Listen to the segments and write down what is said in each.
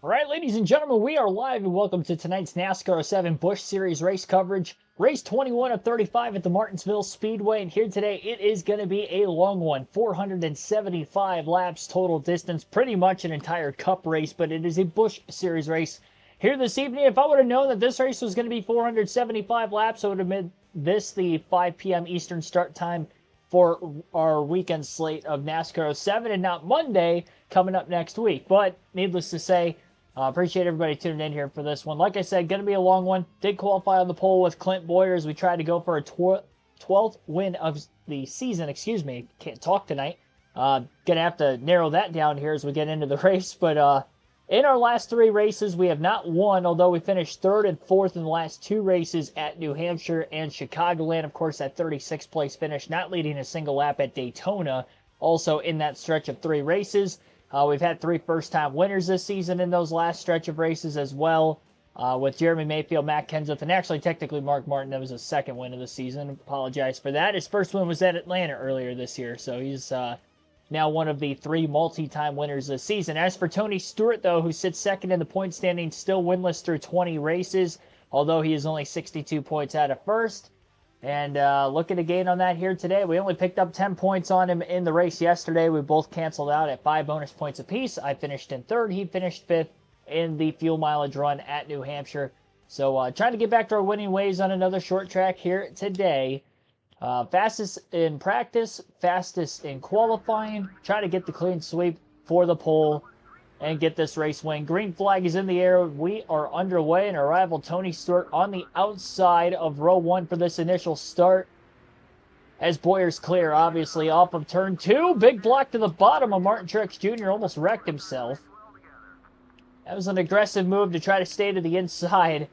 All right, ladies and gentlemen, we are live and welcome to tonight's NASCAR 07 Busch Series race coverage. Race 21 of 35 at the Martinsville Speedway, and here today it is going to be a long one. 475 laps total distance, pretty much an entire Cup race, but it is a Busch Series race. Here this evening, if I would have known that this race was going to be 475 laps, I would have made this the 5 p.m. Eastern start time for our weekend slate of NASCAR 07 and not Monday coming up next week. But needless to say, appreciate everybody tuning in here for this one. Like I said, going to be a long one. Did qualify on the pole with Clint Boyer as we tried to go for a 12th win of the season. Excuse me, can't talk tonight. Going to have to narrow that down here as we get into the race. But in our last three races, we have not won, although we finished third and fourth in the last two races at New Hampshire and Chicagoland. Of course, that 36th place finish, not leading a single lap at Daytona, also in that stretch of three races. We've had three first-time winners this season in those last stretch of races as well, with Jeremy Mayfield, Matt Kenseth, and actually technically Mark Martin. That was his second win of the season. Apologize for that. His first win was at Atlanta earlier this year, so he's now one of the three multi-time winners this season. As for Tony Stewart, though, who sits second in the point standings, still winless through 20 races, although he is only 62 points out of first. And looking to gain on that here today. We only picked up 10 points on him in the race yesterday. We both canceled out at 5 bonus points apiece. I finished in third. He finished fifth in the fuel mileage run at New Hampshire. So trying to get back to our winning ways on another short track here today. Fastest in practice, fastest in qualifying. Try to get the clean sweep for the pole and get this race win. Green flag is in the air. We are underway, and our rival Tony Stewart on the outside of row one for this initial start. As Boyer's clear, obviously, off of turn two. Big block to the bottom of Martin Truex Jr. Almost wrecked himself. That was an aggressive move to try to stay to the inside.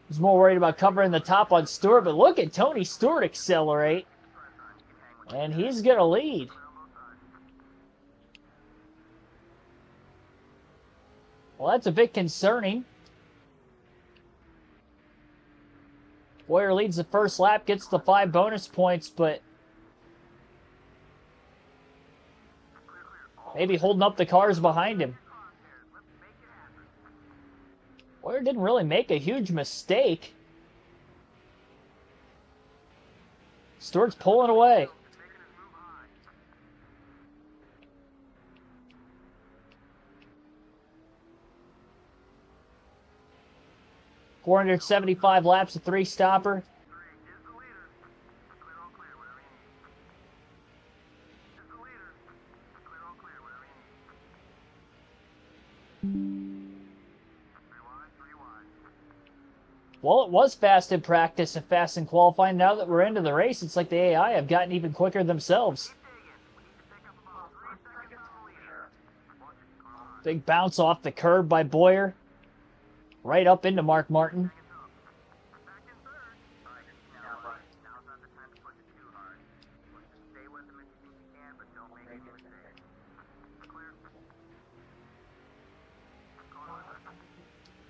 Was more worried about covering the top on Stewart, but look at Tony Stewart accelerate. And he's going to lead. Well, that's a bit concerning. Boyer leads the first lap, gets the 5 bonus points, but maybe holding up the cars behind him. Boyer didn't really make a huge mistake. Stewart's pulling away. .475 laps, a three-stopper. Well, it was fast in practice and fast in qualifying. Now that we're into the race, it's like the AI have gotten even quicker themselves. Big bounce off the curb by Boyer. Right up into Mark Martin.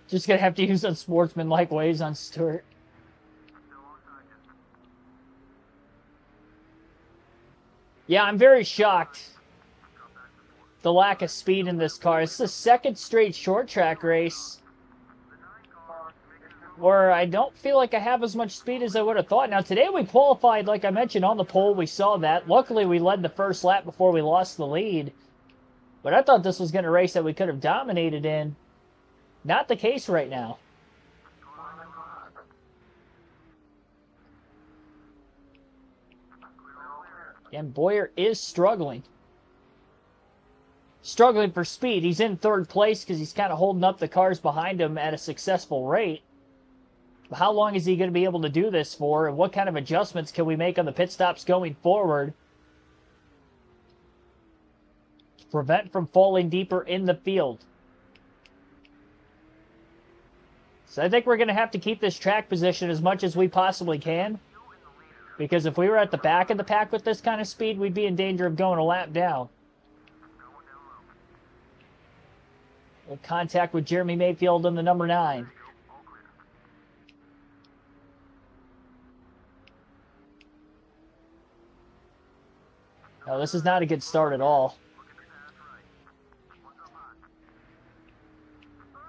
Just going to have to use unsportsmanlike ways on Stewart. Yeah, I'm very shocked. The lack of speed in this car. It's the second straight short track race where I don't feel like I have as much speed as I would have thought. Now, today we qualified, like I mentioned, on the pole. We saw that. Luckily, we led the first lap before we lost the lead. But I thought this was going to race that we could have dominated in. Not the case right now. And Boyer is struggling. Struggling for speed. He's in third place because he's kind of holding up the cars behind him at a successful rate. But how long is he going to be able to do this for? And what kind of adjustments can we make on the pit stops going forward to prevent from falling deeper in the field? So I think we're going to have to keep this track position as much as we possibly can. Because if we were at the back of the pack with this kind of speed, we'd be in danger of going a lap down. We'll contact with Jeremy Mayfield in the number 9. No, this is not a good start at all.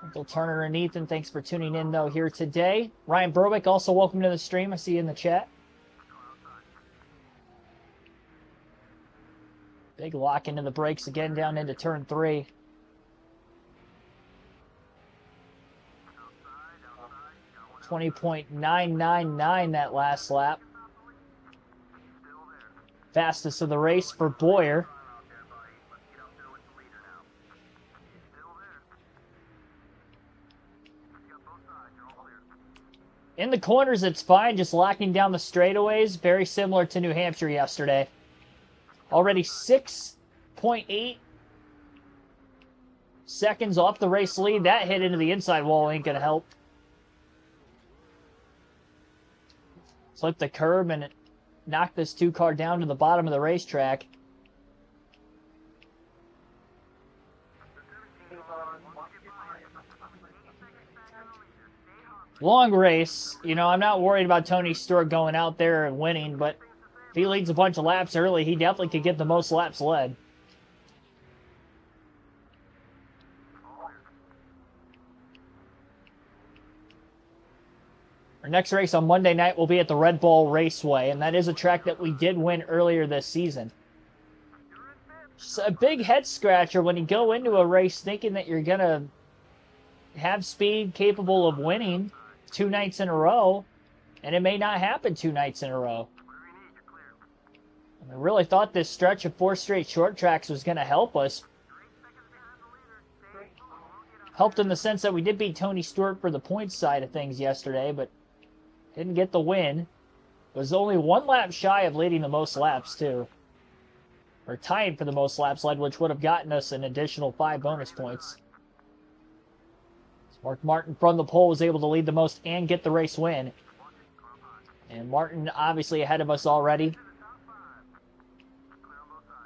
Uncle Turner and Ethan, thanks for tuning in, though, here today. Ryan Berwick, also welcome to the stream. I see you in the chat. Big lock into the brakes again down into turn 3. .999 that last lap. Fastest of the race for Boyer. In the corners, it's fine, just locking down the straightaways. Very similar to New Hampshire yesterday. Already 6.8 seconds off the race lead. That hit into the inside wall ain't going to help. Slipped the curb and it knocked this 2-car down to the bottom of the racetrack. Long race. You know, I'm not worried about Tony Stewart going out there and winning, but if he leads a bunch of laps early, he definitely could get the most laps led. Our next race on Monday night will be at the Red Bull Raceway, and that is a track that we did win earlier this season. It's a big head scratcher when you go into a race thinking that you're going to have speed capable of winning 2 nights in a row, and it may not happen 2 nights in a row. I really thought this stretch of 4 straight short tracks was going to help us. Helped in the sense that we did beat Tony Stewart for the points side of things yesterday, but didn't get the win. Was only 1 lap shy of leading the most laps, too. Or tying for the most laps led, which would have gotten us an additional 5 bonus points. Mark Martin from the pole was able to lead the most and get the race win. And Martin obviously ahead of us already.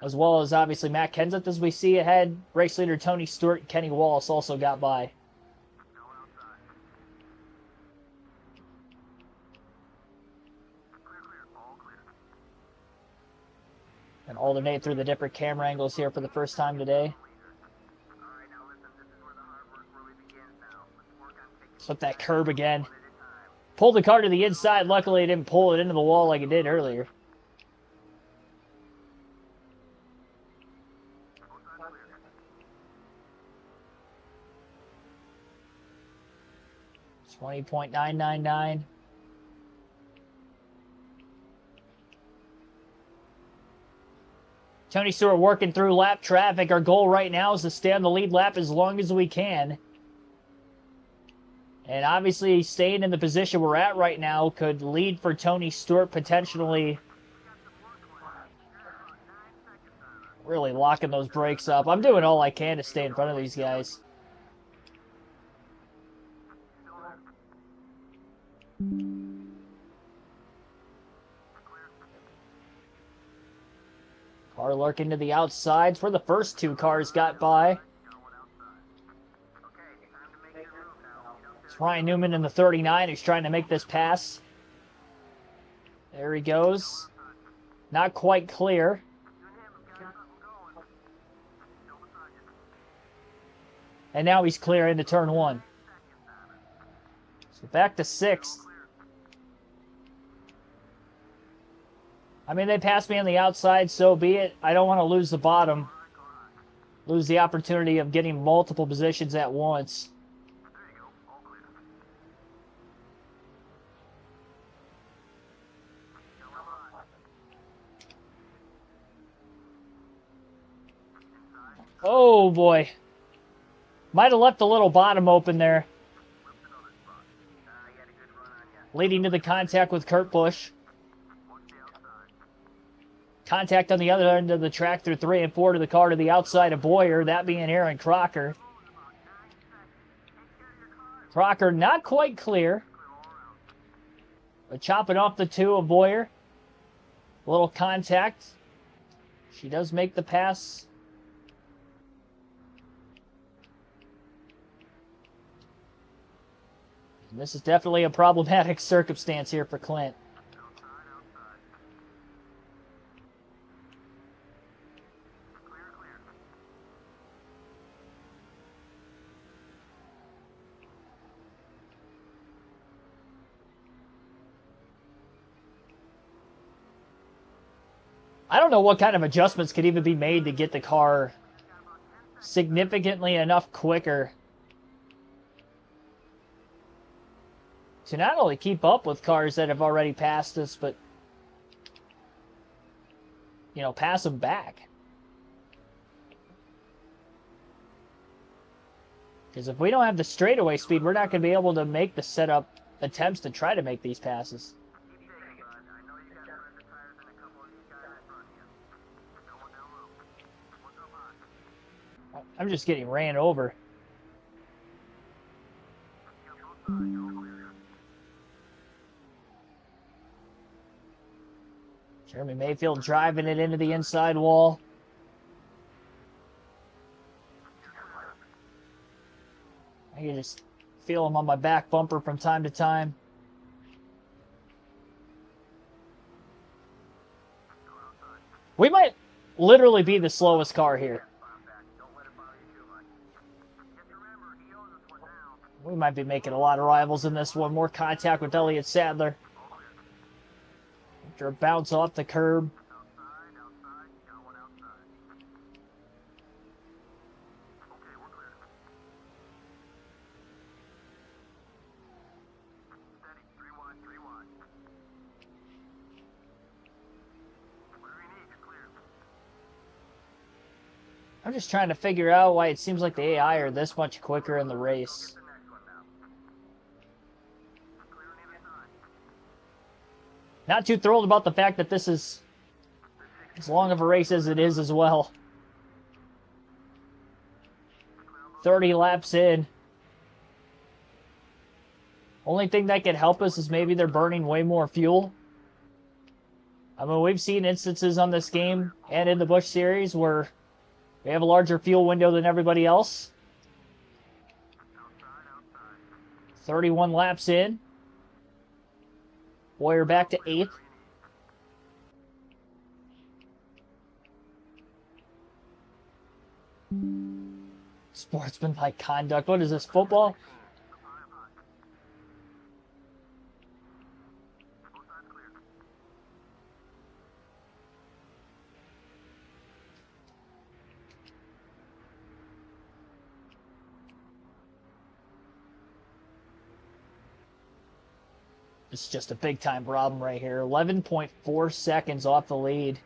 As well as obviously Matt Kenseth as we see ahead. Race leader Tony Stewart and Kenny Wallace also got by. And alternate through the different camera angles here for the first time today. Slip that curb again. Pulled the car to the inside. Luckily, it didn't pull it into the wall like it did earlier. .999. Tony Stewart working through lap traffic. Our goal right now is to stay on the lead lap as long as we can. And obviously, staying in the position we're at right now could lead for Tony Stewart potentially really locking those brakes up. I'm doing all I can to stay in front of these guys. Car lurking to the outsides where the first 2 cars got by. It's Ryan Newman in the 39 who's trying to make this pass. There he goes. Not quite clear. And now he's clear into turn 1. So back to 6th. I mean, they passed me on the outside, so be it. I don't want to lose the bottom. Lose the opportunity of getting multiple positions at once. Oh, boy. Might have left a little bottom open there. Leading to the contact with Kurt Busch. Contact on the other end of the track through 3 and 4 to the car to the outside of Boyer, that being Aaron Crocker. Crocker not quite clear, but chopping off the 2 of Boyer. A little contact. She does make the pass. And this is definitely a problematic circumstance here for Clint. I don't know what kind of adjustments could even be made to get the car significantly enough quicker to not only keep up with cars that have already passed us, but, you know, pass them back. Because if we don't have the straightaway speed, we're not going to be able to make the setup attempts to try to make these passes. I'm just getting ran over. Jeremy Mayfield driving it into the inside wall. I can just feel him on my back bumper from time to time. We might literally be the slowest car here. We might be making a lot of rivals in this one. More contact with Elliott Sadler. After a bounce off the curb. I'm just trying to figure out why it seems like the AI are this much quicker in the race. Not too thrilled about the fact that this is as long of a race as it is as well. 30 laps in. Only thing that could help us is maybe they're burning way more fuel. I mean, we've seen instances on this game and in the Busch series where we have a larger fuel window than everybody else. 31 laps in. Boyer back to 8th. Sportsmanlike conduct. What is this, football? It's just a big-time problem right here. 11.4 seconds off the lead.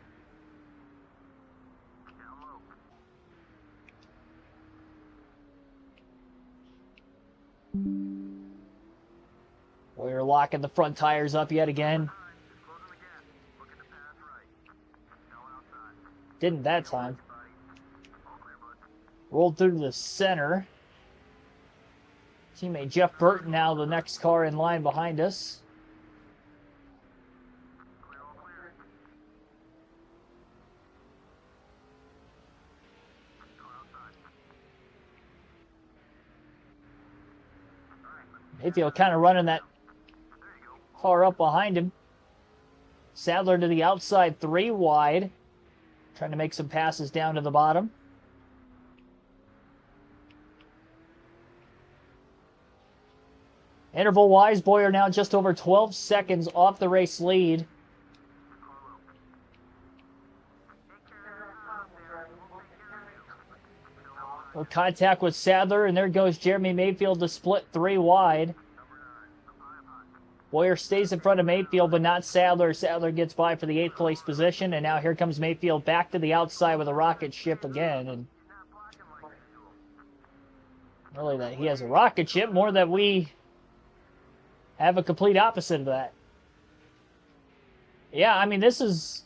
We're locking the front tires up yet again. Didn't that time. Rolled through the center. Teammate Jeff Burton now the next car in line behind us. Mayfield kind of running that car up behind him. Sadler to the outside, 3 wide. Trying to make some passes down to the bottom. Interval-wise, Boyer now just over 12 seconds off the race lead. Contact with Sadler, and there goes Jeremy Mayfield to split 3 wide. Boyer stays in front of Mayfield, but not Sadler. Sadler gets by for the 8th place position, and now here comes Mayfield back to the outside with a rocket ship again. And really, that he has a rocket ship, more that we have a complete opposite of that. Yeah, I mean, this is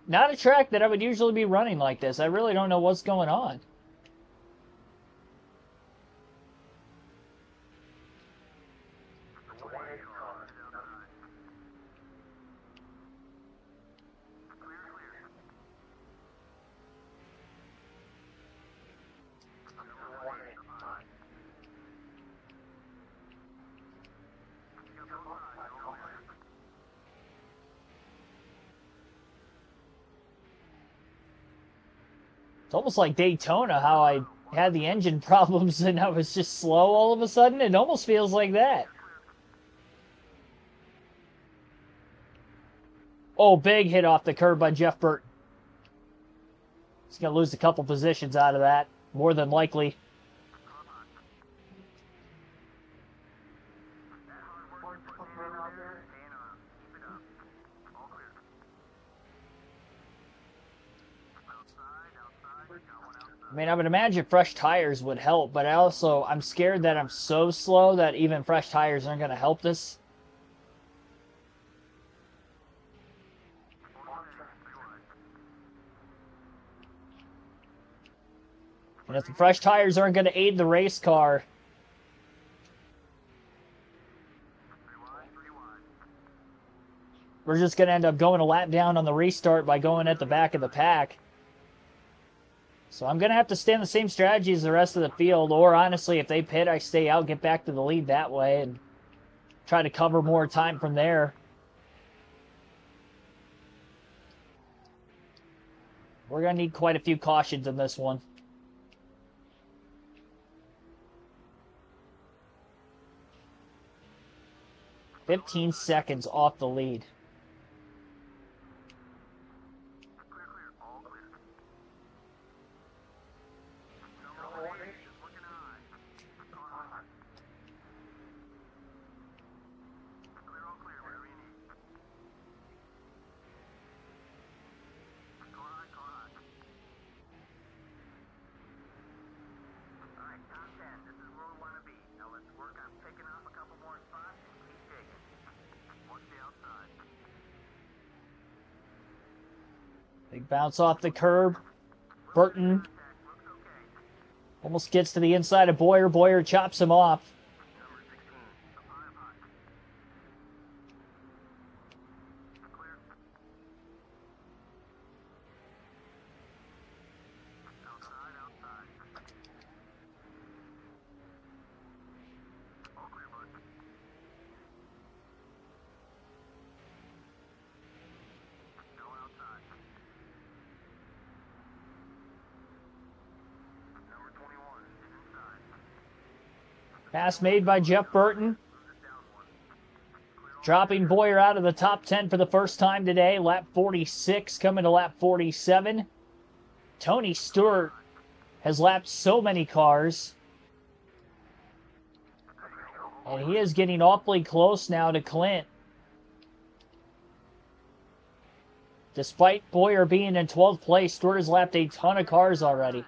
not a track that I would usually be running like this. I really don't know what's going on. It's almost like Daytona, how I had the engine problems and I was just slow all of a sudden. It almost feels like that. Oh, big hit off the curb by Jeff Burton. He's going to lose a couple positions out of that, more than likely. I mean, I would imagine fresh tires would help, but I'm scared that I'm so slow that even fresh tires aren't going to help this. And if the fresh tires aren't going to aid the race car, we're just going to end up going a lap down on the restart by going at the back of the pack. So I'm going to have to stay on the same strategy as the rest of the field, or honestly, if they pit, I stay out, get back to the lead that way, and try to cover more time from there. We're going to need quite a few cautions in this one. "15 seconds off the lead. Big bounce off the curb. Burton almost gets to the inside of Boyer. Boyer chops him off. Pass made by Jeff Burton. Dropping Boyer out of the top 10 for the first time today. Lap 46 coming to lap 47. Tony Stewart has lapped so many cars. And he is getting awfully close now to Clint. Despite Boyer being in 12th place, Stewart has lapped a ton of cars already.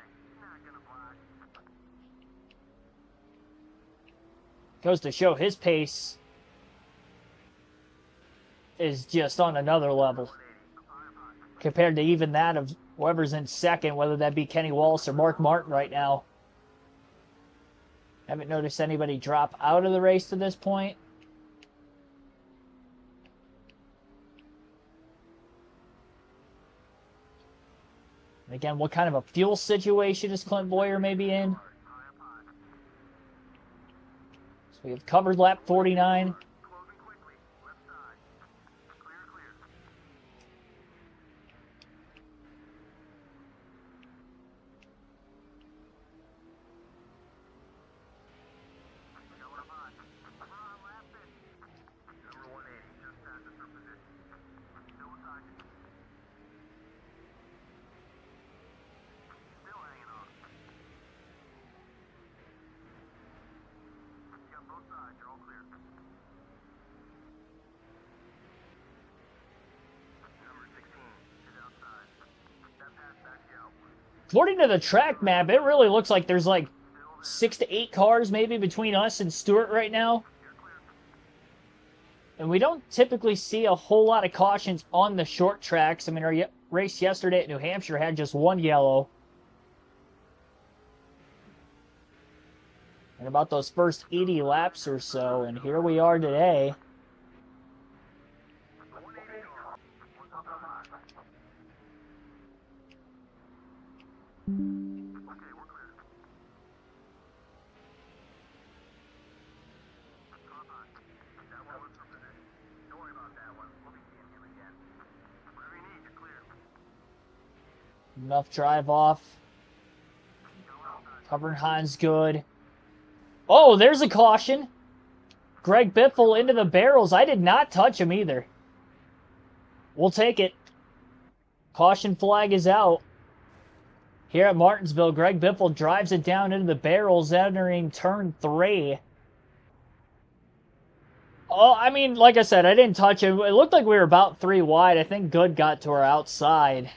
Goes to show his pace is just on another level compared to even that of whoever's in second, whether that be Kenny Wallace or Mark Martin right now. Haven't noticed anybody drop out of the race to this point. And again, what kind of a fuel situation is Clint Boyer maybe in? So we have covered lap 49. According to the track map, it really looks like there's like 6 to 8 cars maybe between us and Stewart right now. And we don't typically see a whole lot of cautions on the short tracks. I mean, our race yesterday at New Hampshire had just 1 yellow. And about those first 80 laps or so, and here we are today. Enough drive off. Covering Hines good. Oh, there's a caution. Greg Biffle into the barrels. I did not touch him either. We'll take it. Caution flag is out. here at Martinsville. Greg Biffle drives it down into the barrels, entering turn 3. Oh, I mean, like I said, I didn't touch it. It looked like we were about 3 wide. I think Good got to our outside.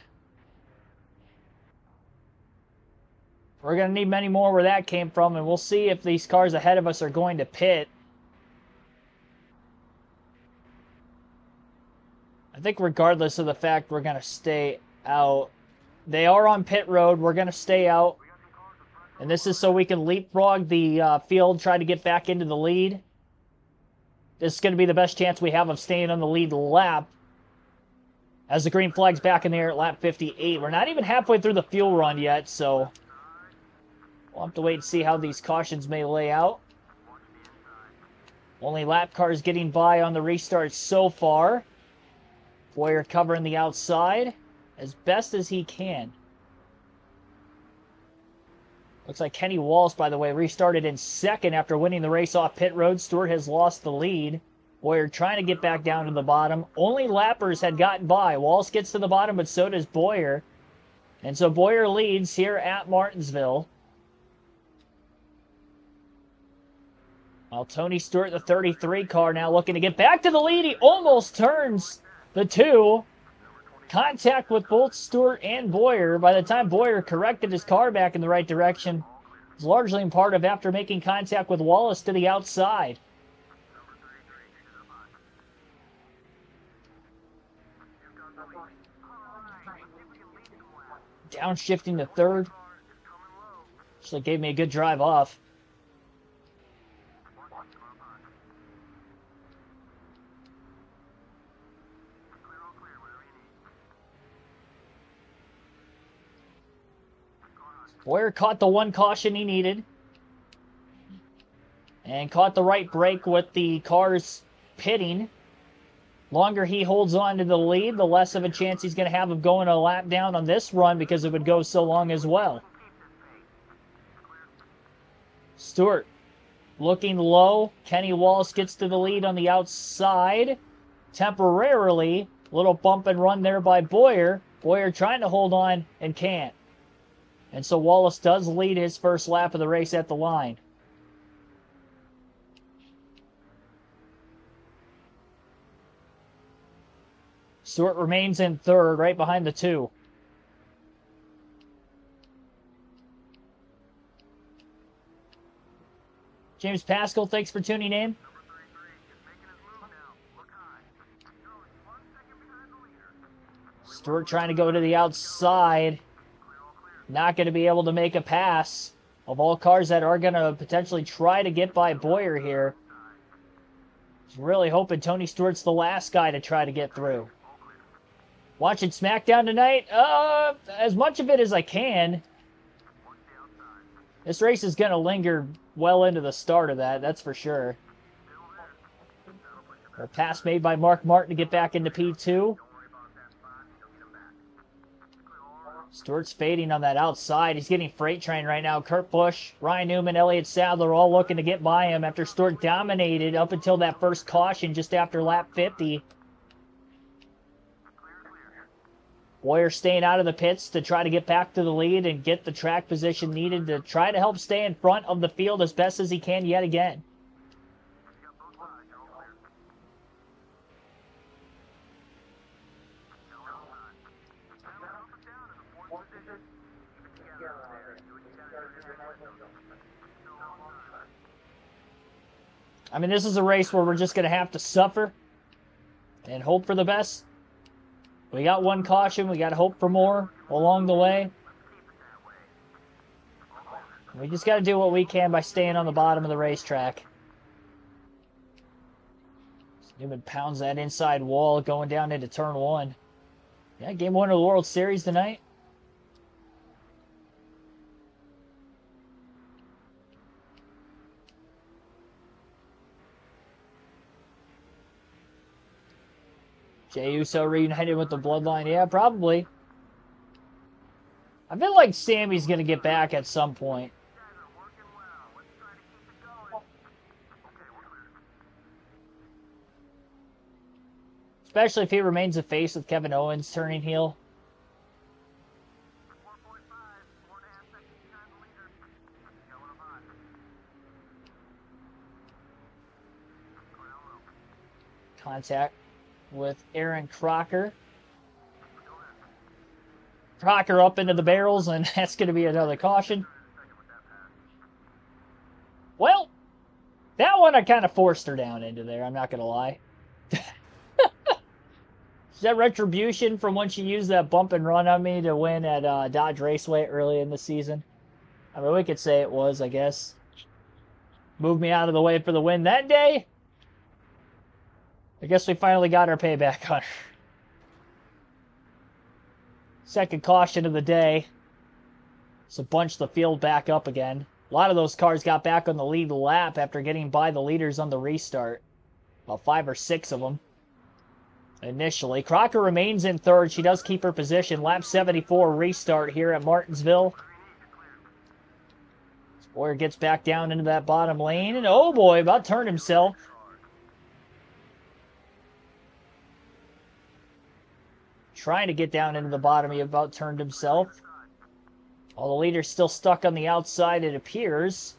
We're going to need many more where that came from, and we'll see if these cars ahead of us are going to pit. I think regardless of the fact we're going to stay out. They are on pit road. We're going to stay out. And this is so we can leapfrog the field, try to get back into the lead. This is going to be the best chance we have of staying on the lead lap. As the green flag's back in the air at lap 58. We're not even halfway through the fuel run yet, so we'll have to wait and see how these cautions may lay out. Only lap cars getting by on the restart so far. Boyer covering the outside as best as he can. Looks like Kenny Walsh, by the way, restarted in second after winning the race off pit road. Stewart has lost the lead. Boyer trying to get back down to the bottom. Only lappers had gotten by. Walsh gets to the bottom, but so does Boyer. And so Boyer leads here at Martinsville. While Tony Stewart, the 33 car, now looking to get back to the lead. He almost turns the 2. Contact with both Stewart and Boyer. By the time Boyer corrected his car back in the right direction, it's largely in part of after making contact with Wallace to the outside. Downshifting to third. Actually gave me a good drive off. Boyer caught the one caution he needed. And caught the right brake with the cars pitting. Longer he holds on to the lead, the less of a chance he's going to have of going a lap down on this run because it would go so long as well. Stewart looking low. Kenny Walsh gets to the lead on the outside. Temporarily, little bump and run there by Boyer. Boyer trying to hold on and can't. And so Wallace does lead his first lap of the race at the line. Stewart remains in third, right behind the 2. James Pascal, thanks for tuning in. Stewart trying to go to the outside. Not going to be able to make a pass. Of all cars that are going to potentially try to get by Boyer here. Just really hoping Tony Stewart's the last guy to try to get through. Watching SmackDown tonight? As much of it as I can. This race is going to linger well into the start of that, that's for sure. A pass made by Mark Martin to get back into P2. Stewart's fading on that outside. He's getting freight train right now. Kurt Busch, Ryan Newman, Elliott Sadler all looking to get by him after Stewart dominated up until that first caution just after lap 50. Boyer staying out of the pits to try to get back to the lead and get the track position needed to try to help stay in front of the field as best as he can yet again. I mean, this is a race where we're just going to have to suffer and hope for the best. We got one caution. We got to hope for more along the way. We just got to do what we can by staying on the bottom of the racetrack. Newman pounds that inside wall going down into turn 1. Yeah, game 1 of the World Series tonight. Jey Uso reunited with the Bloodline. Yeah, probably. I feel like Sammy's going to get back at some point. Especially if he remains a face with Kevin Owens turning heel. Contact with Aaron Crocker. Crocker up into the barrels, and that's going to be another caution. Well, that one I kind of forced her down into there, I'm not going to lie. Is that retribution from when she used that bump and run on me to win at Dodge Raceway early in the season? I mean, we could say it was, I guess. Moved me out of the way for the win that day. I guess we finally got our payback on her. Second caution of the day. So bunch the field back up again. A lot of those cars got back on the lead lap after getting by the leaders on the restart. About 5 or 6 of them. Initially. Crocker remains in third. She does keep her position. Lap 74 restart here at Martinsville. Boyer gets back down into that bottom lane. And oh boy, about turned himself. Trying to get down into the bottom. He about turned himself. All the leaders still stuck on the outside, it appears.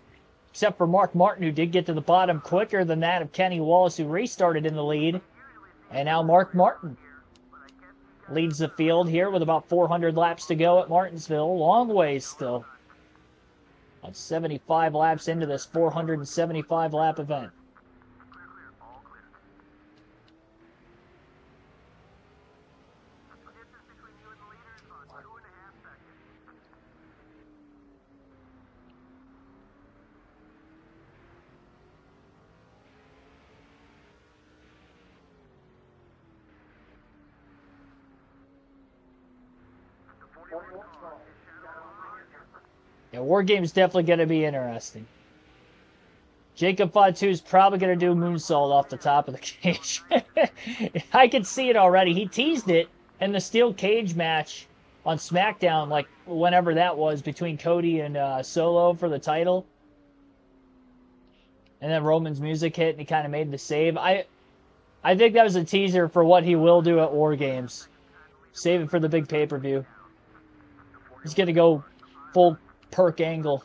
Except for Mark Martin, who did get to the bottom quicker than that of Kenny Wallace, who restarted in the lead. And now Mark Martin leads the field here with about 400 laps to go at Martinsville. Long ways still. About 75 laps into this 475 lap event. Yeah, War Game's definitely going to be interesting. Jacob Fatu is probably going to do a moonsault off the top of the cage. I can see it already. He teased it in the steel cage match on SmackDown, like whenever that was, between Cody and Solo for the title. And then Roman's music hit, and he kind of made the save. I think that was a teaser for what he will do at War Games. Save it for the big pay-per-view. He's going to go full perk angle.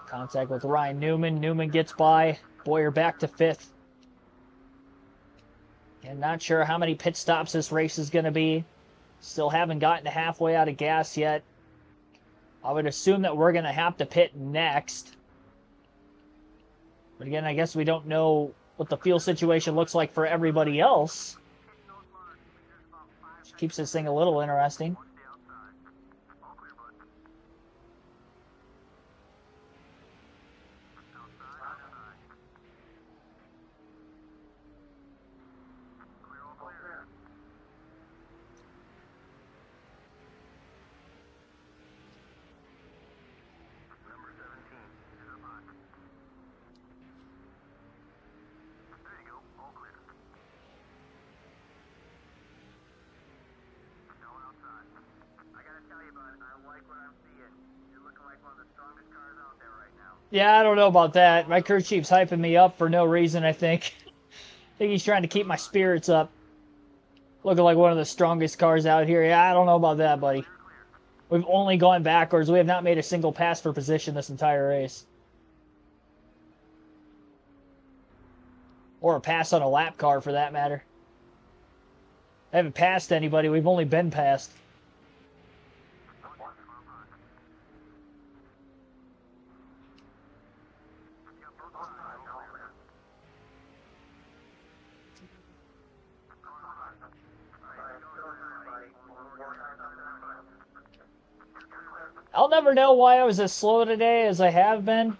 Contact with Ryan Newman. Newman gets by. Boyer back to 5th. And not sure how many pit stops this race is going to be. Still haven't gotten to halfway out of gas yet. I would assume that we're going to have to pit next. But again, I guess we don't know what the fuel situation looks like for everybody else. Which keeps this thing a little interesting. Yeah, I don't know about that. My crew chief's hyping me up for no reason, I think. I think he's trying to keep my spirits up. Looking like one of the strongest cars out here. Yeah, I don't know about that, buddy. We've only gone backwards. We have not made a single pass for position this entire race. Or a pass on a lap car, for that matter. I haven't passed anybody. We've only been passed. I'll never know why I was as slow today as I have been.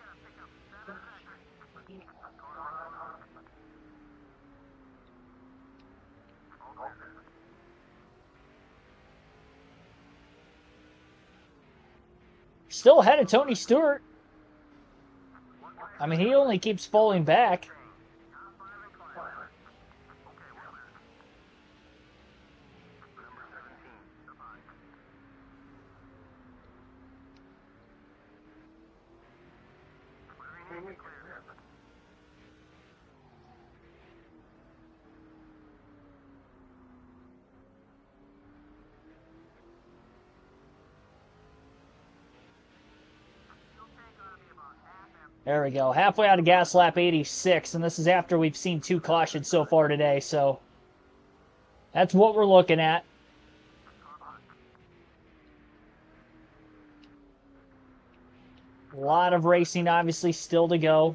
Still ahead of Tony Stewart. I mean, he only keeps falling back. There we go. Halfway out of gas lap 86, and this is after we've seen 2 cautions so far today, so that's what we're looking at. A lot of racing, obviously, still to go.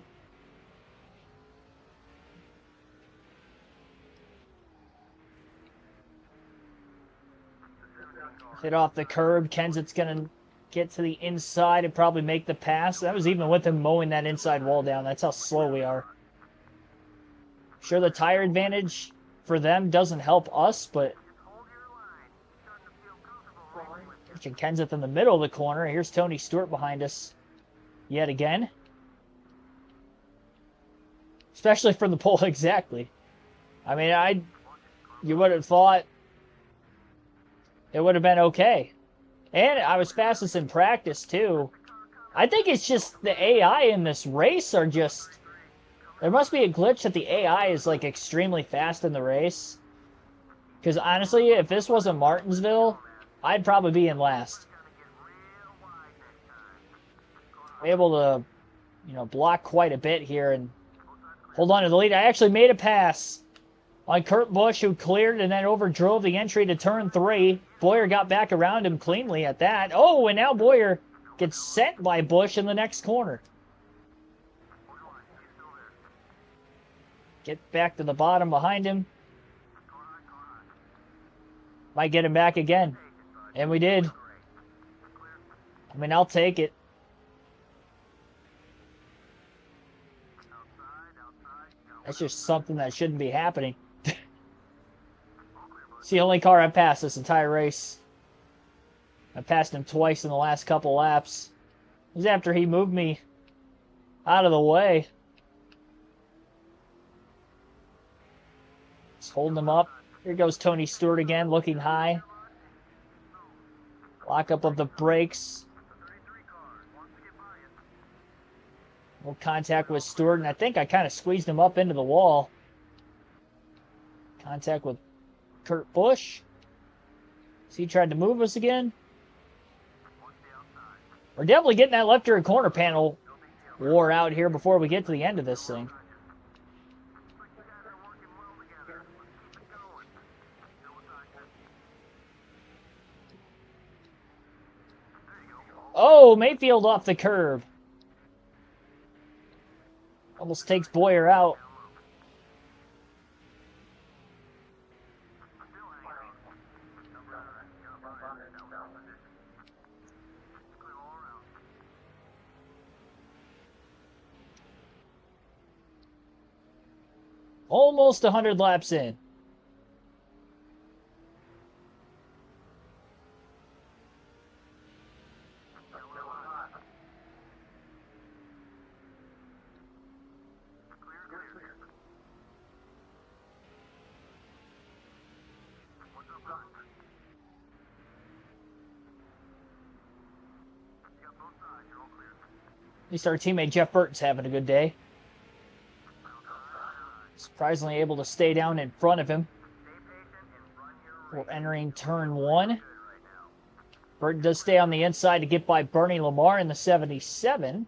Hit off the curb. Kenseth's going to get to the inside and probably make the pass. That was even with him mowing that inside wall down. That's how slow we are. Sure, the tire advantage for them doesn't help us, but Kenseth in the middle of the corner. Here's Tony Stewart behind us yet again. Especially from the pole, exactly. I mean, you would have thought it would have been okay. And I was fastest in practice, too. I think it's just the AI in this race are just... There must be a glitch that the AI is, like, extremely fast in the race. Because, honestly, if this wasn't Martinsville, I'd probably be in last. I'm able to, you know, block quite a bit here and hold on to the lead. I actually made a pass on Kurt Busch, who cleared and then overdrove the entry to turn 3. Boyer got back around him cleanly at that. Oh, and now Boyer gets sent by Busch in the next corner. Get back to the bottom behind him. Might get him back again. And we did. I mean, I'll take it. That's just something that shouldn't be happening. It's the only car I've passed this entire race. I passed him twice in the last couple laps. It was after he moved me out of the way. Just holding him up. Here goes Tony Stewart again, looking high. Lockup of the brakes. No contact with Stewart, and I think I kind of squeezed him up into the wall. Contact with Kurt Busch. So he tried to move us again. We're definitely getting that left rear corner panel wore out here before we get to the end of this thing. Oh, Mayfield off the curb. Almost takes Boyer out. Almost 100 laps in. At least our teammate Jeff Burton's having a good day. Surprisingly able to stay down in front of him. We're entering turn 1. Burton does stay on the inside to get by Bernie Lamar in the 77.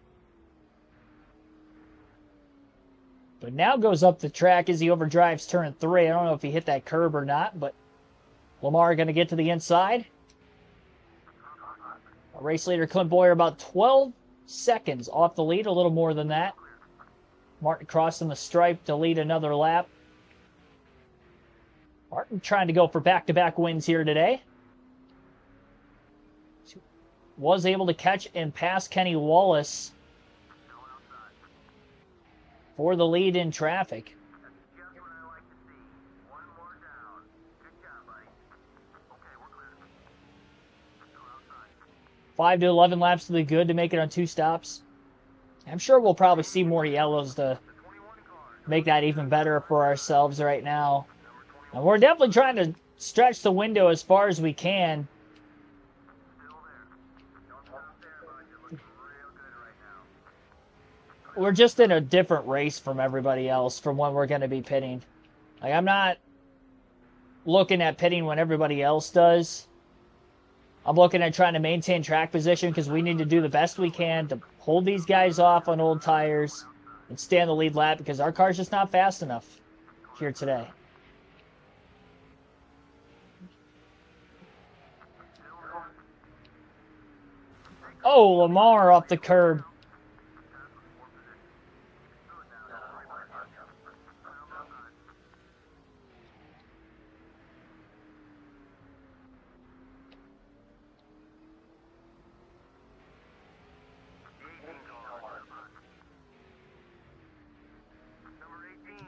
But now goes up the track as he overdrives turn 3. I don't know if he hit that curb or not, but Lamar going to get to the inside. Our race leader Clint Boyer about 12 seconds off the lead, a little more than that. Martin crossing the stripe to lead another lap. Martin trying to go for back-to-back wins here today. Was able to catch and pass Kenny Wallace for the lead in traffic. 5 to 11 laps to the good to make it on 2 stops. I'm sure we'll probably see more yellows to make that even better for ourselves right now. And we're definitely trying to stretch the window as far as we can. We're just in a different race from everybody else from when we're going to be pitting. Like, I'm not looking at pitting when everybody else does. I'm looking at trying to maintain track position because we need to do the best we can to hold these guys off on old tires and stay on the lead lap because our car's just not fast enough here today. Oh, Lamar off the curb.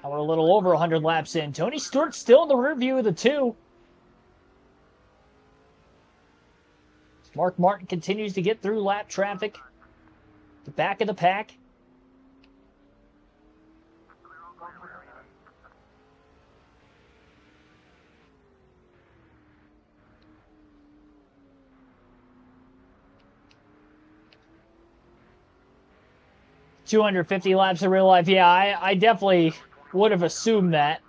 Now we're a little over 100 laps in. Tony Stewart's still in the rear view of the two. Mark Martin continues to get through lap traffic. The back of the pack. $250 laps in real life. Yeah, I definitely would have assumed that.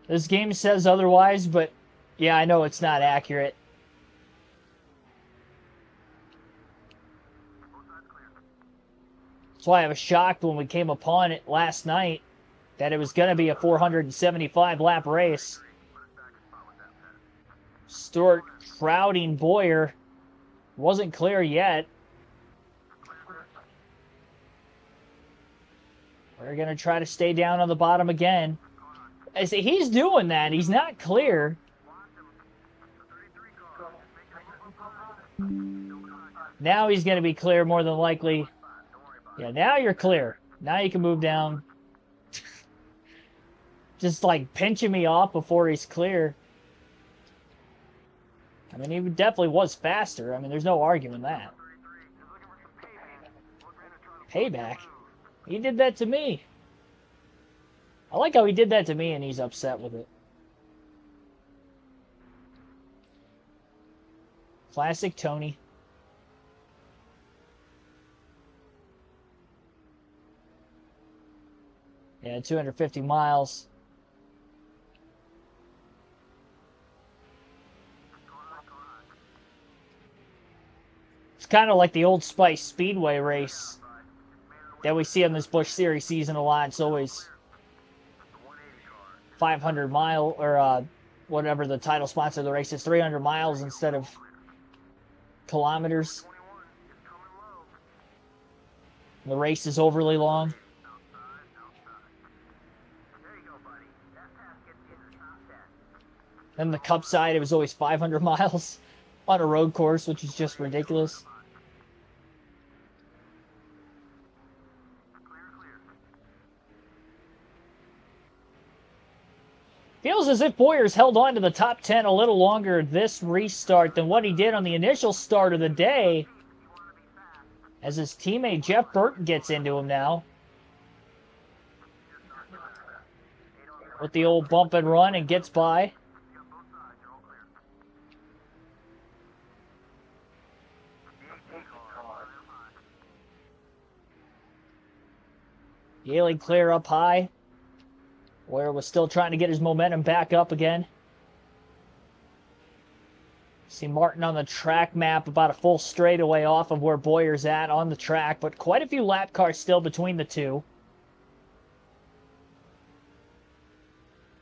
This game says otherwise, but yeah, I know it's not accurate. That's why I was shocked when we came upon it last night that it was going to be a 475 lap race. Stewart crowding Boyer. Wasn't clear yet. We're going to try to stay down on the bottom again. I say he's doing that. He's not clear. Now he's going to be clear more than likely. Yeah, now you're clear. Now you can move down. Just like pinching me off before he's clear. I mean, he definitely was faster. I mean, there's no arguing that. Payback? He did that to me. I like how he did that to me and he's upset with it. Classic Tony. Yeah, 250 miles. It's kind of like the Old Spice Speedway race that we see on this Busch Series season a lot. It's always 500 mile or whatever the title sponsor of the race is, 300 miles instead of kilometers. The race is overly long. Then the Cup side, it was always 500 miles on a road course, which is just ridiculous. Feels as if Boyer's held on to the top 10 a little longer this restart than what he did on the initial start of the day. As his teammate Jeff Burton gets into him now. With the old bump and run and gets by. Yale clear up high. Boyer was still trying to get his momentum back up again. See Martin on the track map about a full straightaway off of where Boyer's at on the track, but quite a few lap cars still between the two.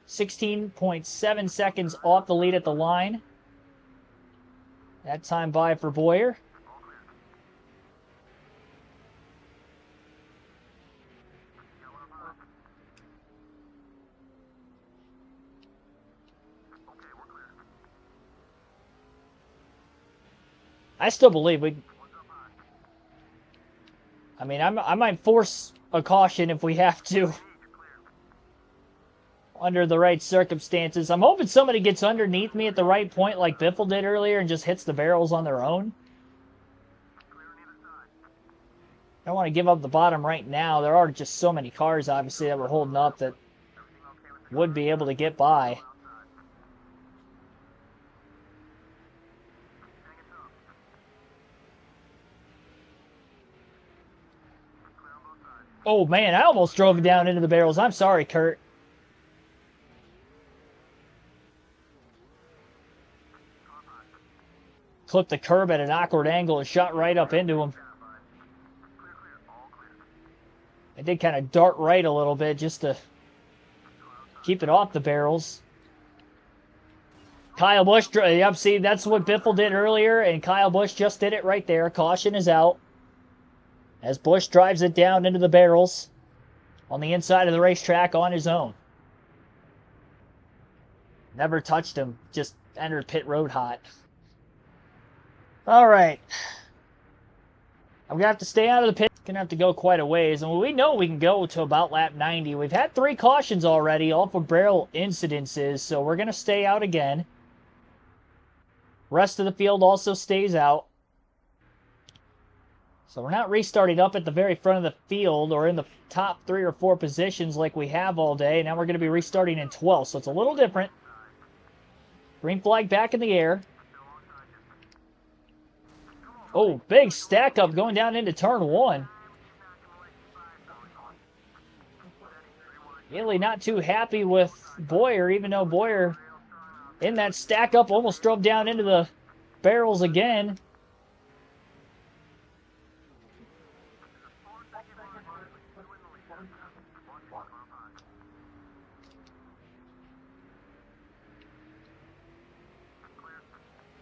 16.7 seconds off the lead at the line. That time by for Boyer. I still believe we... I mean, I might force a caution if we have to. Under the right circumstances. I'm hoping somebody gets underneath me at the right point like Biffle did earlier and just hits the barrels on their own. I don't want to give up the bottom right now. There are just so many cars, obviously, that we're holding up that would be able to get by. Oh, man, I almost drove it down into the barrels. I'm sorry, Kurt. clipped the curb at an awkward angle and shot right up into him. I did kind of dart right a little bit just to keep it off the barrels. Kyle Busch, yep, see, that's what Biffle did earlier, and Kyle Busch just did it right there. Caution is out as Busch drives it down into the barrels on the inside of the racetrack on his own. Never touched him, just entered pit road hot. All right. I'm going to have to stay out of the pit. Going to have to go quite a ways, and we know we can go to about lap 90. We've had 3 cautions already, all for barrel incidences, so we're going to stay out again. Rest of the field also stays out. So we're not restarting up at the very front of the field or in the top 3 or 4 positions like we have all day. Now we're going to be restarting in 12th, so it's a little different. Green flag back in the air. Oh, big stack up going down into turn 1. Really not too happy with Boyer, even though Boyer in that stack up almost drove down into the barrels again.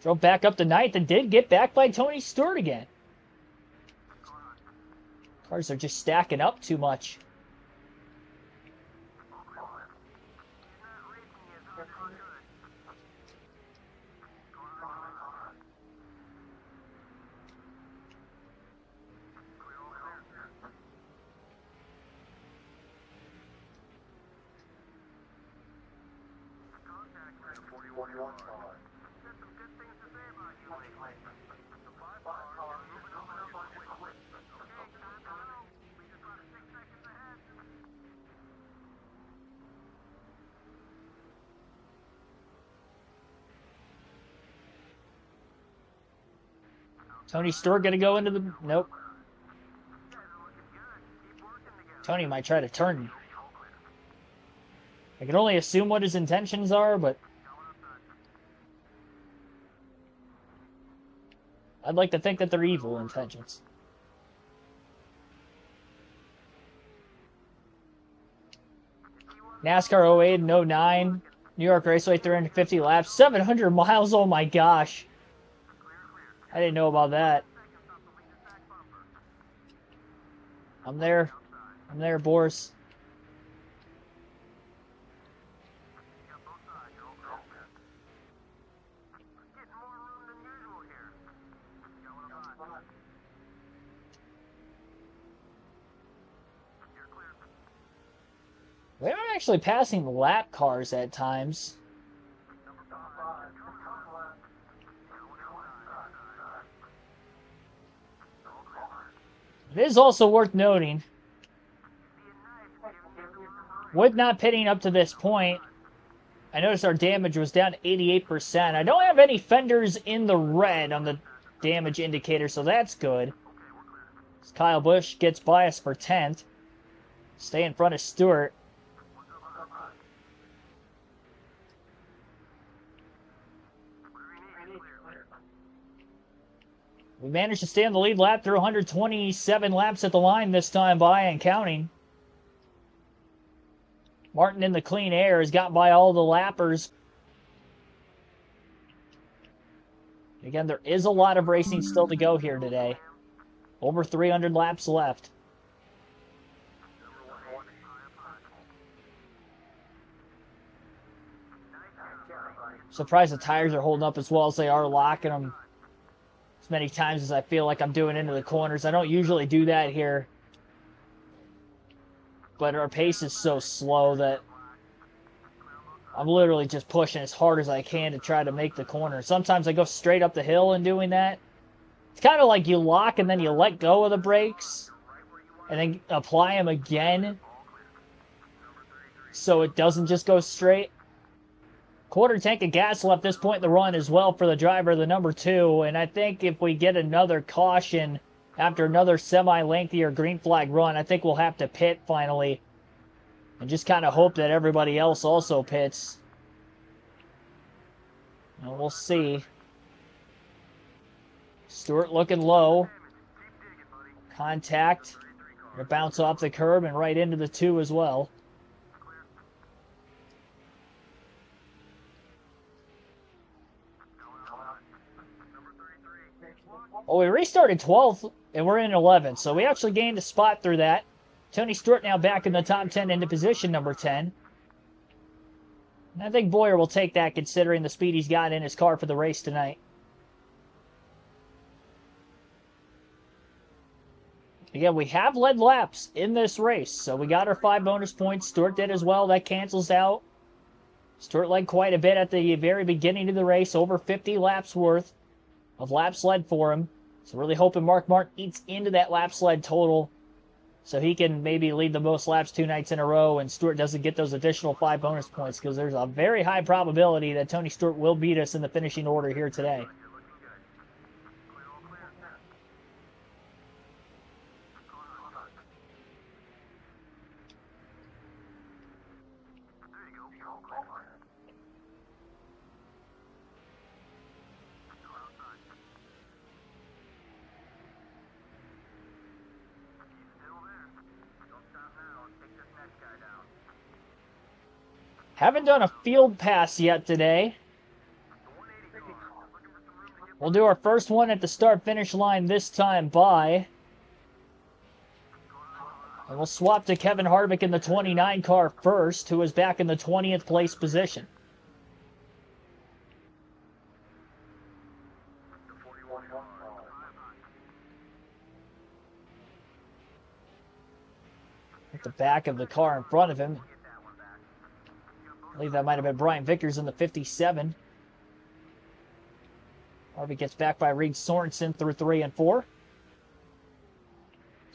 Drove back up to 9th and did get back by Tony Stewart again. Cars are just stacking up too much. Tony Stewart going to go into the... Nope. Tony might try to turn. I can only assume what his intentions are, but... I'd like to think that they're evil intentions. NASCAR 08 and 09. New York Raceway 350 laps. 700 miles, oh my gosh. I didn't know about that. I'm there. I'm there, Boris. We aren't actually passing lap cars at times. It is also worth noting, with not pitting up to this point, I noticed our damage was down 88%. I don't have any fenders in the red on the damage indicator, so that's good. Kyle Busch gets by us for 10th. Stay in front of Stewart. We managed to stay on the lead lap through 127 laps at the line this time by and counting. Martin in the clean air has got by all the lappers. Again, there is a lot of racing still to go here today. Over 300 laps left. Surprised the tires are holding up as well as they are, locking them as many times as I feel like I'm doing into the corners. I don't usually do that here, but our pace is so slow that I'm literally just pushing as hard as I can to try to make the corner. Sometimes I go straight up the hill in doing that. It's kind of like you lock and then you let go of the brakes and then apply them again so it doesn't just go straight. Quarter tank of gas left this point in the run as well for the driver, the number 2. And I think if we get another caution after another semi-lengthier green flag run, I think we'll have to pit finally. And just kind of hope that everybody else also pits. And we'll see. Stewart looking low. Contact. Gonna bounce off the curb and right into the 2 as well. Well, we restarted 12th, and we're in 11th, so we actually gained a spot through that. Tony Stewart now back in the top 10 into position number 10. And I think Boyer will take that considering the speed he's got in his car for the race tonight. Again, we have led laps in this race, so we got our 5 bonus points. Stewart did as well. That cancels out. Stewart led quite a bit at the very beginning of the race, over 50 laps worth of laps led for him. So really hoping Mark Martin eats into that laps led total so he can maybe lead the most laps 2 nights in a row and Stewart doesn't get those additional 5 bonus points, because there's a very high probability that Tony Stewart will beat us in the finishing order here today. Haven't done a field pass yet today. We'll do our first one at the start-finish line this time by. And we'll swap to Kevin Harvick in the 29 car first, who is back in the 20th place position. At the back of the car in front of him. I believe that might have been Brian Vickers in the 57. Harvick gets back by Reed Sorensen through 3 and 4.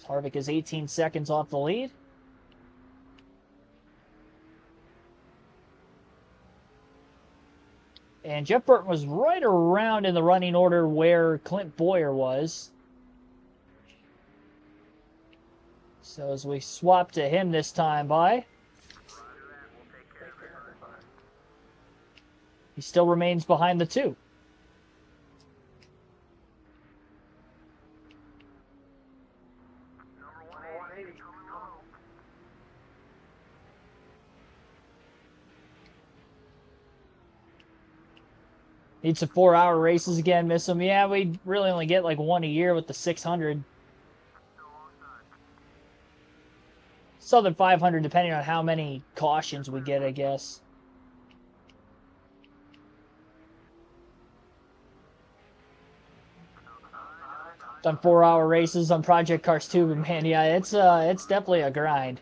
Harvick is 18 seconds off the lead. And Jeff Burton was right around in the running order where Clint Boyer was. So as we swap to him this time by. He still remains behind the 2. Need some 4-hour races again, miss them. Yeah, we really only get like 1 a year with the 600. Southern 500, depending on how many cautions we get, I guess. Done 4-hour races on Project Cars 2, but man, yeah, it's definitely a grind.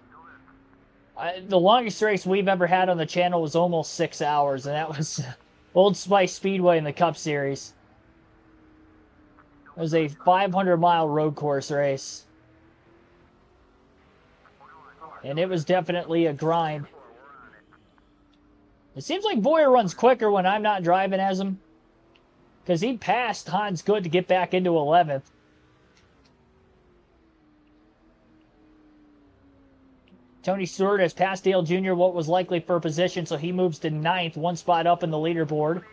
The longest race we've ever had on the channel was almost 6 hours, and that was Old Spice Speedway in the Cup Series. It was a 500-mile road course race. And it was definitely a grind. It seems like Boyer runs quicker when I'm not driving as him, because he passed Hans Good to get back into 11th. Tony Stewart has passed Dale Jr. what was likely for position, so he moves to 9th, 1 spot up in the leaderboard.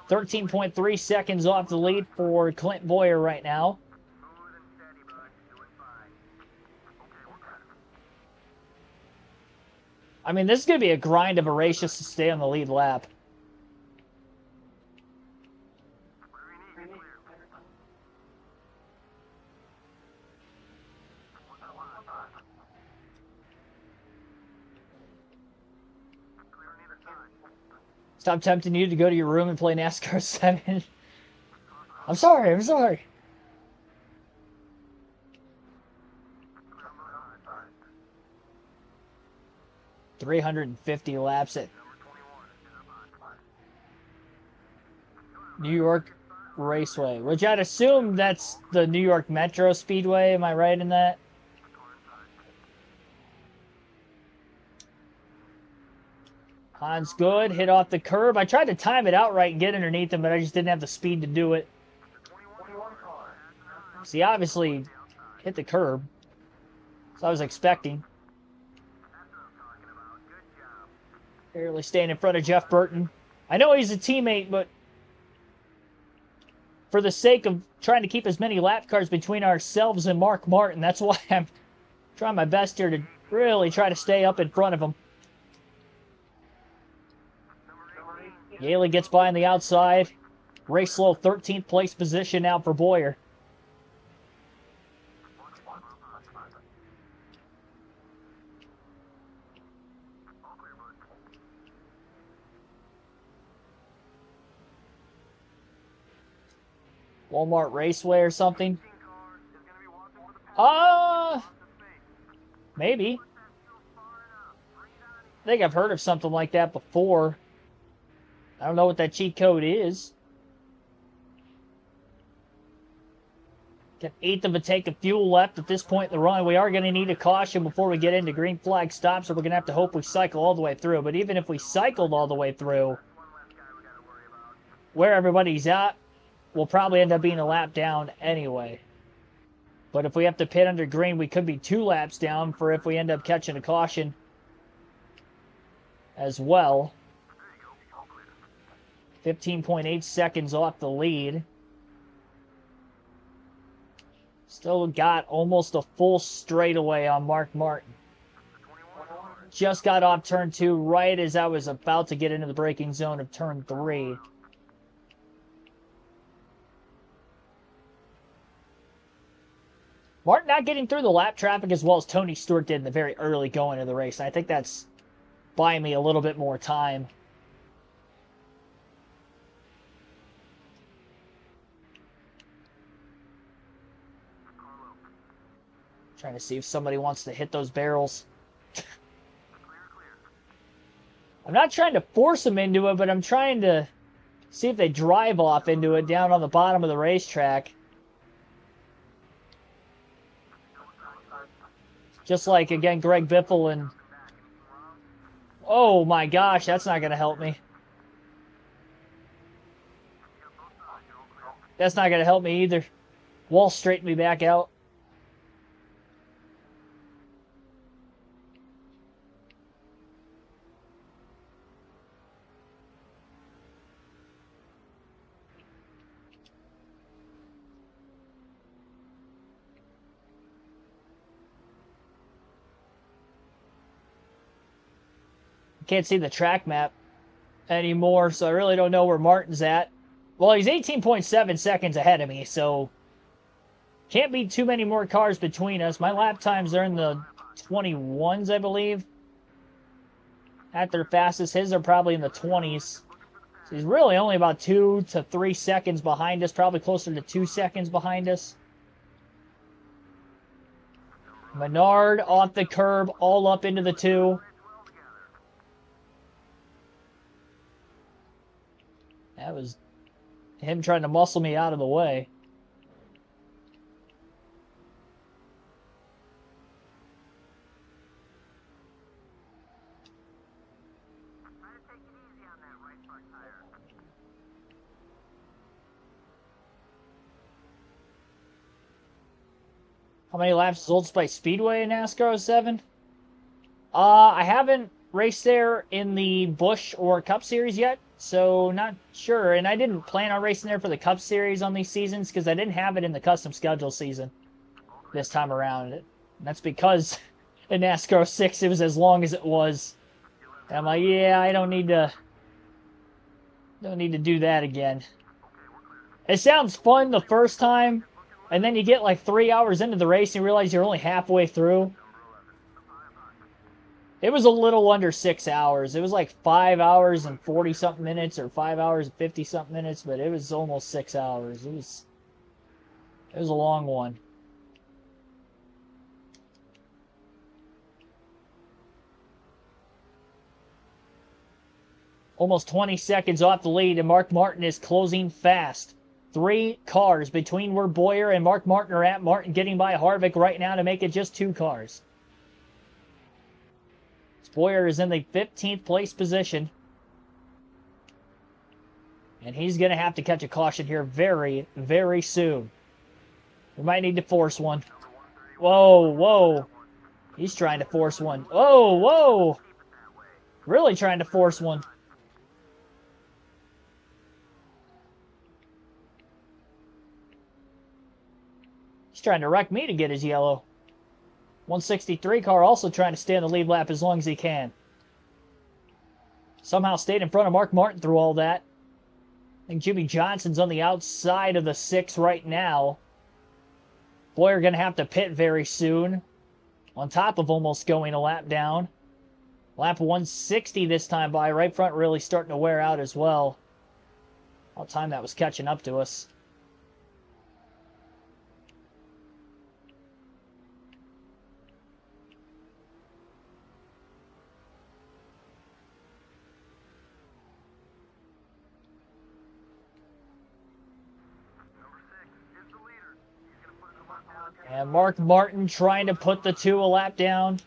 13.3 seconds off the lead for Clint Boyer right now. I mean, this is going to be a grind of a race just to stay on the lead lap. Stop tempting you to go to your room and play NASCAR 7. I'm sorry. 350 laps at New York Raceway, which I'd assume that's the New York Metro Speedway. Am I right in that? Hans Good hit off the curb. I tried to time it out right and get underneath him, but I just didn't have the speed to do it. See, obviously hit the curb. So I was expecting. Barely staying in front of Jeff Burton. I know he's a teammate, but for the sake of trying to keep as many lap cars between ourselves and Mark Martin. That's why I'm trying my best here to really try to stay up in front of him. Yaley gets by on the outside. Race slow, 13th place position now for Boyer. Walmart Raceway or something? Maybe. I think I've heard of something like that before. I don't know what that cheat code is. Got 1/8 of a tank of fuel left at this point in the run. We are going to need a caution before we get into green flag stops, so we're going to have to hope we cycle all the way through. But even if we cycled all the way through, where everybody's at, we'll probably end up being a lap down anyway. But if we have to pit under green, we could be 2 laps down for if we end up catching a caution as well. 15.8 seconds off the lead. Still got almost a full straightaway on Mark Martin. Just got off turn 2 right as I was about to get into the braking zone of turn 3. Martin not getting through the lap traffic as well as Tony Stewart did in the very early going of the race. I think that's buying me a little bit more time. Trying to see if somebody wants to hit those barrels. I'm not trying to force them into it, but I'm trying to see if they drive off into it down on the bottom of the racetrack. Just like, again, Greg Biffle and... Oh my gosh, that's not going to help me. That's not going to help me either. Wall straightened me back out. Can't see the track map anymore, so I really don't know where Martin's at. Well, he's 18.7 seconds ahead of me, so can't be too many more cars between us. My lap times are in the 21s, I believe. At their fastest, his are probably in the 20s. So he's really only about 2 to 3 seconds behind us, probably closer to 2 seconds behind us. Menard off the curb, all up into the 2. That was him trying to muscle me out of the way. How many laps is Old Spice Speedway in NASCAR 07? I haven't raced there in the Busch or Cup Series yet, so not sure. And I didn't plan on racing there for the Cup Series on these seasons because I didn't have it in the custom schedule season this time around. And that's because in NASCAR 06 it was as long as it was. And I'm like, yeah, I don't need to do that again. It sounds fun the first time, and then you get like 3 hours into the race and you realize you're only halfway through. It was a little under 6 hours. It was like 5 hours and 40-something minutes or 5 hours and 50-something minutes, but it was almost 6 hours. It was a long one. Almost 20 seconds off the lead, and Mark Martin is closing fast. 3 cars between where Boyer and Mark Martin are at. Martin getting by Harvick right now to make it just 2 cars. Boyer is in the 15th place position. And he's going to have to catch a caution here very, very soon. We might need to force one. Whoa, whoa. He's trying to force one. Whoa, whoa. Really trying to force one. trying to wreck me to get his yellow. 163 car also trying to stay on the lead lap as long as he can. Somehow stayed in front of Mark Martin through all that. I think Jimmy Johnson's on the outside of the 6 right now. Boyer going to have to pit very soon. On top of almost going a lap down. Lap 160 this time by. Right front really starting to wear out as well. All the time that was catching up to us. And Mark Martin trying to put the 2 a lap down.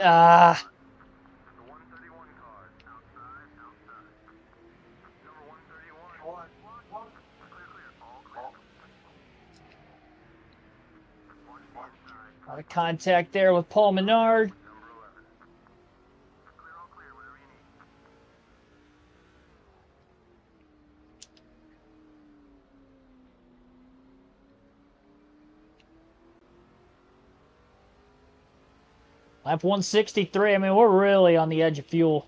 A lot of contact there with Paul Menard. Lap 163. I mean, we're really on the edge of fuel.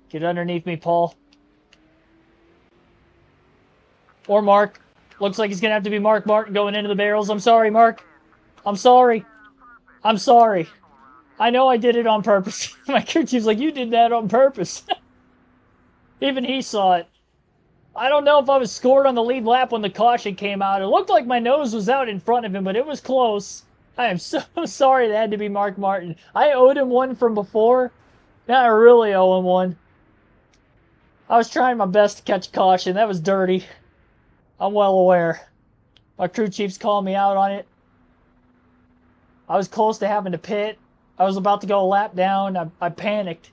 Get underneath me, Paul. Or Mark. Looks like he's going to have to be Mark Martin going into the barrels. I'm sorry, Mark. I'm sorry. I'm sorry. I know I did it on purpose. My crew chief's like, you did that on purpose. Even he saw it. I don't know if I was scored on the lead lap when the caution came out. It looked like my nose was out in front of him, but it was close. I am so sorry that had to be Mark Martin. I owed him one from before. Now I really owe him one. I was trying my best to catch caution. That was dirty. I'm well aware. My crew chief's calling me out on it. I was close to having to pit. I was about to go a lap down. I panicked.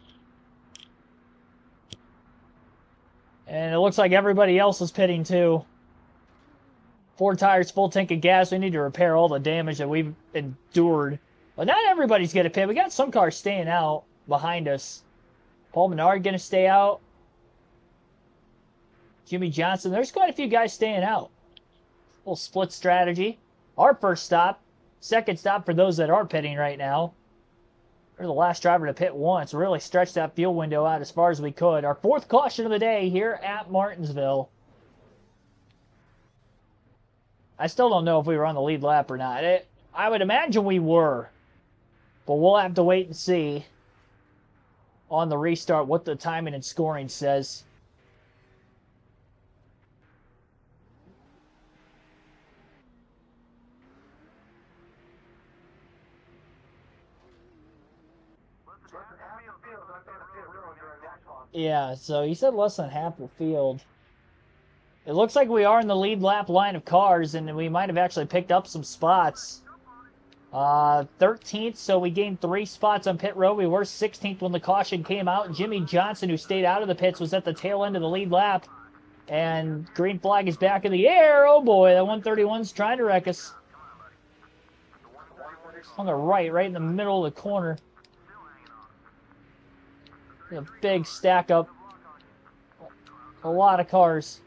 And it looks like everybody else is pitting too. 4 tires, full tank of gas. We need to repair all the damage that we've endured. But not everybody's going to pit. We got some cars staying out behind us. Paul Menard going to stay out. Jimmy Johnson. There's quite a few guys staying out. Little split strategy. Our first stop. Second stop for those that are pitting right now. We're the last driver to pit once. Really stretched that fuel window out as far as we could. Our 4th caution of the day here at Martinsville. I still don't know if we were on the lead lap or not. I would imagine we were. But we'll have to wait and see on the restart what the timing and scoring says. Yeah, so he said less than half the field. It looks like we are in the lead lap line of cars, and we might have actually picked up some spots. 13th, so we gained 3 spots on pit road. We were 16th when the caution came out. Jimmy Johnson, who stayed out of the pits, was at the tail end of the lead lap. And green flag is back in the air. Oh boy, that 131's trying to wreck us. On the right in the middle of the corner. A big stack up. A lot of cars.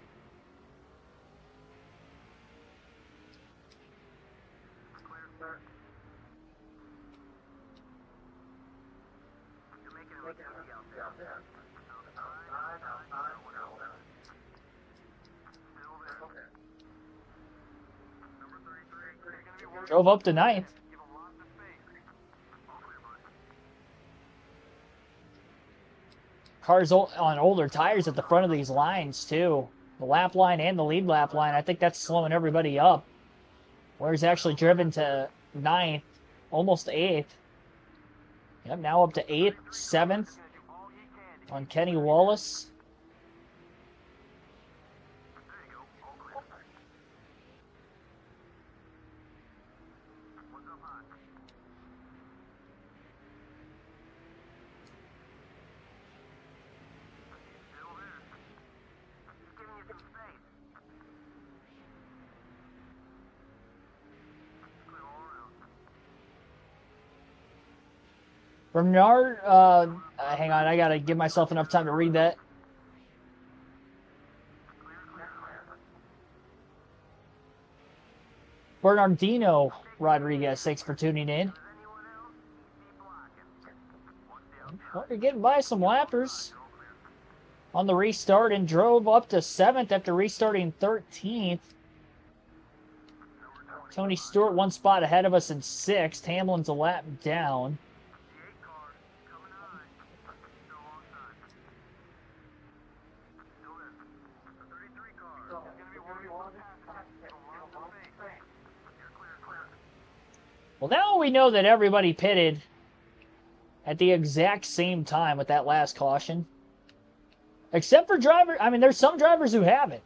Drove up to 9th. Cars on older tires at the front of these lines, too. The lap line and the lead lap line. I think that's slowing everybody up. Ware's actually driven to 9th, almost 8th. Yep, now up to 8th, 7th on Kenny Wallace. Bernard, hang on, I gotta give myself enough time to read that. Bernardino Rodriguez, thanks for tuning in. Well, you're getting by some lappers on the restart and drove up to 7th after restarting 13th. Tony Stewart 1 spot ahead of us in 6th. Hamlin's a lap down. Well, now we know that everybody pitted at the exact same time with that last caution. Except for drivers, I mean, there's some drivers who haven't,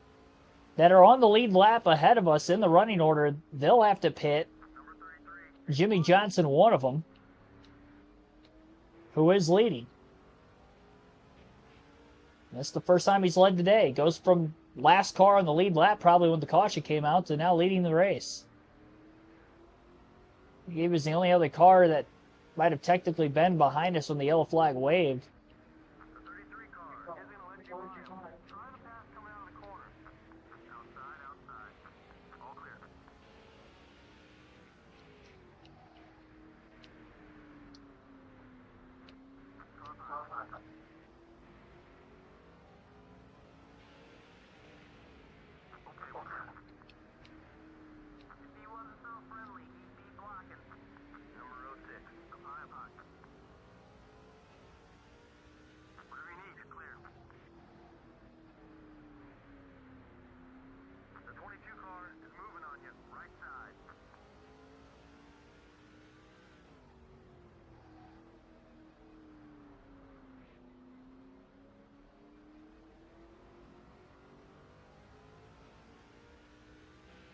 that are on the lead lap ahead of us in the running order. They'll have to pit. Jimmy Johnson, one of them, who is leading. That's the first time he's led today. Goes from last car on the lead lap, probably when the caution came out, to now leading the race. He was the only other car that might have technically been behind us when the yellow flag waved.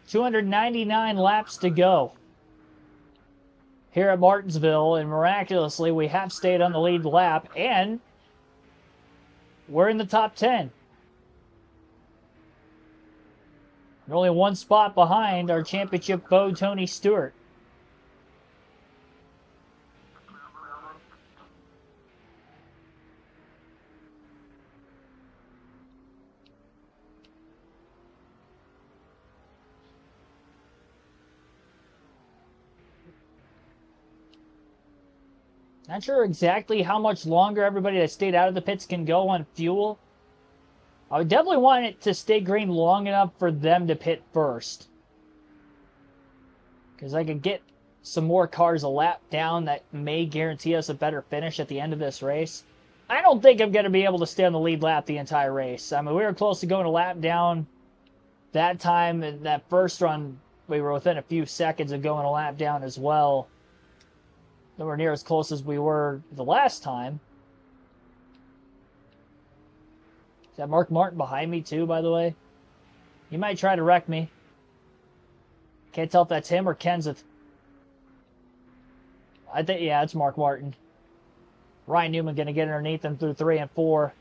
.299 laps to go here at Martinsville, and miraculously we have stayed on the lead lap, and we're in the top 10. We're only 1 spot behind our championship foe, Tony Stewart. Not sure exactly how much longer everybody that stayed out of the pits can go on fuel. I would definitely want it to stay green long enough for them to pit first, because I could get some more cars a lap down that may guarantee us a better finish at the end of this race. I don't think I'm going to be able to stay on the lead lap the entire race. I mean, we were close to going a lap down that time. In that first run, we were within a few seconds of going a lap down as well. Nowhere near as close as we were the last time. Is that Mark Martin behind me too, by the way? He might try to wreck me. Can't tell if that's him or Kenseth. I think, yeah, it's Mark Martin. Ryan Newman going to get underneath him through 3 and 4.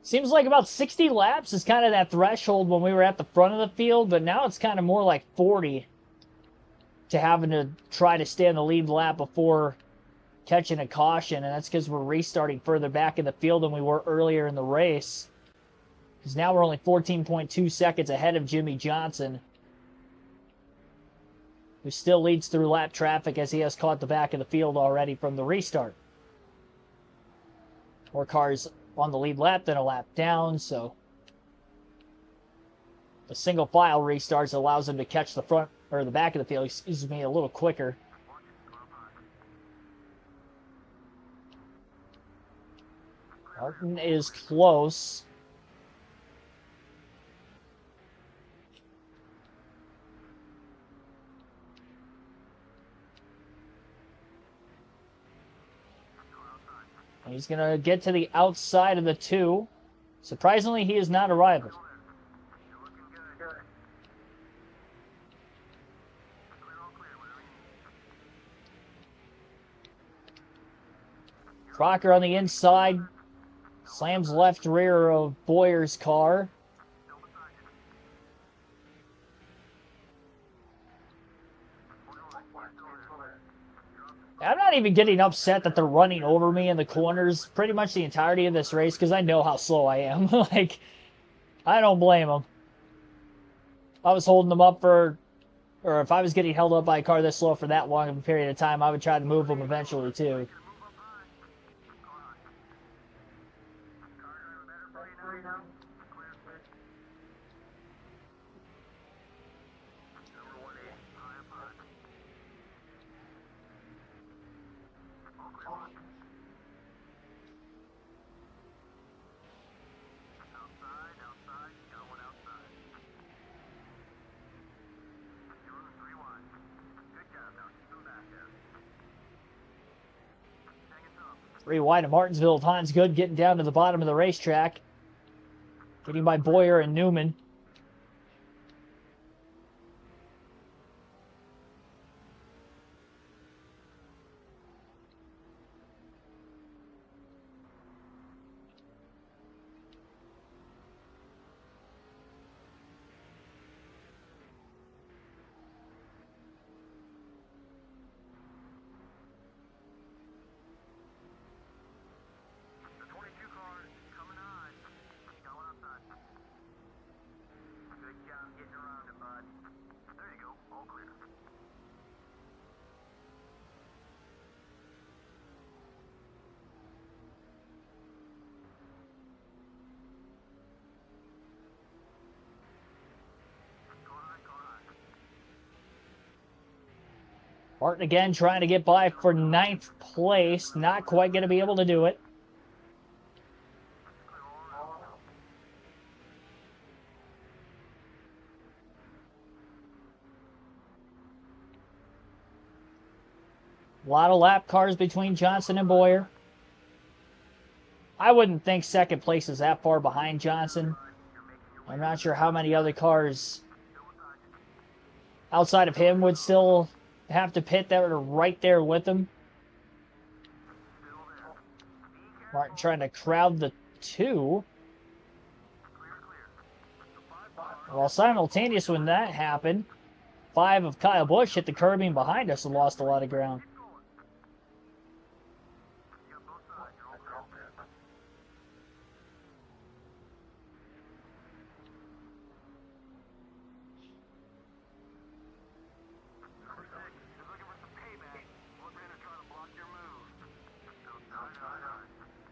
Seems like about 60 laps is kind of that threshold when we were at the front of the field, but now it's kind of more like 40 to having to try to stay on the lead lap before catching a caution, and that's because we're restarting further back in the field than we were earlier in the race. Because now we're only 14.2 seconds ahead of Jimmy Johnson, who still leads through lap traffic as he has caught the back of the field already from the restart. More cars on the lead lap than a lap down, so the single file restarts allows them to catch the front or the back of the field, excuse me, a little quicker. Martin is close. He's going to get to the outside of the 2. Surprisingly, he is not a rival. Crocker on the inside. Slams left rear of Boyer's car. I'm not even getting upset that they're running over me in the corners pretty much the entirety of this race because I know how slow I am. Like, I don't blame them. If I was holding them up for, or if I was getting held up by a car this slow for that long of a period of time, I would try to move them eventually too. Three wide of Martinsville. Hans Good getting down to the bottom of the racetrack. Getting by Boyer and Newman. Martin again trying to get by for 9th place. Not quite going to be able to do it. A lot of lap cars between Johnson and Boyer. I wouldn't think 2nd place is that far behind Johnson. I'm not sure how many other cars outside of him would still have to pit that are right there with him. Martin trying to crowd the 2. Well, simultaneous when that happened, 5 of Kyle Busch hit the curbing behind us and lost a lot of ground.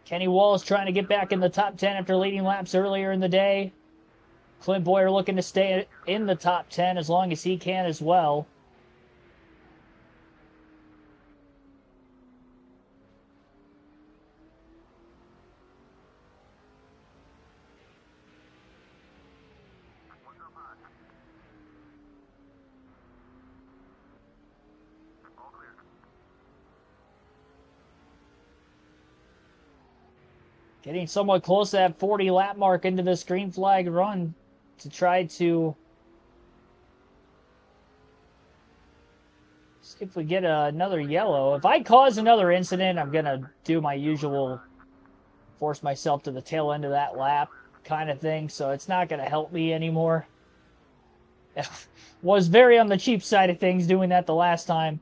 Kenny Wallace trying to get back in the top 10 after leading laps earlier in the day. Clint Boyer looking to stay in the top 10 as long as he can as well. Getting somewhat close to that 40 lap mark into this green flag run to try to see if we get another yellow. If I cause another incident, I'm going to do my usual force myself to the tail end of that lap kind of thing, so it's not going to help me anymore. Was very on the cheap side of things doing that the last time.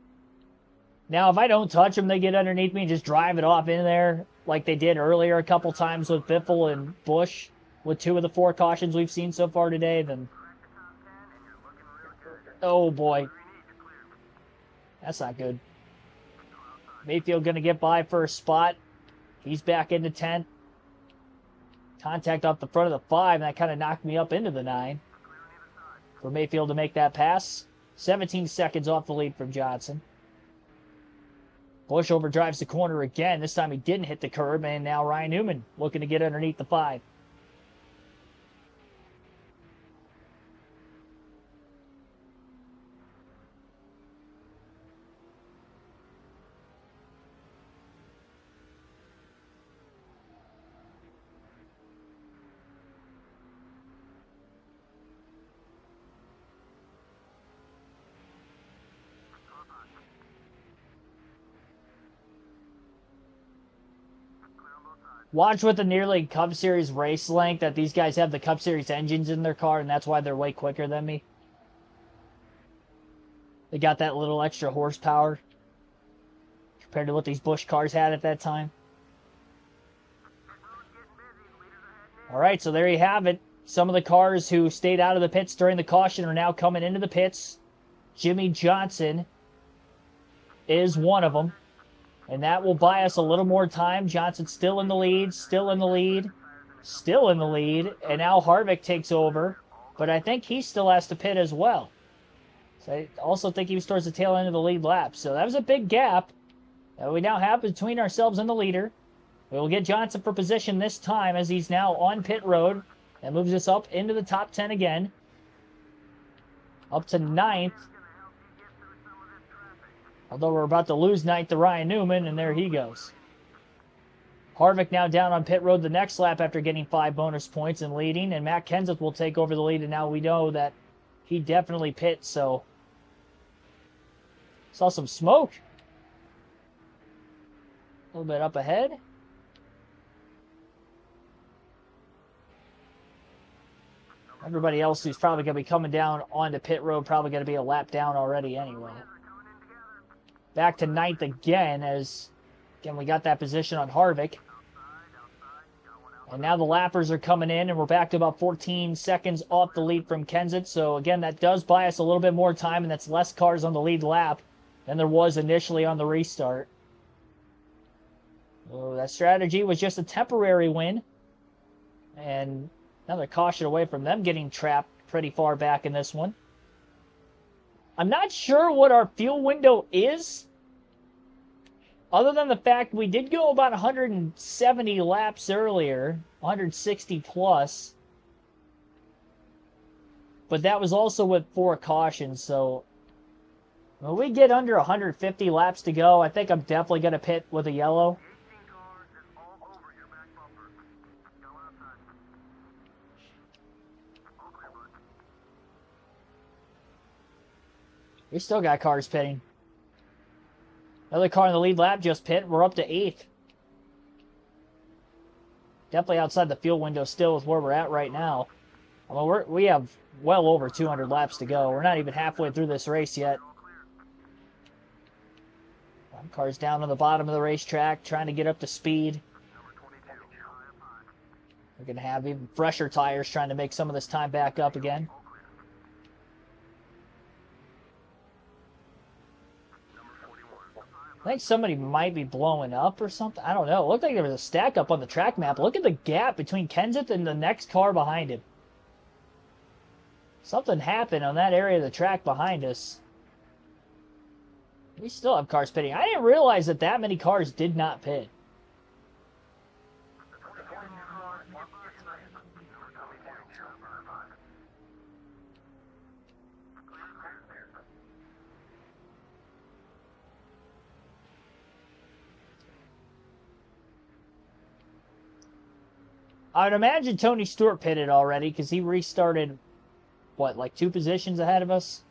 Now, if I don't touch them, they get underneath me and just drive it off in there like they did earlier a couple times with Biffle and Busch with 2 of the 4 cautions we've seen so far today, then... Oh, boy. That's not good. Mayfield going to get by for a spot. He's back into 10th. Contact off the front of the 5, and that kind of knocked me up into the 9. For Mayfield to make that pass. 17 seconds off the lead from Johnson. Busch overdrives the corner again. This time he didn't hit the curb, and now Ryan Newman looking to get underneath the 5. Watch with the nearly Cup Series race length that these guys have the Cup Series engines in their car, and that's why they're way quicker than me. They got that little extra horsepower compared to what these Busch cars had at that time. All right, so there you have it. Some of the cars who stayed out of the pits during the caution are now coming into the pits. Jimmy Johnson is one of them. And that will buy us a little more time. Johnson's still in the lead, still in the lead, still in the lead. And now Harvick takes over. But I think he still has to pit as well. So I also think he was towards the tail end of the lead lap. So that was a big gap that we now have between ourselves and the leader. We will get Johnson for position this time as he's now on pit road. That moves us up into the top 10 again. Up to 9th. Although we're about to lose 9th to Ryan Newman, and there he goes. Harvick now down on pit road the next lap after getting 5 bonus points and leading. And Matt Kenseth will take over the lead, and now we know that he definitely pits, so... Saw some smoke. A little bit up ahead. Everybody else who's probably going to be coming down onto pit road probably going to be a lap down already anyway. Back to 9th again as, again, we got that position on Harvick. And now the lappers are coming in, and we're back to about 14 seconds off the lead from Kenseth. So, again, that does buy us a little bit more time, and that's less cars on the lead lap than there was initially on the restart. So that strategy was just a temporary win. And another caution away from them getting trapped pretty far back in this one. I'm not sure what our fuel window is, other than the fact we did go about 170 laps earlier, 160 plus. But that was also with 4 cautions, so when we get under 150 laps to go, I think I'm definitely going to pit with a yellow. We still got cars pitting. Another car in the lead lap just pit. We're up to 8th. Definitely outside the fuel window still is where we're at right now. I mean, we have well over 200 laps to go. We're not even halfway through this race yet. Cars down on the bottom of the racetrack trying to get up to speed. We're going to have even fresher tires trying to make some of this time back up again. I think somebody might be blowing up or something. I don't know. It looked like there was a stack up on the track map. Look at the gap between Kenseth and the next car behind him. Something happened on that area of the track behind us. We still have cars pitting. I didn't realize that that many cars did not pit. I would imagine Tony Stewart pitted already because he restarted, what, like 2 positions ahead of us?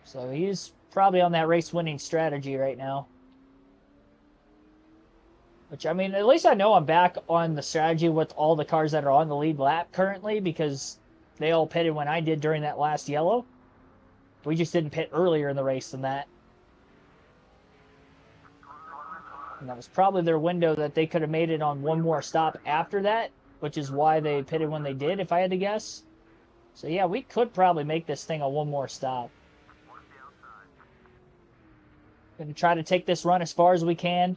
So he's probably on that race-winning strategy right now. Which, I mean, at least I know I'm back on the strategy with all the cars that are on the lead lap currently because they all pitted when I did during that last yellow. We just didn't pit earlier in the race than that. And that was probably their window that they could have made it on one more stop after that, which is why they pitted when they did, if I had to guess. So yeah, we could probably make this thing a one more stop. Going to try to take this run as far as we can.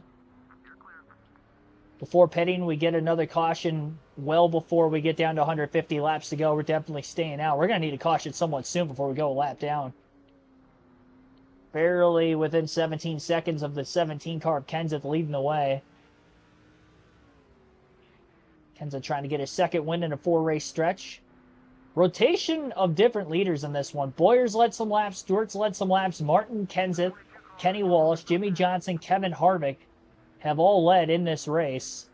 Before pitting, we get another caution well before we get down to 150 laps to go. We're definitely staying out. We're going to need a caution somewhat soon before we go a lap down. Barely within 17 seconds of the 17 car of Kenseth leading the way. Kenseth trying to get his second win in a 4-race stretch. Rotation of different leaders in this one. Boyer's led some laps. Stewart's led some laps. Martin, Kenseth, Kenny Walsh, Jimmy Johnson, Kevin Harvick have all led in this race.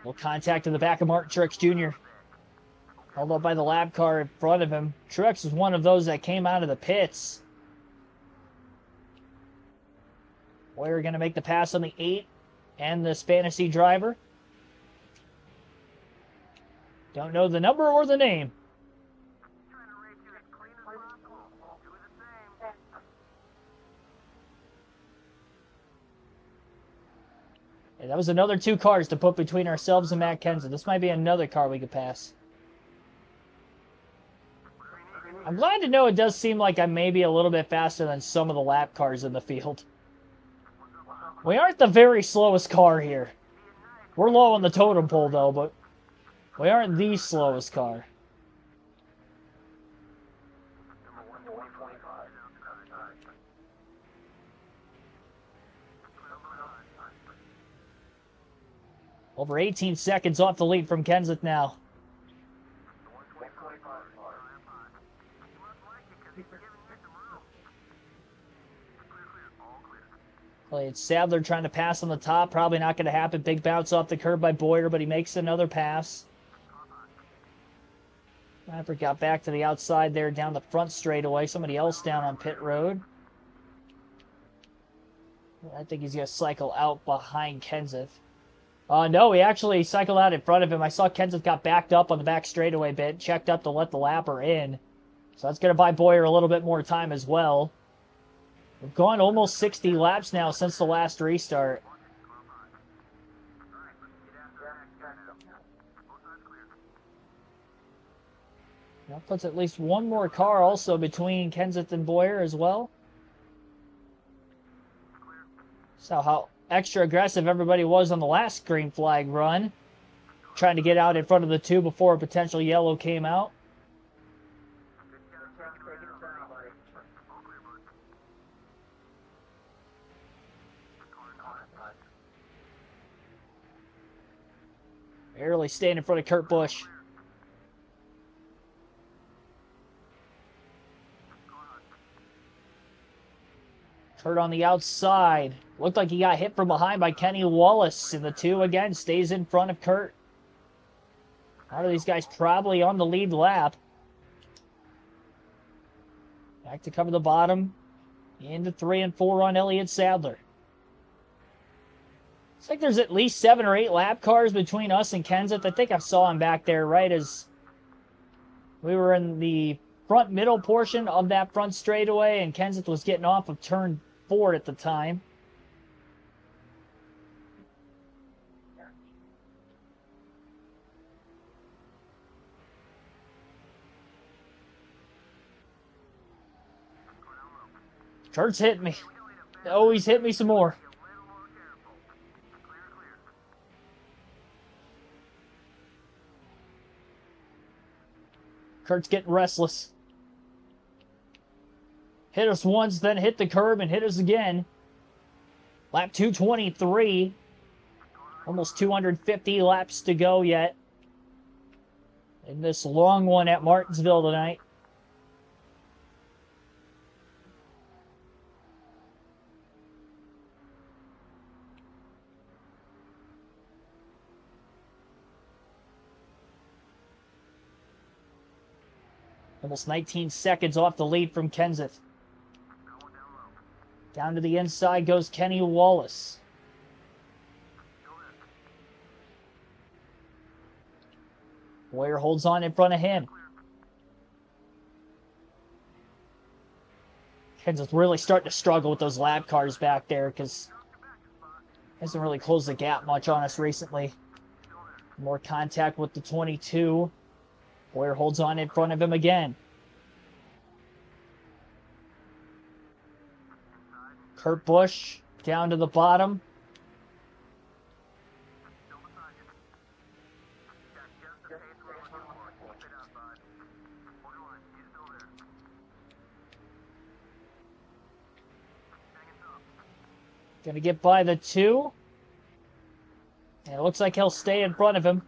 Little contact in the back of Martin Truex Jr. Held up by the lap car in front of him. Truex was one of those that came out of the pits. Boyer going to make the pass on the 8 and the Fantasy driver. Don't know the number or the name. And that was another 2 cars to put between ourselves and Matt Kenseth. This might be another car we could pass. I'm glad to know it does seem like I'm maybe a little bit faster than some of the lap cars in the field. We aren't the very slowest car here. We're low on the totem pole, though, but we aren't the slowest car. Over 18 seconds off the lead from Kenseth now. It's Sadler trying to pass on the top. Probably not going to happen. Big bounce off the curb by Boyer, but he makes another pass. Maverick got back to the outside there down the front straightaway. Somebody else down on pit road. I think he's going to cycle out behind Kenseth. No, he actually cycled out in front of him. I saw Kenseth got backed up on the back straightaway bit, checked up to let the lapper in. So that's going to buy Boyer a little bit more time as well. We've gone almost 60 laps now since the last restart. That puts at least one more car also between Kenseth and Boyer as well. So how extra aggressive everybody was on the last green flag run. Trying to get out in front of the 2 before a potential yellow came out. Barely staying in front of Kurt Busch. Kurt on the outside. Looked like he got hit from behind by Kenny Wallace. And the 2 again stays in front of Kurt. A lot of these guys probably on the lead lap. Back to cover the bottom. Into 3 and 4 on Elliott Sadler. It's like there's at least 7 or 8 lap cars between us and Kenseth. I think I saw him back there right as we were in the front middle portion of that front straightaway, and Kenseth was getting off of turn 4 at the time. Kurt's hitting me. Oh, he's hit me some more. Kurt's getting restless. Hit us once, then hit the curb and hit us again. Lap 223. Almost 250 laps to go yet in this long one at Martinsville tonight. Almost 19 seconds off the lead from Kenseth. Down to the inside goes Kenny Wallace. Boyer holds on in front of him. Kenseth really starting to struggle with those lap cars back there because hasn't really closed the gap much on us recently. More contact with the 22. Boyer holds on in front of him again. Kurt Busch down to the bottom. Gonna get by the 2. And it looks like he'll stay in front of him.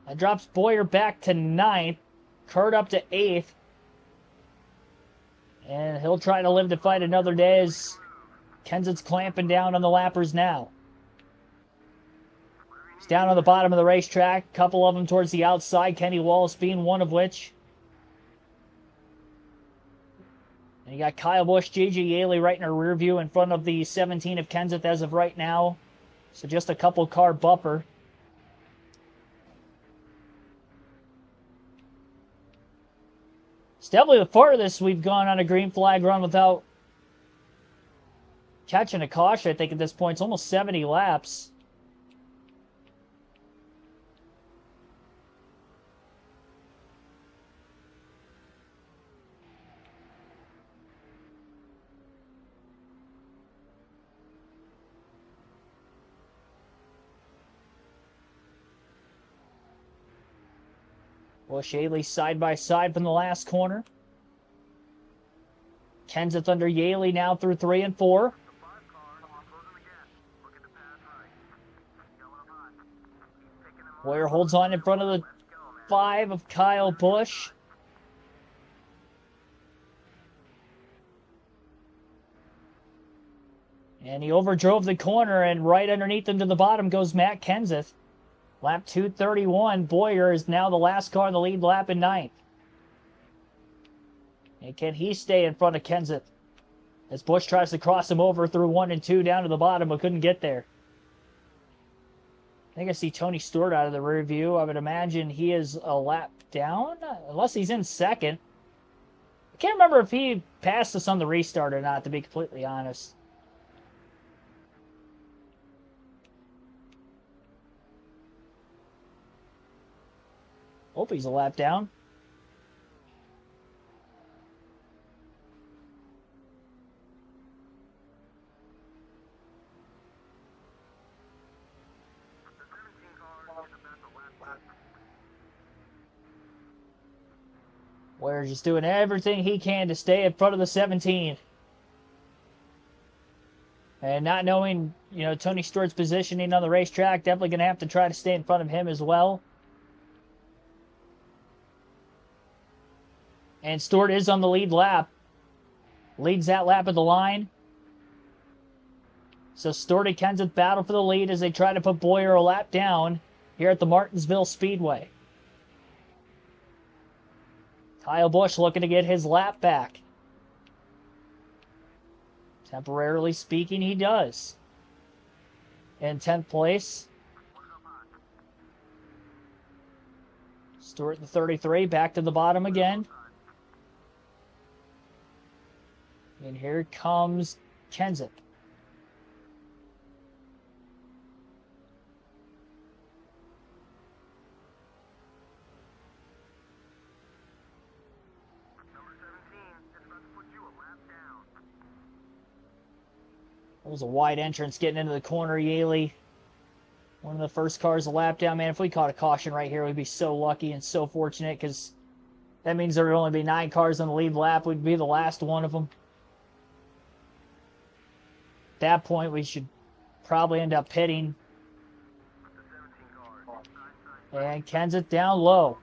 That drops Boyer back to 9th. Kurt up to 8th. And he'll try to live to fight another day as Kenseth's clamping down on the lappers now. He's down on the bottom of the racetrack. A couple of them towards the outside. Kenny Wallace being one of which. And you got Kyle Busch, J.J. Yaley right in our rear view in front of the 17 of Kenseth as of right now. So just a couple car buffer. It's definitely the farthest we've gone on a green flag run without catching a caution, I think, at this point. It's almost 70 laps. Busch, Yaley side by side from the last corner. Kenseth under Yaley now through 3 and 4. Boyer holds on in front of the 5 of Kyle Busch. And he overdrove the corner, and right underneath him to the bottom goes Matt Kenseth. Lap 231, Boyer is now the last car in the lead lap in 9th. And can he stay in front of Kenseth? As Busch tries to cross him over through 1 and 2 down to the bottom, but couldn't get there. I think I see Tony Stewart out of the rear view. I would imagine he is a lap down, unless he's in second. I can't remember if he passed us on the restart or not, to be completely honest. Hope he's a lap down. Boyer just doing everything he can to stay in front of the 17. And not knowing, Tony Stewart's positioning on the racetrack, definitely going to have to try to stay in front of him as well. And Stewart is on the lead lap. Leads that lap at the line. So Stewart and Kenseth battle for the lead as they try to put Boyer a lap down here at the Martinsville Speedway. Kyle Busch looking to get his lap back. Temporarily speaking, he does. In 10th place. Stewart in the 33, back to the bottom again. And here comes Kenseth. That was a wide entrance getting into the corner, Yaley. One of the first cars a lap down. Man, if we caught a caution right here, we'd be so lucky and so fortunate, because that means there would only be 9 cars on the lead lap. We'd be the last one of them. At that point, we should probably end up pitting. And Kenseth down low.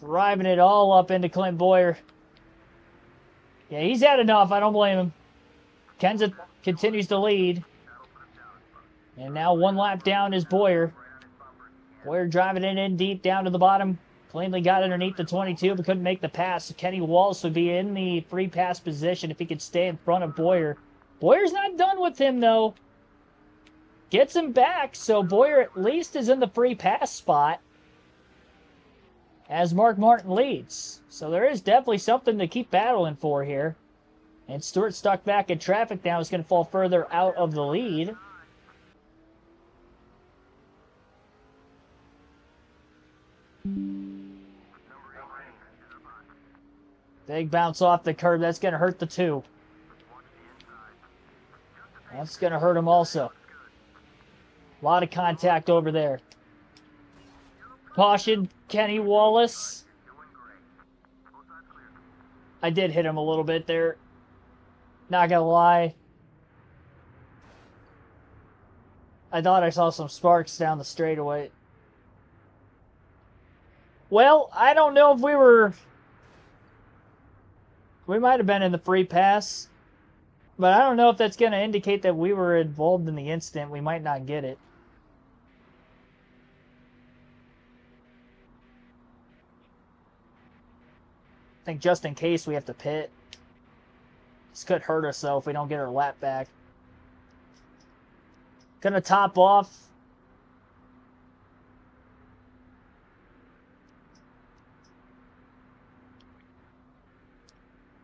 Driving it all up into Clint Boyer. Yeah, he's had enough. I don't blame him. Kenseth continues to lead. And now 1 lap down is Boyer. Boyer driving it in deep down to the bottom. Cleanly got underneath the 22, but couldn't make the pass. So Kenny Wallace would be in the free pass position if he could stay in front of Boyer. Boyer's not done with him, though. Gets him back, so Boyer at least is in the free pass spot as Mark Martin leads. So there is definitely something to keep battling for here. And Stewart stuck back in traffic now is going to fall further out of the lead. Big bounce off the curb. That's going to hurt the 2. That's going to hurt him also. A lot of contact over there. Caution, Kenny Wallace. I did hit him a little bit there. Not going to lie. I thought I saw some sparks down the straightaway. Well, I don't know if we were We might have been in the free pass, but I don't know if that's going to indicate that we were involved in the incident. We might not get it. I think just in case we have to pit. This could hurt us, though, if we don't get our lap back. Gonna top off.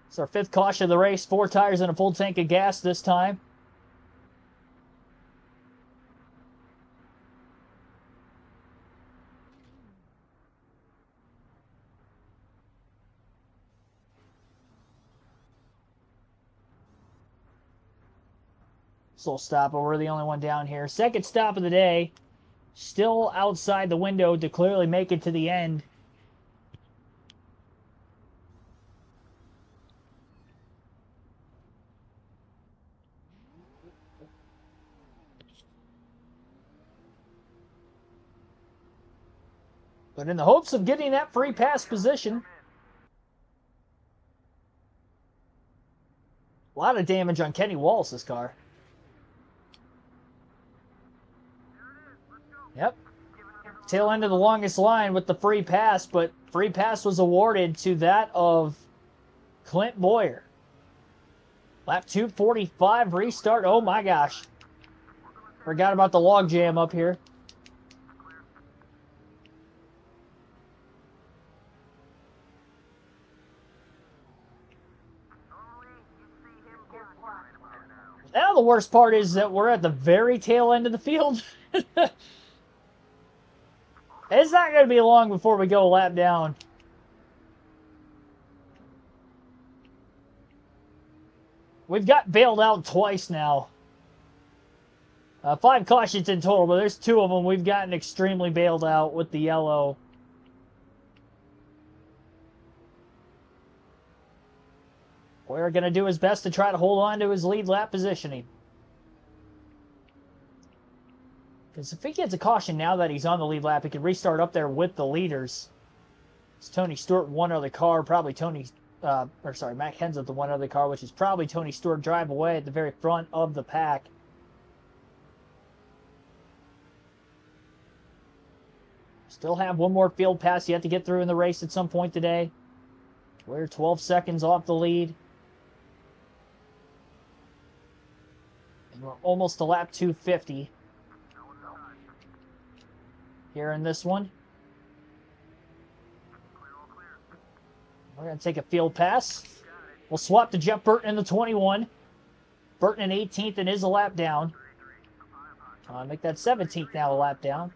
It's our 5th caution of the race. 4 tires and a full tank of gas this time. Slow stop, but we're the only one down here. 2nd stop of the day. Still outside the window to clearly make it to the end. But in the hopes of getting that free pass position. A lot of damage on Kenny Wallace's car. Yep. Tail end of the longest line with the free pass, but free pass was awarded to that of Clint Boyer. Lap 245 restart. Oh my gosh. Forgot about the log jam up here. Now the worst part is that we're at the very tail end of the field. It's not going to be long before we go a lap down. We've got bailed out twice now. 5 cautions in total, but there's 2 of them we've gotten extremely bailed out with the yellow. We're going to do his best to try to hold on to his lead lap positioning. Because if he gets a caution now that he's on the lead lap, he can restart up there with the leaders. It's Tony Stewart, one other car, probably Matt Henseth, the one other car, which is probably Tony Stewart drive away at the very front of the pack. Still have one more field pass yet to get through in the race at some point today. We're 12 seconds off the lead. And we're almost to lap 250. Here in this one. We're going to take a field pass. We'll swap to Jeff Burton in the 21. Burton in 18th and is a lap down. Make that 17th now a lap down.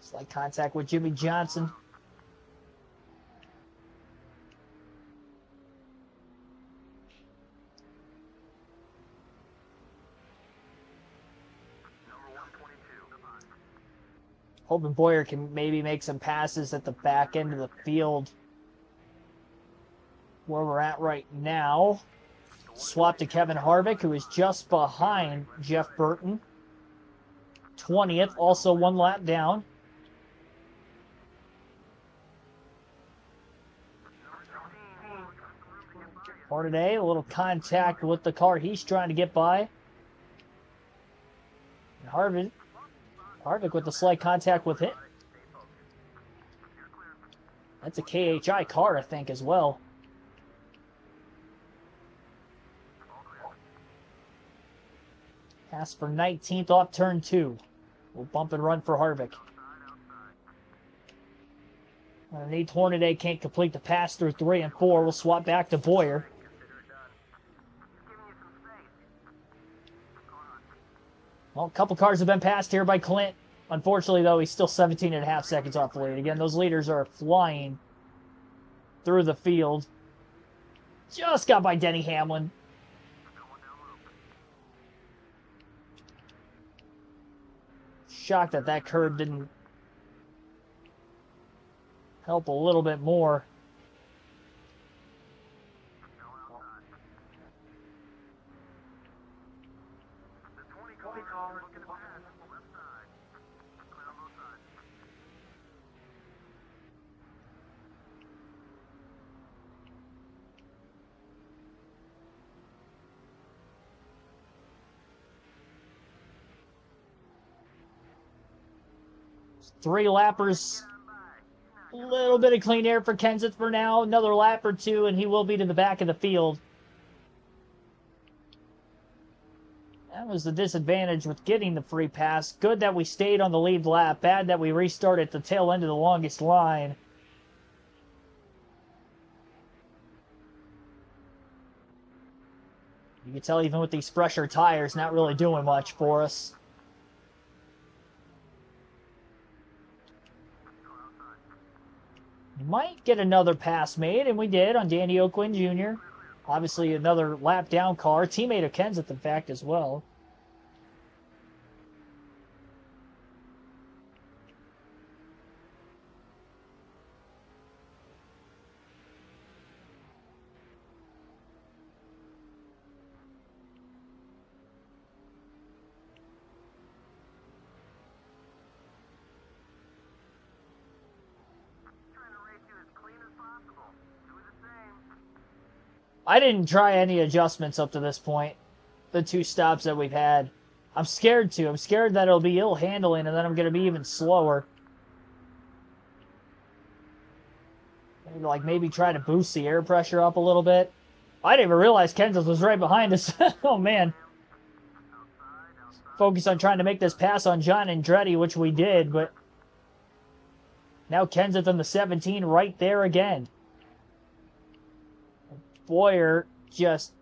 Slight contact with Jimmy Johnson. Hoping Boyer can maybe make some passes at the back end of the field. Where we're at right now. Swap to Kevin Harvick, who is just behind Jeff Burton. 20th, also 1 lap down. Today, a little contact with the car he's trying to get by. And Harvick with the slight contact with him. That's a KHI car, I think, as well. Pass for 19th off turn 2. We'll bump and run for Harvick. Nate Hornaday can't complete the pass through 3 and 4. We'll swap back to Boyer. Well, a couple cars have been passed here by Clint. Unfortunately, though, he's still 17.5 seconds off the lead. Again, those leaders are flying through the field. Just got by Denny Hamlin. Shocked that that curve didn't help a little bit more. Three lappers. A little bit of clean air for Kenseth for now. Another lap or two, and he will be to the back of the field. That was the disadvantage with getting the free pass. Good that we stayed on the lead lap. Bad that we restarted at the tail end of the longest line. You can tell even with these fresher tires, not really doing much for us. Might get another pass made, and we did on Danny O'Quinn Jr. Obviously another lap down car. Teammate of Kenseth, in fact, as well. I didn't try any adjustments up to this point. The two stops that we've had. I'm scared to. I'm scared that it'll be ill handling and then I'm going to be even slower. Maybe try to boost the air pressure up a little bit. I didn't even realize Kenseth was right behind us. Oh, man. Focus on trying to make this pass on John Andretti, which we did, but now Kenseth in the 17 right there again. Bowyer just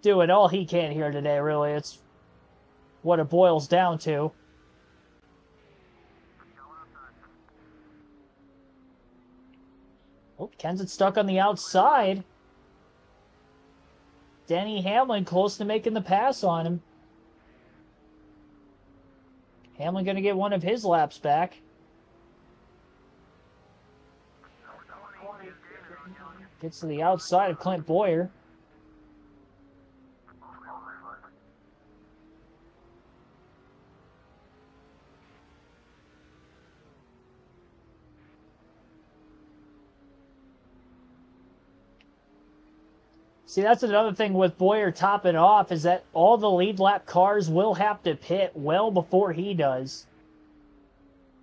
doing all he can here today, really. It's what it boils down to. Oh, Kenseth stuck on the outside. Denny Hamlin close to making the pass on him. Hamlin going to get one of his laps back. Gets to the outside of Clint Bowyer. See, that's another thing with Bowyer topping off is that all the lead lap cars will have to pit well before he does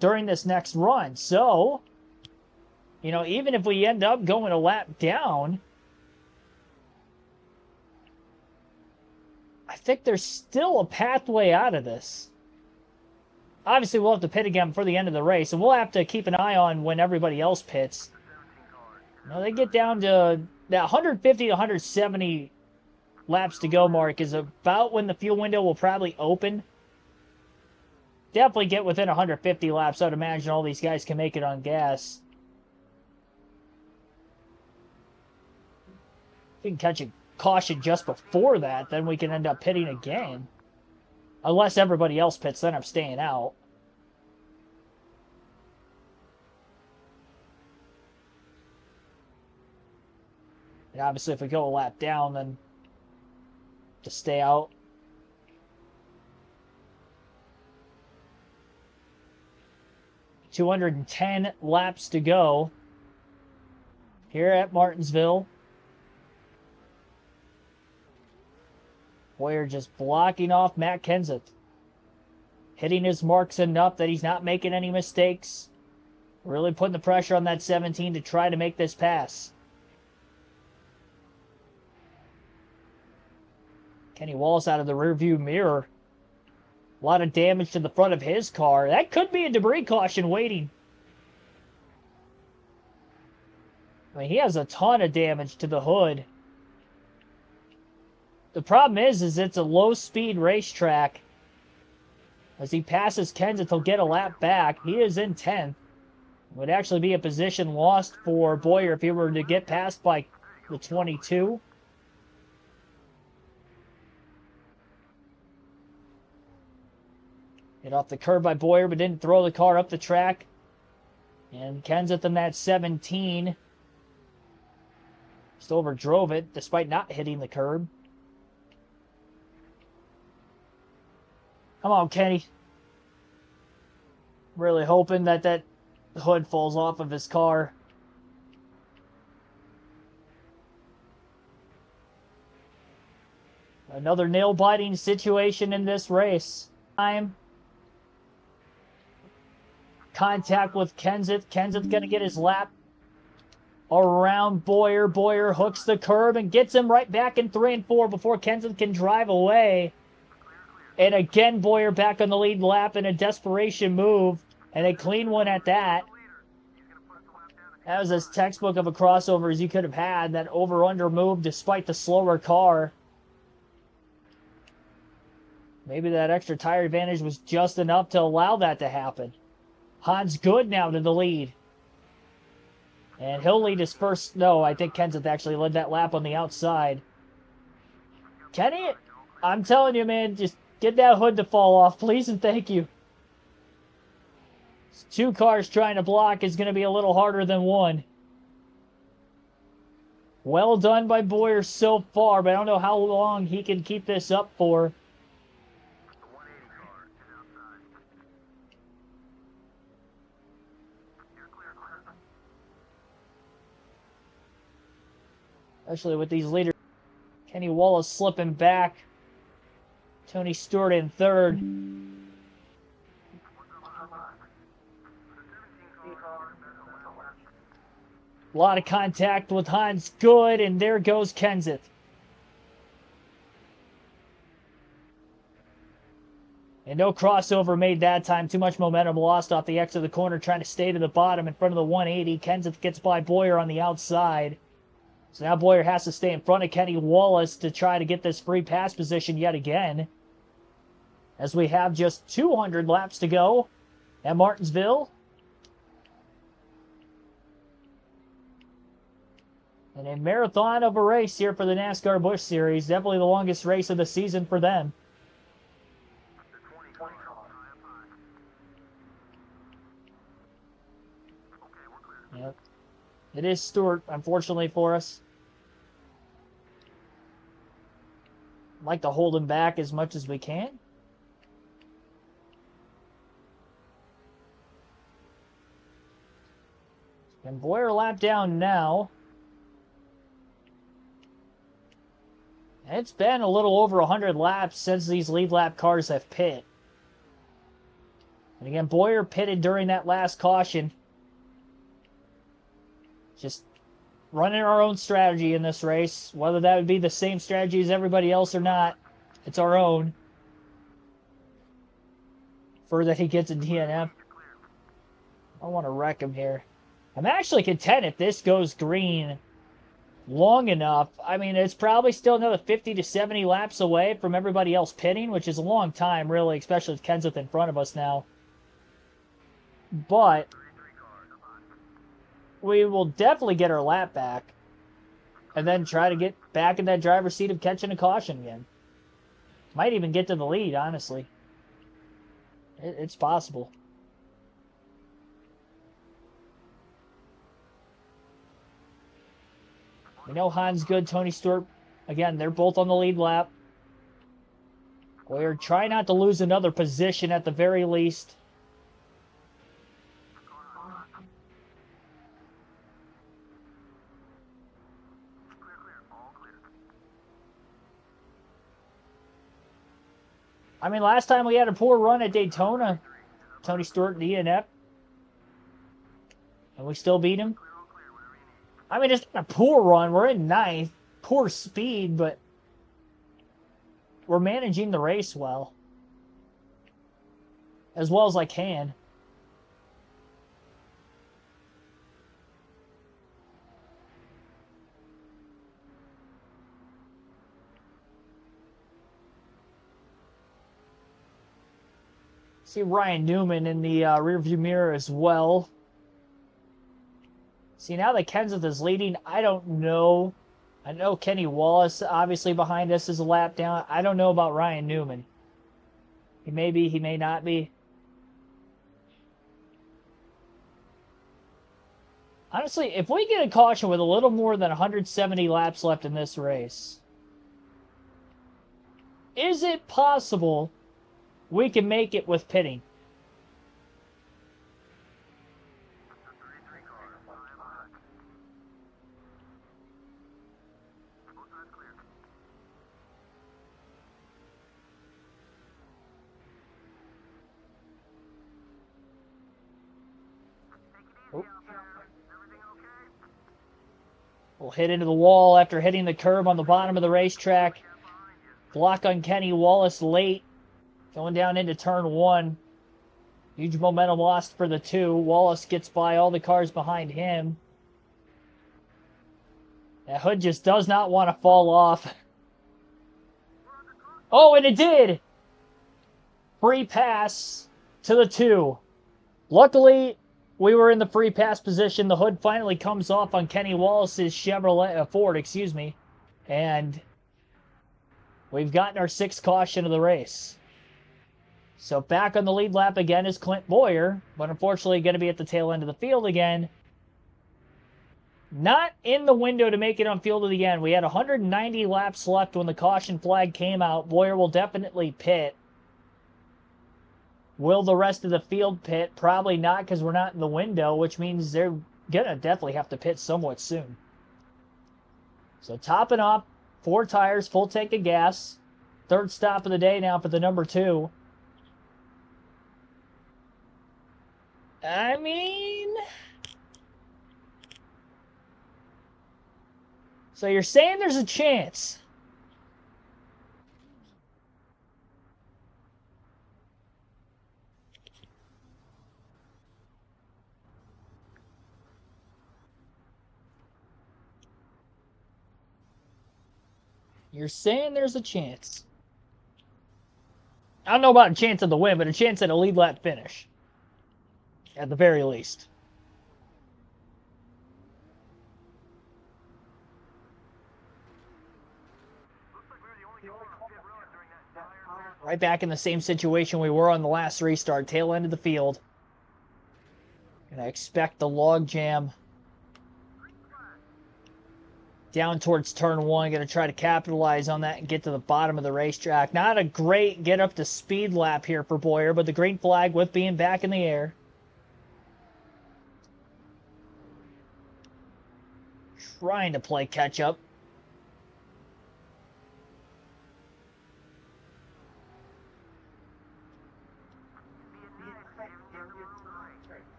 during this next run. So, you know, even if we end up going a lap down, I think there's still a pathway out of this. Obviously, we'll have to pit again before the end of the race, and we'll have to keep an eye on when everybody else pits. You know, they get down to that 150 to 170 laps to go mark is about when the fuel window will probably open. Definitely get within 150 laps. I'd imagine all these guys can make it on gas. If we can catch a caution just before that, then we can end up pitting again. Unless everybody else pits, then I'm staying out. And obviously, if we go a lap down, then to stay out. $210 laps to go here at Martinsville. Bowyer just blocking off Matt Kenseth. Hitting his marks enough that he's not making any mistakes. Really putting the pressure on that 17 to try to make this pass. Kenny Wallace out of the rearview mirror. A lot of damage to the front of his car. That could be a debris caution waiting. I mean, he has a ton of damage to the hood. The problem is it's a low-speed racetrack. As he passes Kenseth, he'll get a lap back. He is in 10th. It would actually be a position lost for Bowyer if he were to get past by the 22. Get off the curb by Boyer, but didn't throw the car up the track. And Kenseth in that 17. Just overdrove it, despite not hitting the curb. Come on, Kenny. Really hoping that that hood falls off of his car. Another nail-biting situation in this race. Contact with Kenseth. Kenseth going to get his lap around Boyer. Boyer hooks the curb and gets him right back in 3 and 4 before Kenseth can drive away. And again, Boyer back on the lead lap in a desperation move. And a clean one at that. That was as textbook of a crossover as you could have had. That over-under move despite the slower car. Maybe that extra tire advantage was just enough to allow that to happen. Hans Good now to the lead. And he'll lead his first... No, I think Kenseth actually led that lap on the outside. Kenny, I'm telling you, man, just get that hood to fall off, please and thank you. 2 cars trying to block is going to be a little harder than 1. Well done by Boyer so far, but I don't know how long he can keep this up for. Especially with these leaders. Kenny Wallace slipping back. Tony Stewart in 3rd. A lot of contact with Hans Good, and there goes Kenseth. And no crossover made that time. Too much momentum lost off the exit of the corner, trying to stay to the bottom in front of the 180. Kenseth gets by Boyer on the outside. So now Boyer has to stay in front of Kenny Wallace to try to get this free pass position yet again. As we have just 200 laps to go at Martinsville. And a marathon of a race here for the NASCAR Busch Series. Definitely the longest race of the season for them. Yep. It is Stewart, unfortunately for us. I'd like to hold him back as much as we can. And Boyer lap down now. It's been a little over 100 laps since these lead lap cars have pit. And again, Boyer pitted during that last caution. Just running our own strategy in this race. Whether that would be the same strategy as everybody else or not, it's our own. Further he gets a DNF. I want to wreck him here. I'm actually content if this goes green long enough. I mean, it's probably still another 50 to 70 laps away from everybody else pitting, which is a long time, really, especially with Kenseth in front of us now. But we will definitely get our lap back and then try to get back in that driver's seat of catching a caution again. Might even get to the lead, honestly. It's possible. We know Hans Good, Tony Stewart. Again, they're both on the lead lap. We're trying not to lose another position at the very least. I mean, last time we had a poor run at Daytona, Tony Stewart DNF, and we still beat him. I mean, it's not a poor run. We're in 9th. Poor speed, but we're managing the race well. As well as I can. See Ryan Newman in the rearview mirror as well. See, now that Kenseth is leading, I don't know. I know Kenny Wallace, obviously, behind us is a lap down. I don't know about Ryan Newman. He may be, he may not be. Honestly, if we get a caution with a little more than 170 laps left in this race, is it possible we can make it with pitting? We'll hit into the wall after hitting the curb on the bottom of the racetrack. Block on Kenny Wallace late. Going down into turn 1. Huge momentum lost for the 2. Wallace gets by all the cars behind him. That hood just does not want to fall off. Oh, and it did! Free pass to the 2. Luckily, we were in the free pass position. The hood finally comes off on Kenny Wallace's Ford, excuse me. And we've gotten our 6th caution of the race. So back on the lead lap again is Clint Boyer, but unfortunately going to be at the tail end of the field again. Not in the window to make it on field of the end. We had 190 laps left when the caution flag came out. Boyer will definitely pit. Will the rest of the field pit? Probably not, because we're not in the window, which means they're going to definitely have to pit somewhat soon. So topping up, 4 tires, full tank of gas. 3rd stop of the day now for the number 2. I mean, so you're saying there's a chance? You're saying there's a chance. I don't know about a chance of the win, but a chance at a lead lap finish. At the very least. Right back in the same situation we were on the last restart. Tail end of the field. And I expect the log jam down towards turn 1. Going to try to capitalize on that and get to the bottom of the racetrack. Not a great get up to speed lap here for Boyer, but the green flag with being back in the air. Trying to play catch up.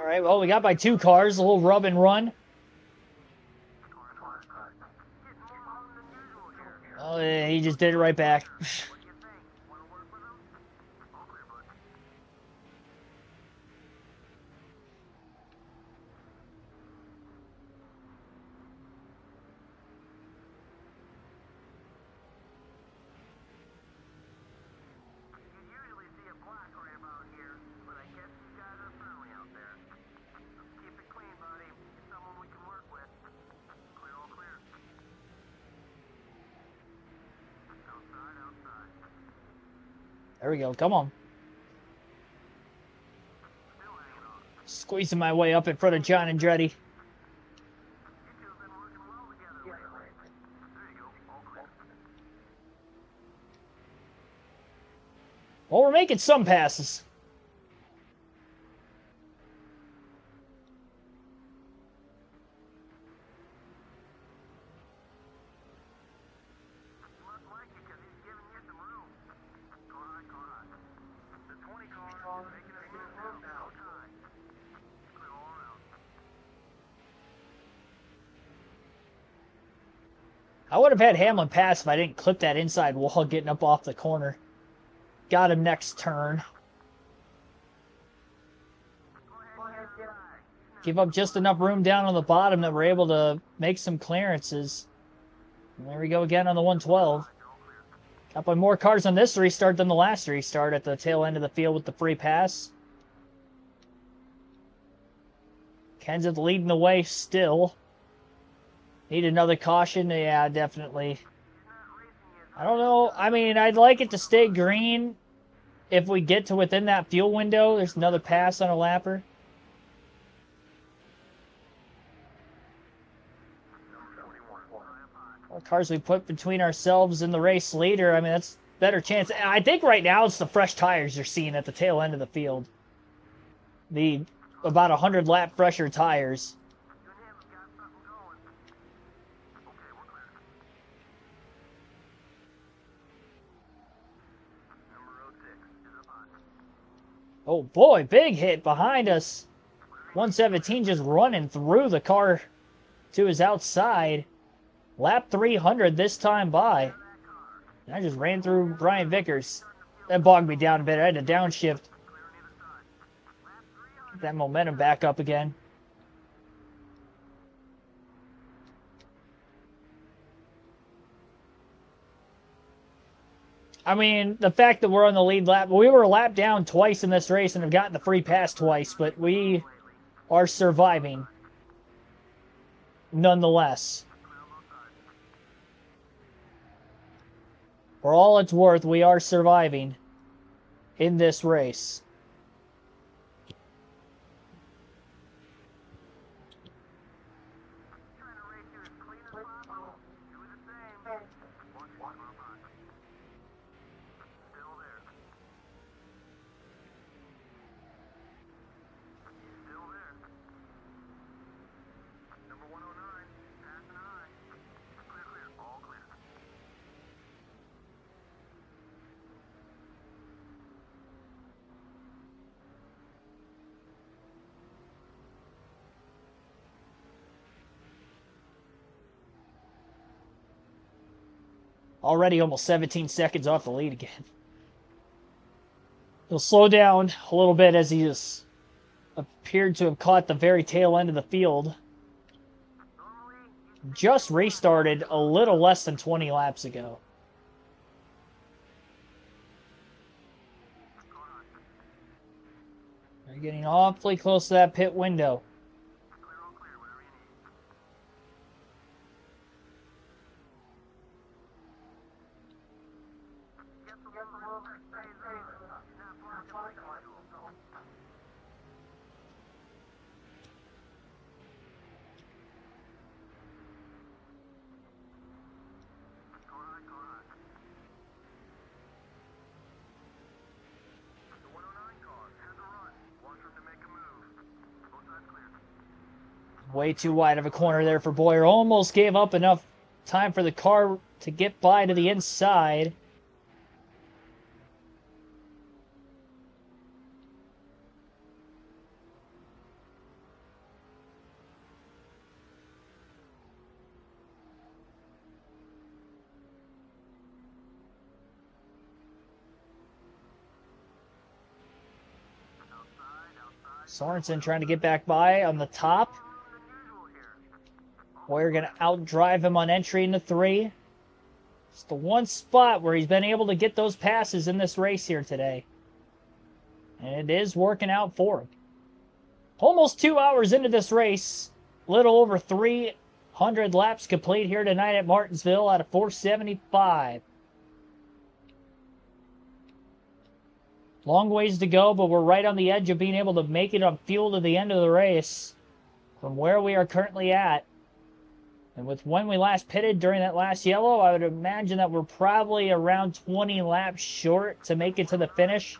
All right, well, we got by 2 cars, a little rub and run. Oh, yeah, he just did it right back. There we go. Come on. Squeezing my way up in front of John Andretti. Well, we're making some passes. I would have had Hamlin pass if I didn't clip that inside wall getting up off the corner. Got him next turn. Give up just enough room down on the bottom that we're able to make some clearances. And there we go again on the 112. Got by more cars on this restart than the last restart at the tail end of the field with the free pass. Kenseth leading the way still. Need another caution? Yeah, definitely. I don't know. I mean, I'd like it to stay green if we get to within that fuel window. There's another pass on a lapper. All cars we put between ourselves and the race leader, I mean, that's a better chance. I think right now it's the fresh tires you're seeing at the tail end of the field. The about 100 lap fresher tires. Oh boy, big hit behind us. 117 just running through the car to his outside. Lap 300 this time by. I just ran through Brian Vickers. That bogged me down a bit. I had to downshift. Get that momentum back up again. I mean, the fact that we're on the lead lap, we were a lap down twice in this race and have gotten the free pass twice, but we are surviving nonetheless. For all it's worth, we are surviving in this race. Already almost 17 seconds off the lead again. He'll slow down a little bit as he just appeared to have caught the very tail end of the field. Just restarted a little less than 20 laps ago. They're getting awfully close to that pit window. Way too wide of a corner there for Boyer. Almost gave up enough time for the car to get by to the inside. Sorensen trying to get back by on the top. Boyer going to outdrive him on entry into 3. It's the one spot where he's been able to get those passes in this race here today. And it is working out for him. Almost 2 hours into this race. Little over 300 laps complete here tonight at Martinsville out of 475. Long ways to go, but we're right on the edge of being able to make it on fuel to the end of the race from where we are currently at. And with when we last pitted during that last yellow, I would imagine that we're probably around 20 laps short to make it to the finish.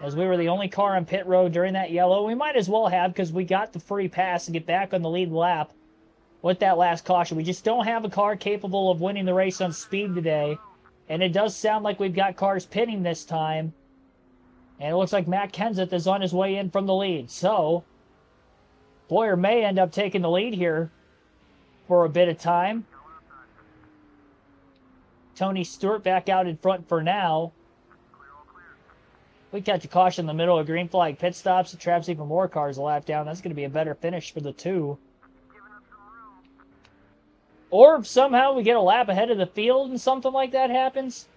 As we were the only car on pit road during that yellow. We might as well have because we got the free pass to get back on the lead lap with that last caution. We just don't have a car capable of winning the race on speed today. And it does sound like we've got cars pitting this time. And it looks like Matt Kenseth is on his way in from the lead. So, Boyer may end up taking the lead here for a bit of time. Tony Stewart back out in front for now. We catch a caution in the middle of green flag pit stops. It traps even more cars a lap down. That's going to be a better finish for the 2. Or if somehow we get a lap ahead of the field and something like that happens.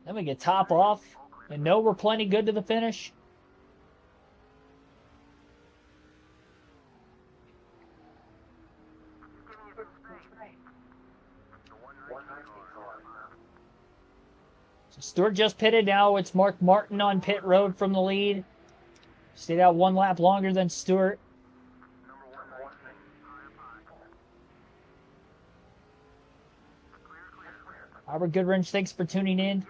Then we get top off and know we're plenty good to the finish. Stewart just pitted now. It's Mark Martin on pit road from the lead. Stayed out one lap longer than Stewart. Robert Goodwrench, thanks for tuning in.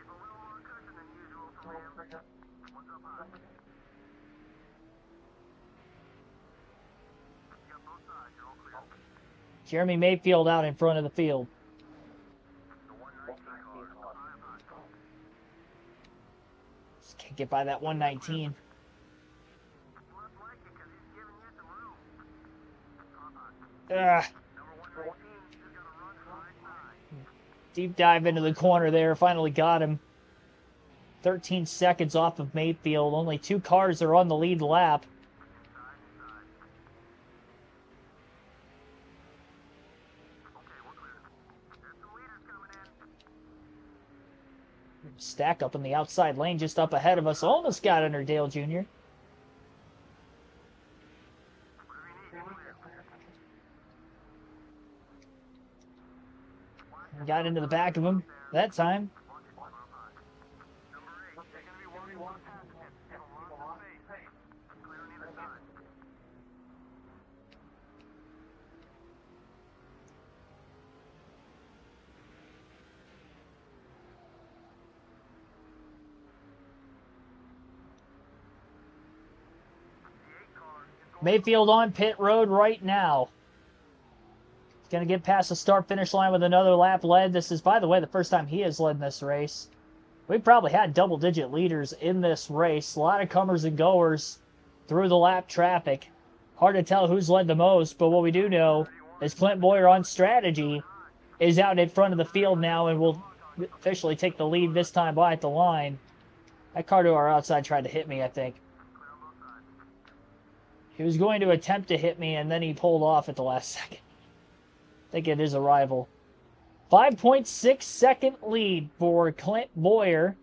Jeremy Mayfield out in front of the field. Just can't get by that 119. Deep dive into the corner there. Finally got him. 13 seconds off of Mayfield. Only 2 cars are on the lead lap. Stack up in the outside lane just up ahead of us. Almost got under Dale Jr. Got into the back of him that time. Mayfield on pit road right now. He's going to get past the start-finish line with another lap led. This is, by the way, the first time he has led this race. We probably had double-digit leaders in this race. A lot of comers and goers through the lap traffic. Hard to tell who's led the most, but what we do know is Clint Boyer on strategy is out in front of the field now and will officially take the lead this time by at the line. That car to our outside tried to hit me, I think. He was going to attempt to hit me, and then he pulled off at the last second. I think it is a rival. 5.6 second lead for Clint Boyer.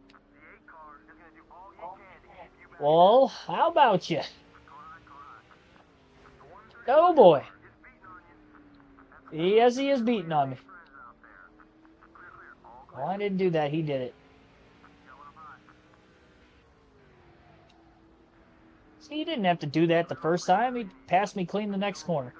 Well, how about you? Oh boy. Yes, he is beating on me. Well, I didn't do that. He did it. See, he didn't have to do that the first time. He passed me clean the next corner.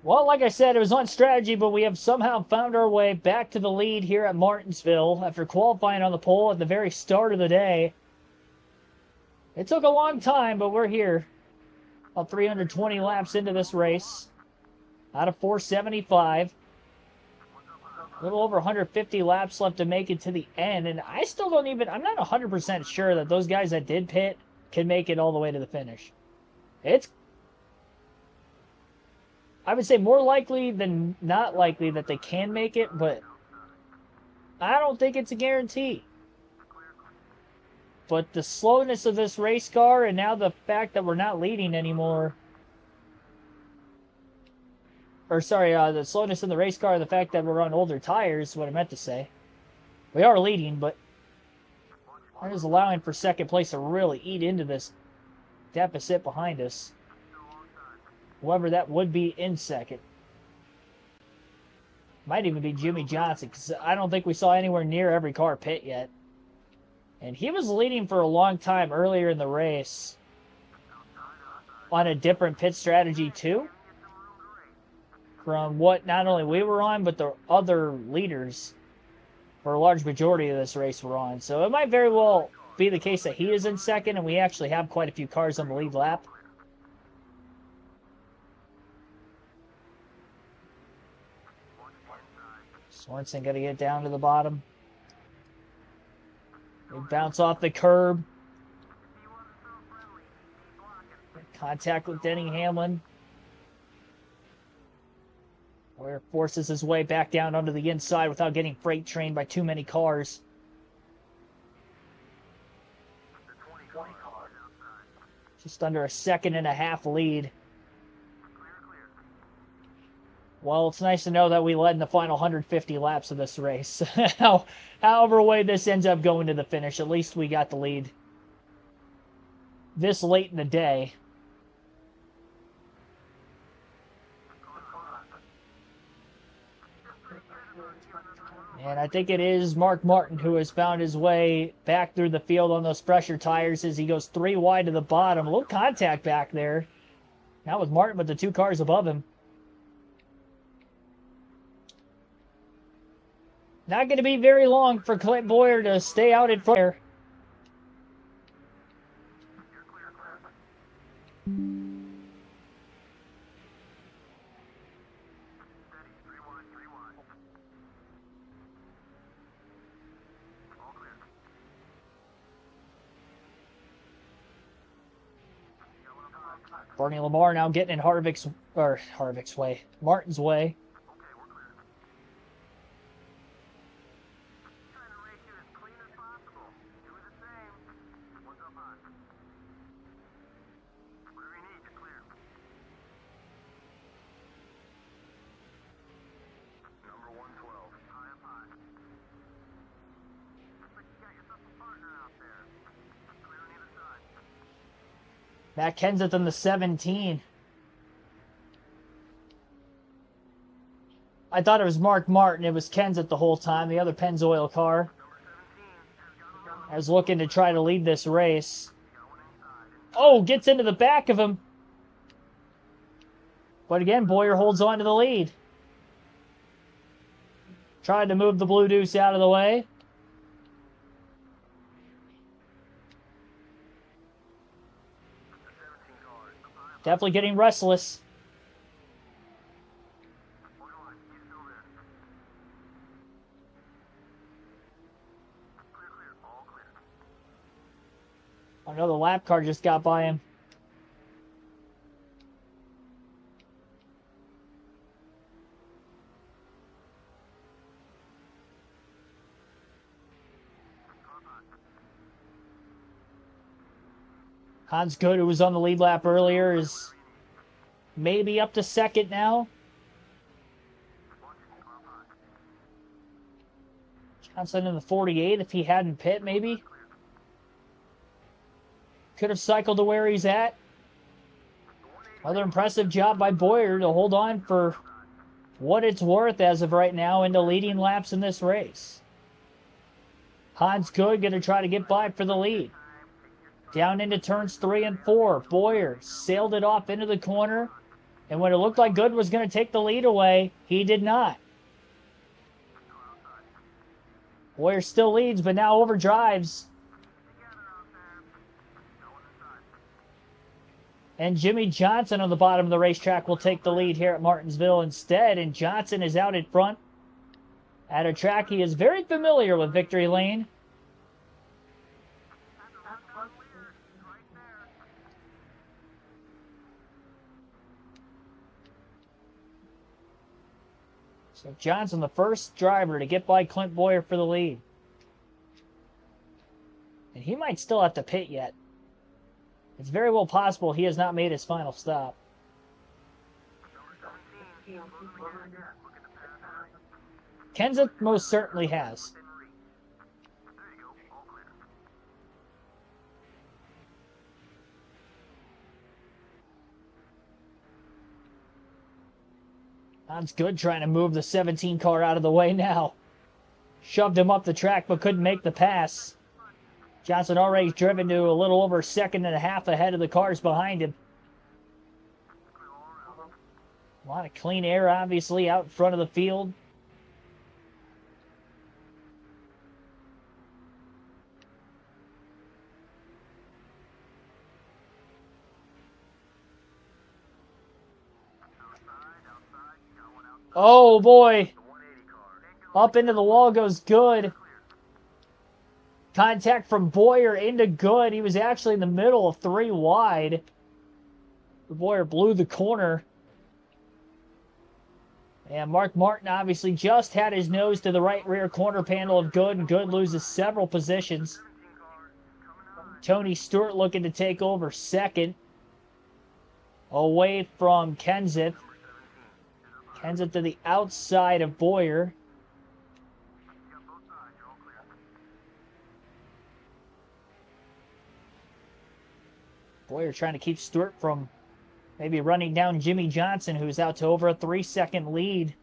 Well, like I said, it was on strategy, but we have somehow found our way back to the lead here at Martinsville after qualifying on the pole at the very start of the day. It took a long time, but we're here. About 320 laps into this race. Out of 475. A little over 150 laps left to make it to the end, and I still don't even... I'm not 100% sure that those guys that did pit can make it all the way to the finish. It's... I would say more likely than not likely that they can make it, but I don't think it's a guarantee. But the slowness of this race car, and now the fact that we're not leading anymore... Or, sorry, the slowness in the race car, the fact that we're on older tires is what I meant to say. We are leading, but we're just allowing for second place to really eat into this deficit behind us. Whoever that would be in second. Might even be Jimmy Johnson, because I don't think we saw anywhere near every car pit yet. And he was leading for a long time earlier in the race on a different pit strategy too, from what not only we were on, but the other leaders for a large majority of this race were on. So it might very well be the case that he is in second, and we actually have quite a few cars on the lead lap. Swanson got to get down to the bottom. They bounce off the curb. Contact with Denny Hamlin. Where forces his way back down onto the inside without getting freight trained by too many cars. Just under a second and a half lead. Well, it's nice to know that we led in the final 150 laps of this race. However way this ends up going to the finish, at least we got the lead this late in the day. And I think it is Mark Martin who has found his way back through the field on those pressure tires as he goes 3 wide to the bottom. A little contact back there. Not with Martin, but the 2 cars above him. Not going to be very long for Clint Boyer to stay out in front there. Bernie Lamar now getting in Martin's way. Matt Kenseth in the 17. I thought it was Mark Martin. It was Kenseth the whole time, the other Pennzoil car. I was looking to try to lead this race. Oh, gets into the back of him. But again, Boyer holds on to the lead. Tried to move the Blue Deuce out of the way. Definitely getting restless. Another lap car just got by him. Hans Good, who was on the lead lap earlier, is maybe up to second now. Johnson in the 48 if he hadn't pit, maybe. Could have cycled to where he's at. Another impressive job by Boyer to hold on for what it's worth as of right now into leading laps in this race. Hans Good going to try to get by for the lead. Down into turns 3 and 4. Boyer sailed it off into the corner. And when it looked like Good was going to take the lead away, he did not. Boyer still leads, but now overdrives. And Jimmy Johnson on the bottom of the racetrack will take the lead here at Martinsville instead. And Johnson is out in front at a track he is very familiar with, Victory Lane. So Johnson, the first driver to get by Clint Boyer for the lead. And he might still have to pit yet. It's very well possible he has not made his final stop. Kenseth most certainly has. That's good, trying to move the 17 car out of the way now. Shoved him up the track but couldn't make the pass. Johnson already driven to a little over a second and a half ahead of the cars behind him. A lot of clean air, obviously, out in front of the field. Oh, boy. Up into the wall goes Good. Contact from Boyer into Good. He was actually in the middle of 3 wide. Boyer blew the corner. And Mark Martin obviously just had his nose to the right rear corner panel of Good, and Good loses several positions. Tony Stewart looking to take over second. Away from Kenseth. Kenseth to the outside of Boyer. Boyer trying to keep Stewart from maybe running down Jimmy Johnson, who's out to over a 3-second lead.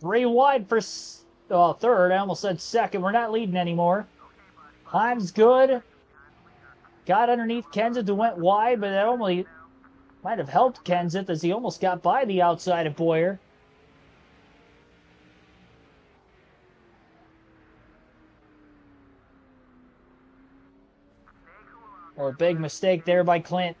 3 wide for third. I almost said second. We're not leading anymore. Time's good. Got underneath Kenseth, who went wide, but that only might have helped Kenseth as he almost got by the outside of Boyer. Oh, a big mistake there by Clint.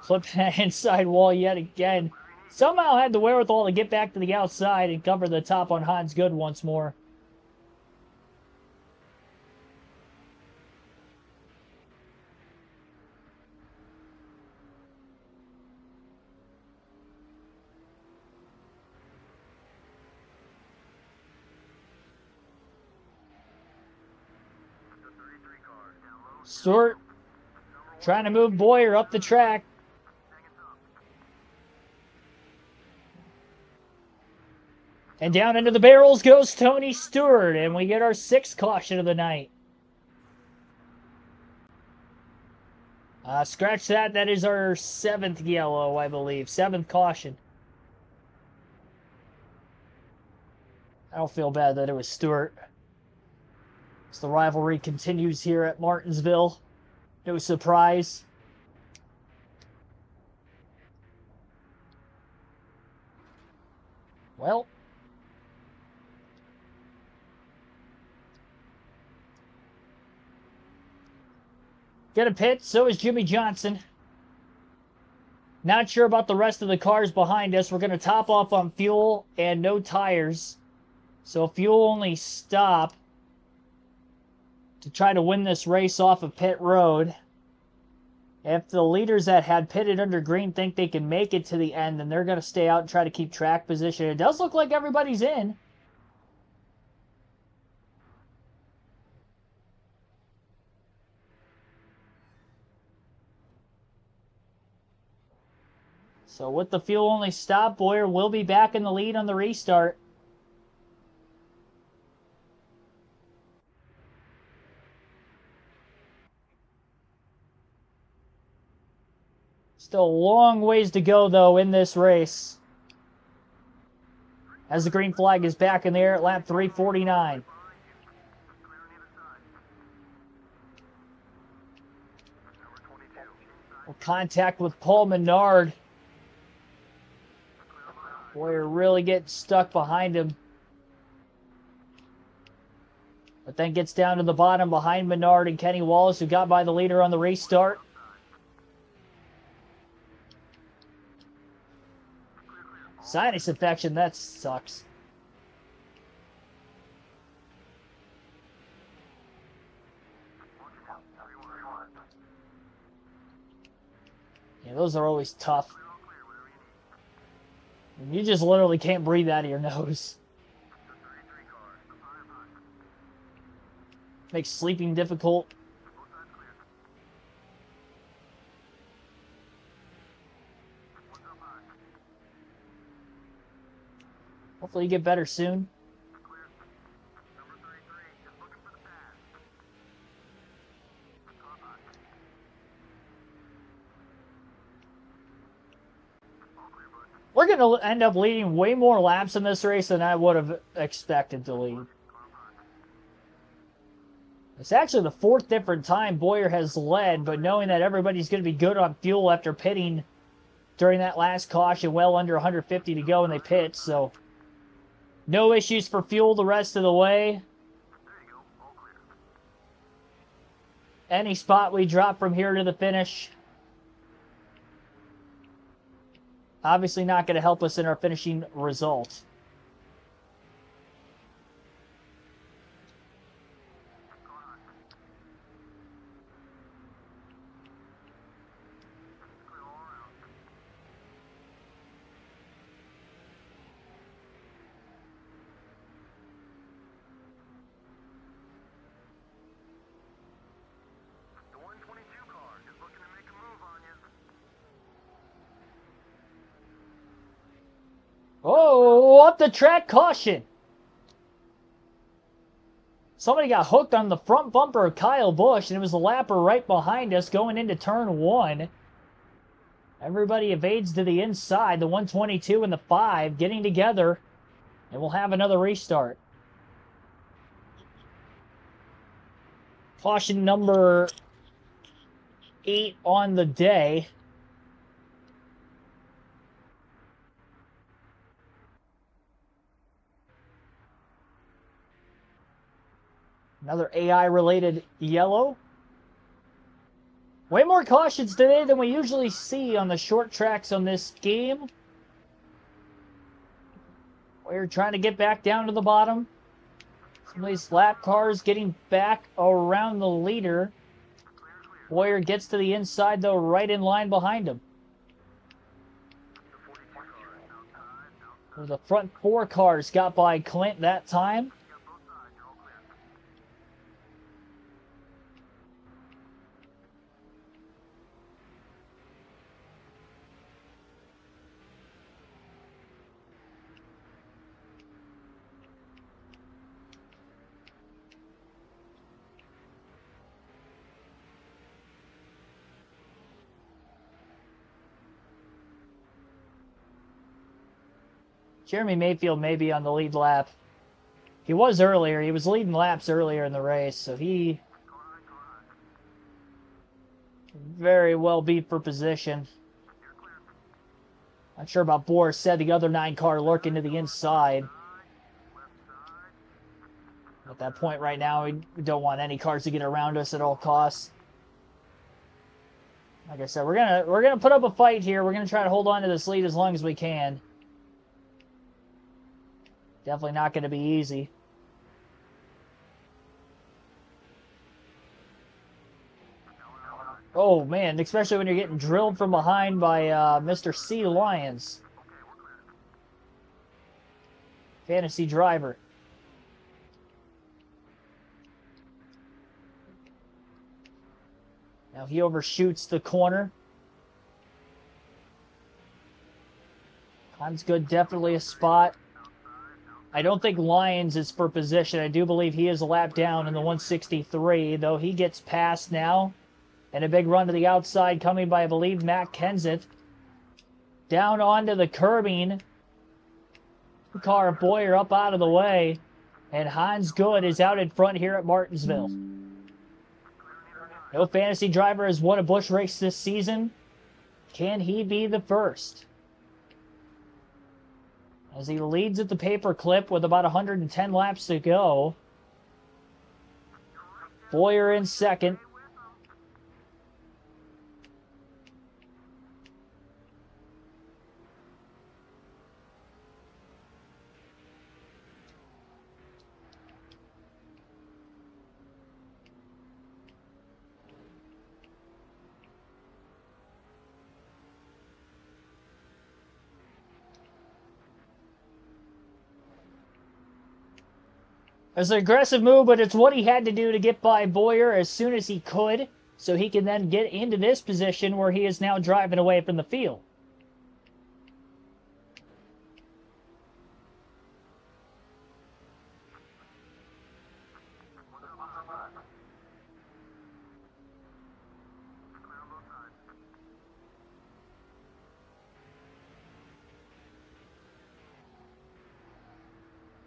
Flipping that inside wall yet again. Somehow had the wherewithal to get back to the outside and cover the top on Hans Good once more. Stewart trying to move Boyer up the track. And down into the barrels goes Tony Stewart, and we get our 6th caution of the night. Scratch that. That is our 7th yellow, I believe. 7th caution. I don't feel bad that it was Stewart. As the rivalry continues here at Martinsville. No surprise. Well, get a pit, so is Jimmy Johnson. Not sure about the rest of the cars behind us. We're going to top off on fuel and no tires. So fuel only stop to try to win this race off of pit road. If the leaders that had pitted under green think they can make it to the end, then they're going to stay out and try to keep track position. It does look like everybody's in. So with the fuel only stop, Boyer will be back in the lead on the restart. Still a long ways to go, though, in this race. As the green flag is back in the air at lap 349. Contact with Paul Menard. Boyer really getting stuck behind him. But then gets down to the bottom behind Menard and Kenny Wallace, who got by the leader on the restart. Sinus infection, that sucks. Yeah, those are always tough. You just literally can't breathe out of your nose. Makes sleeping difficult. Hopefully you get better soon. We're going to end up leading way more laps in this race than I would have expected to lead. It's actually the 4th different time Boyer has led, but knowing that everybody's going to be good on fuel after pitting during that last caution, well under 150 to go when they pit, so no issues for fuel the rest of the way. Any spot we drop from here to the finish, obviously not going to help us in our finishing result. Oh, up the track, caution. Somebody got hooked on the front bumper of Kyle Busch, and it was the lapper right behind us going into turn 1. Everybody evades to the inside. The 122 and the 5 getting together, and we'll have another restart. Caution number 8 on the day. Another AI-related yellow. Way more cautions today than we usually see on the short tracks on this game. We're trying to get back down to the bottom. Some of these lap cars getting back around the leader. Boyer gets to the inside, though, right in line behind him. The front 4 cars got by Clint that time. Jeremy Mayfield may be on the lead lap. He was earlier. He was leading laps earlier in the race, so he very well beat for position. Not sure about Boris said the other 9 car lurking to the inside. At that point right now, we don't want any cars to get around us at all costs. Like I said, we're gonna put up a fight here. We're gonna try to hold on to this lead as long as we can. Definitely not going to be easy. Oh, man, especially when you're getting drilled from behind by Mr. C. Lyons. Fantasy driver. Now he overshoots the corner. Time's good, definitely a spot. I don't think Lyons is for position. I do believe he is a lap down in the 163, though he gets past now. And a big run to the outside coming by, I believe, Matt Kenseth. Down onto the curbing. Car of Boyer up out of the way. And Hans Good is out in front here at Martinsville. No fantasy driver has won a Busch race this season. Can he be the first? As he leads at the paperclip with about 110 laps to go. Boyer in second. It's an aggressive move, but it's what he had to do to get by Boyer as soon as he could, so he can then get into this position where he is now driving away from the field.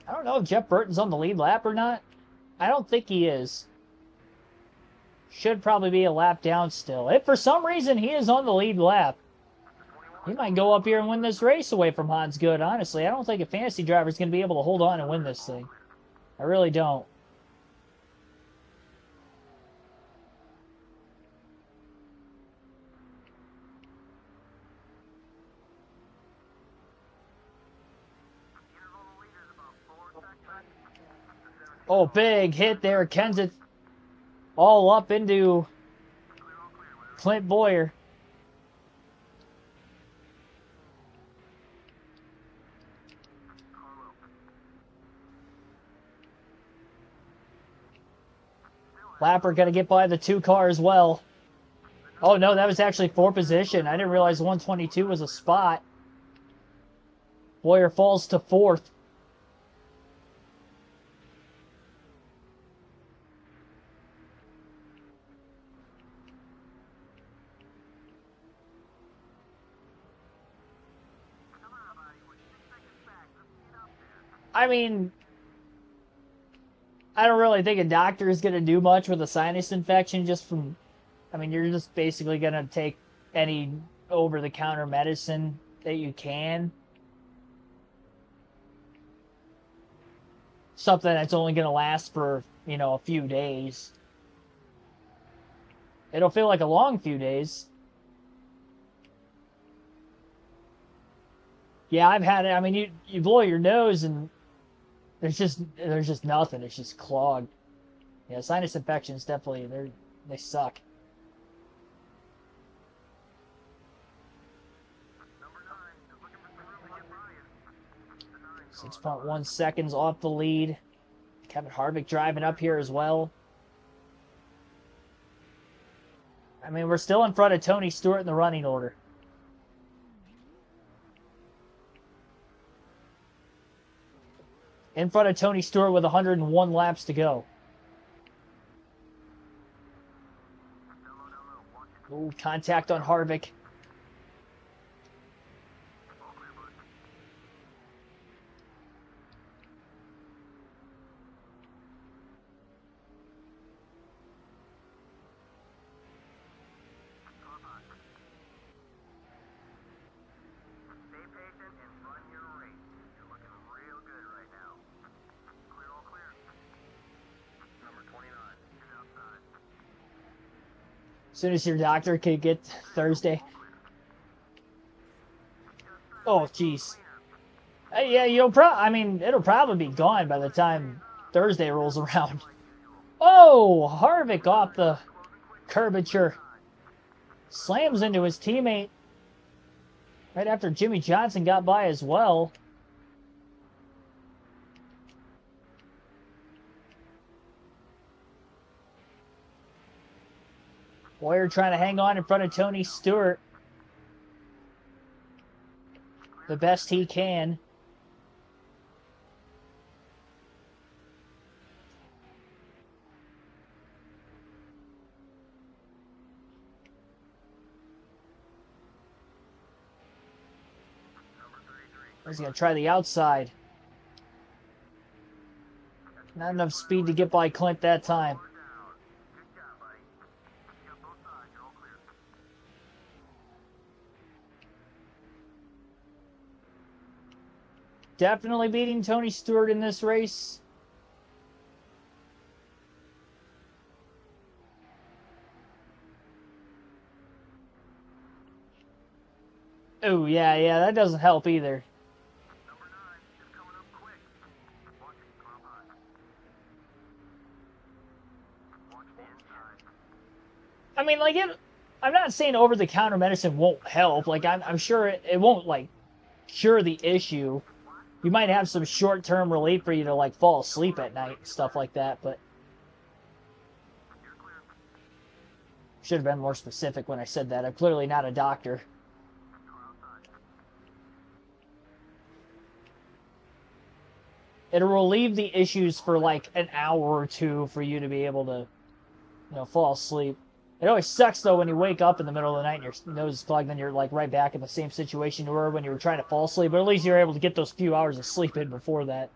I don't know if Jeff Burton's on the lead lap or not. I don't think he is. Should probably be a lap down still. If for some reason he is on the lead lap, he might go up here and win this race away from Hans Good, honestly. I don't think a fantasy driver is going to be able to hold on and win this thing. I really don't. Oh, big hit there. Kenseth all up into Clint Boyer. Lapper going to get by the 2 car as well. Oh, no, that was actually for position. I didn't realize 122 was a spot. Boyer falls to 4th. I mean, I don't really think a doctor is going to do much with a sinus infection just from, I mean, you're just basically going to take any over-the-counter medicine that you can. Something that's only going to last for, you know, a few days. It'll feel like a long few days. Yeah, I've had it. I mean, you blow your nose and there's just nothing. It's just clogged. Yeah, sinus infections definitely they suck. 6.1 seconds off the lead. Kevin Harvick driving up here as well. I mean, we're still in front of Tony Stewart in the running order. In front of Tony Stewart with 101 laps to go. Ooh, contact on Harvick. As soon as your doctor could get Thursday. Oh, jeez. Yeah, I mean, it'll probably be gone by the time Thursday rolls around. Oh, Harvick off the curvature. Slams into his teammate right after Jimmy Johnson got by as well. Boyer trying to hang on in front of Tony Stewart the best he can. He's going to try the outside. Not enough speed to get by Clint that time. Definitely beating Tony Stewart in this race. Oh, yeah, that doesn't help either. I mean, like, I'm not saying over-the-counter medicine won't help. Like, I'm sure it won't, like, cure the issue. You might have some short-term relief for you to, like, fall asleep at night and stuff like that, but should have been more specific when I said that. I'm clearly not a doctor. It'll relieve the issues for, like, an hour or two for you to be able to, you know, fall asleep. It always sucks, though, when you wake up in the middle of the night and your nose is clogged, then you're, like, right back in the same situation you were when you were trying to fall asleep. But at least you're able to get those few hours of sleep in before that.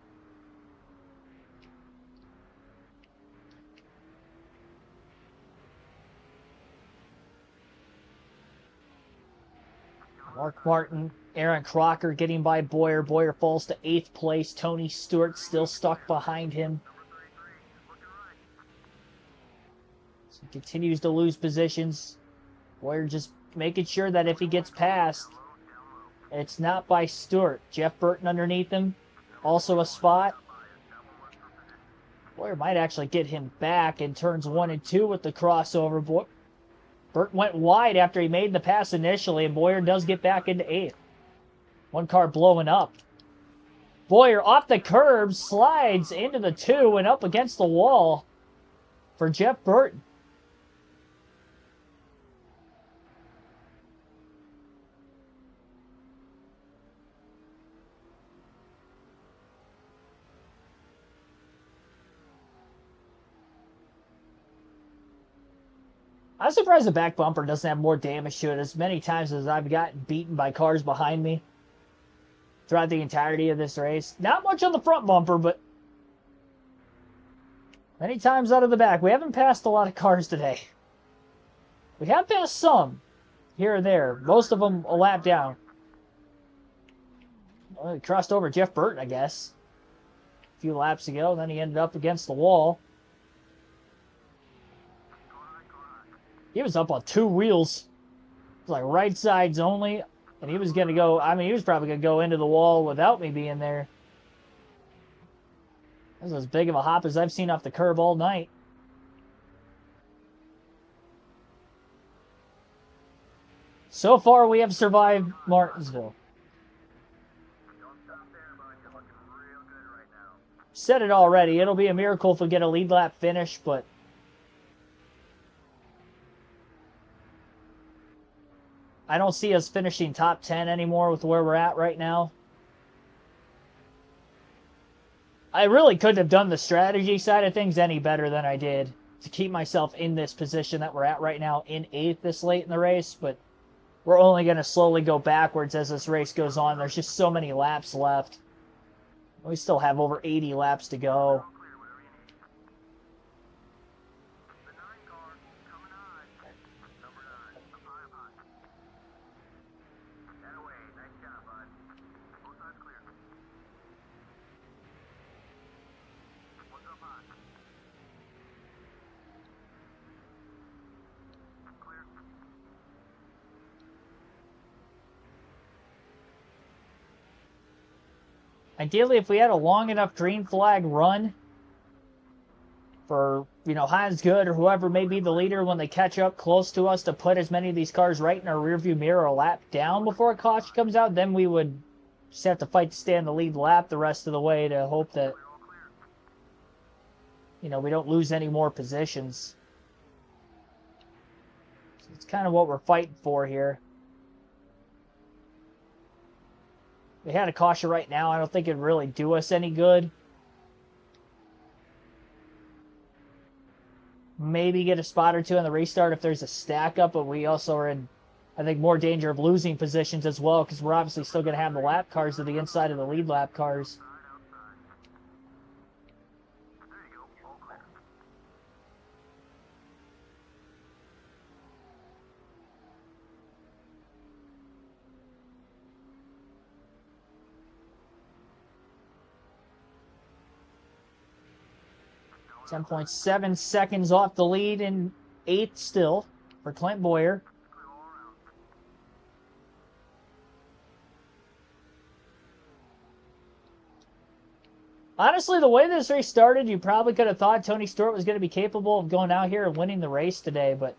Mark Martin, Aaron Crocker getting by Boyer. Boyer falls to 8th place. Tony Stewart still stuck behind him. He continues to lose positions. Boyer just making sure that if he gets past, it's not by Stewart. Jeff Burton underneath him. Also a spot. Boyer might actually get him back in turns 1 and 2 with the crossover. Burton went wide after he made the pass initially, and Boyer does get back into 8th. One car blowing up. Boyer off the curb, slides into the 2 and up against the wall for Jeff Burton. I'm surprised the back bumper doesn't have more damage to it. As many times as I've gotten beaten by cars behind me, throughout the entirety of this race. Not much on the front bumper, but many times out of the back. We haven't passed a lot of cars today. We have passed some here and there. Most of them a lap down. Well, he crossed over Jeff Burton, I guess, a few laps ago. Then he ended up against the wall. He was up on two wheels. It was like right sides only. And he was going to go, I mean, he was probably going to go into the wall without me being there. That was as big of a hop as I've seen off the curb all night. So far, we have survived Martinsville. Said it already. It'll be a miracle if we get a lead lap finish, but I don't see us finishing top 10 anymore with where we're at right now. I really couldn't have done the strategy side of things any better than I did to keep myself in this position that we're at right now in 8th this late in the race, but we're only going to slowly go backwards as this race goes on. There's just so many laps left. We still have over 80 laps to go. Ideally, if we had a long enough green flag run for, you know, Hans Good or whoever may be the leader when they catch up close to us to put as many of these cars right in our rearview mirror a lap down before a caution comes out, then we would just have to fight to stay on the lead lap the rest of the way to hope that, you know, we don't lose any more positions. So it's kind of what we're fighting for here. We had a caution right now. I don't think it'd really do us any good. Maybe get a spot or two on the restart if there's a stack up, but we also are in, I think, more danger of losing positions as well because we're obviously still going to have the lap cars to the inside of the lead lap cars. 10.7 seconds off the lead in 8th still for Clint Boyer. Honestly, the way this race started, you probably could have thought Tony Stewart was going to be capable of going out here and winning the race today, but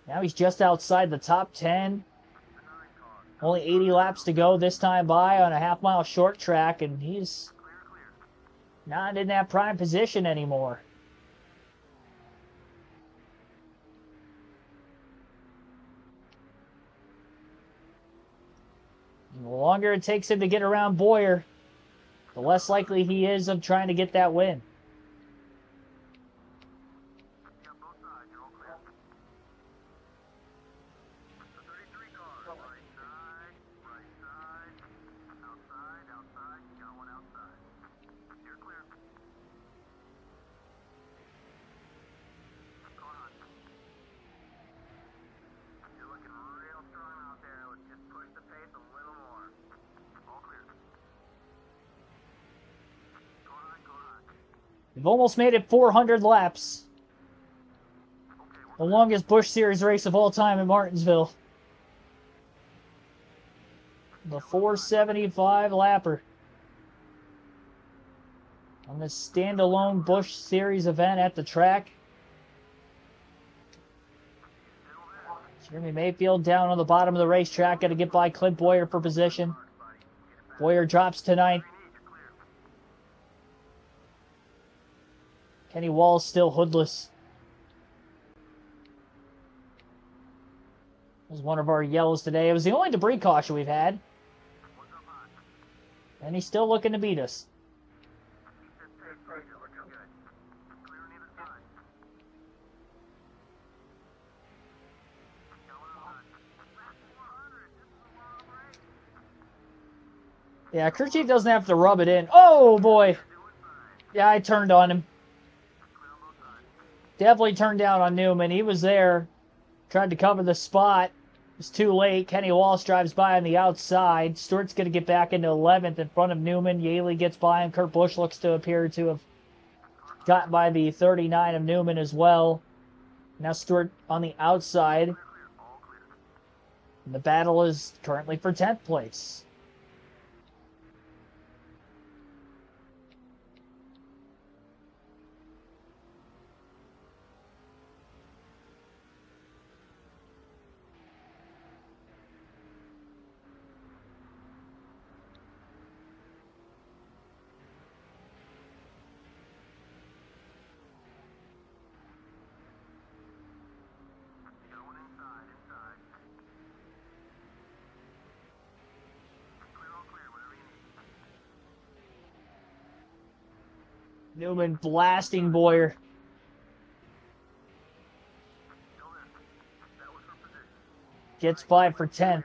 now he's just outside the top 10. Only 80 laps to go this time by on a half-mile short track, and he's not in that prime position anymore. The longer it takes him to get around Boyer, the less likely he is of trying to get that win. We've almost made it 400 laps. The longest Busch Series race of all time in Martinsville. The 475 lapper. On this standalone Busch Series event at the track. Jeremy Mayfield down on the bottom of the racetrack. Got to get by Clint Boyer for position. Boyer drops to 9th. Kenny Wall's still hoodless. It was one of our yellows today. It was the only debris caution we've had. And he's still looking to beat us. Yeah, crew chief doesn't have to rub it in. Oh, boy. Yeah, I turned on him. Definitely turned down on Newman. He was there. Tried to cover the spot. It was too late. Kenny Walsh drives by on the outside. Stewart's going to get back into 11th in front of Newman. Yaley gets by him. Kurt Busch looks to appear to have got by the 39 of Newman as well. Now Stewart on the outside. And the battle is currently for 10th place. Newman blasting Boyer. Gets by for 10th.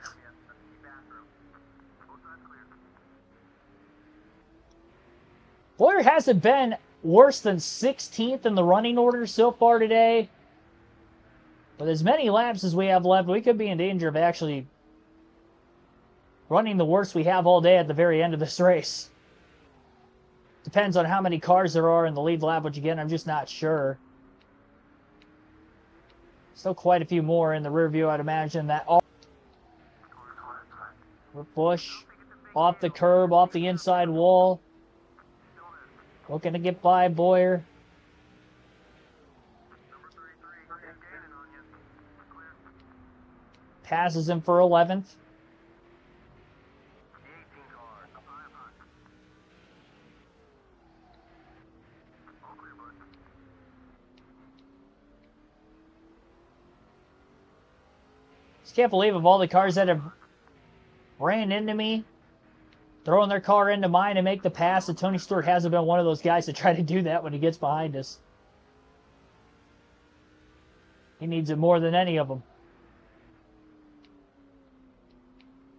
Boyer hasn't been worse than 16th in the running order so far today. With as many laps as we have left, we could be in danger of actually running the worst we have all day at the very end of this race. Depends on how many cars there are in the lead lap, which again, I'm just not sure. Still quite a few more in the rear view, I'd imagine. That all Busch off the curb, off the inside wall. Looking to get by Boyer. Passes him for 11th. Just can't believe of all the cars that have ran into me, throwing their car into mine and make the pass, that Tony Stewart hasn't been one of those guys to try to do that when he gets behind us. He needs it more than any of them.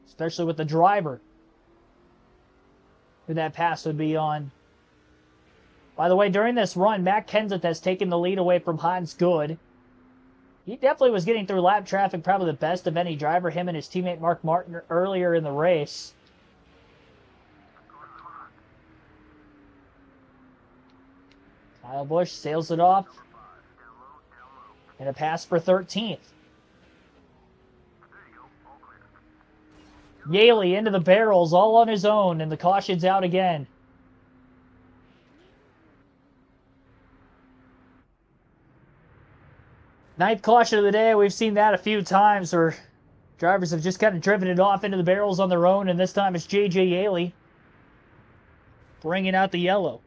Especially with the driver who that pass would be on. By the way, during this run, Matt Kenseth has taken the lead away from Hans Good. He definitely was getting through lap traffic, probably the best of any driver, him and his teammate Mark Martin earlier in the race. Kyle Busch sails it off. And a pass for 13th. Yaley into the barrels all on his own, and the caution's out again. Ninth caution of the day. We've seen that a few times where drivers have just kind of driven it off into the barrels on their own, and this time it's J.J. Yaley bringing out the yellow.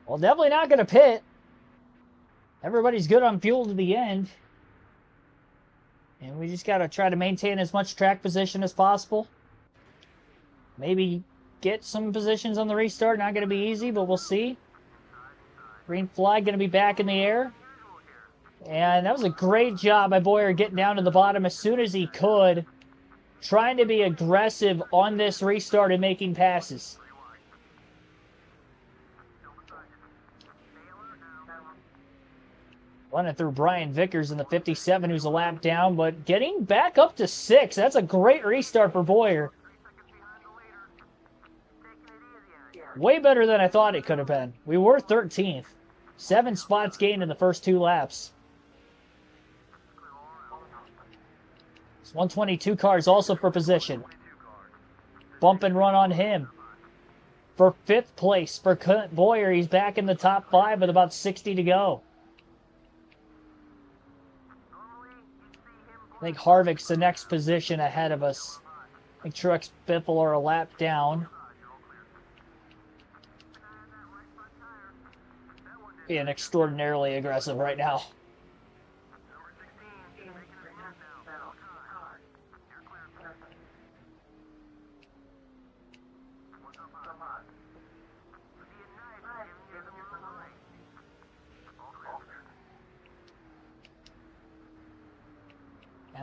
Well, definitely not going to pit. Everybody's good on fuel to the end. And we just got to try to maintain as much track position as possible. Maybe get some positions on the restart. Not going to be easy, but we'll see. Green flag going to be back in the air. And that was a great job by Boyer getting down to the bottom as soon as he could. Trying to be aggressive on this restart and making passes. Running through Brian Vickers in the 57, who's a lap down, but getting back up to 6th. That's a great restart for Boyer. Way better than I thought it could have been. We were 13th. 7 spots gained in the first 2 laps. It's 122 cars also for position. Bump and run on him. For 5th place for Boyer, he's back in the top 5 with about 60 to go. I think Harvick's the next position ahead of us. I think Truex Biffle are a lap down. Being extraordinarily aggressive right now.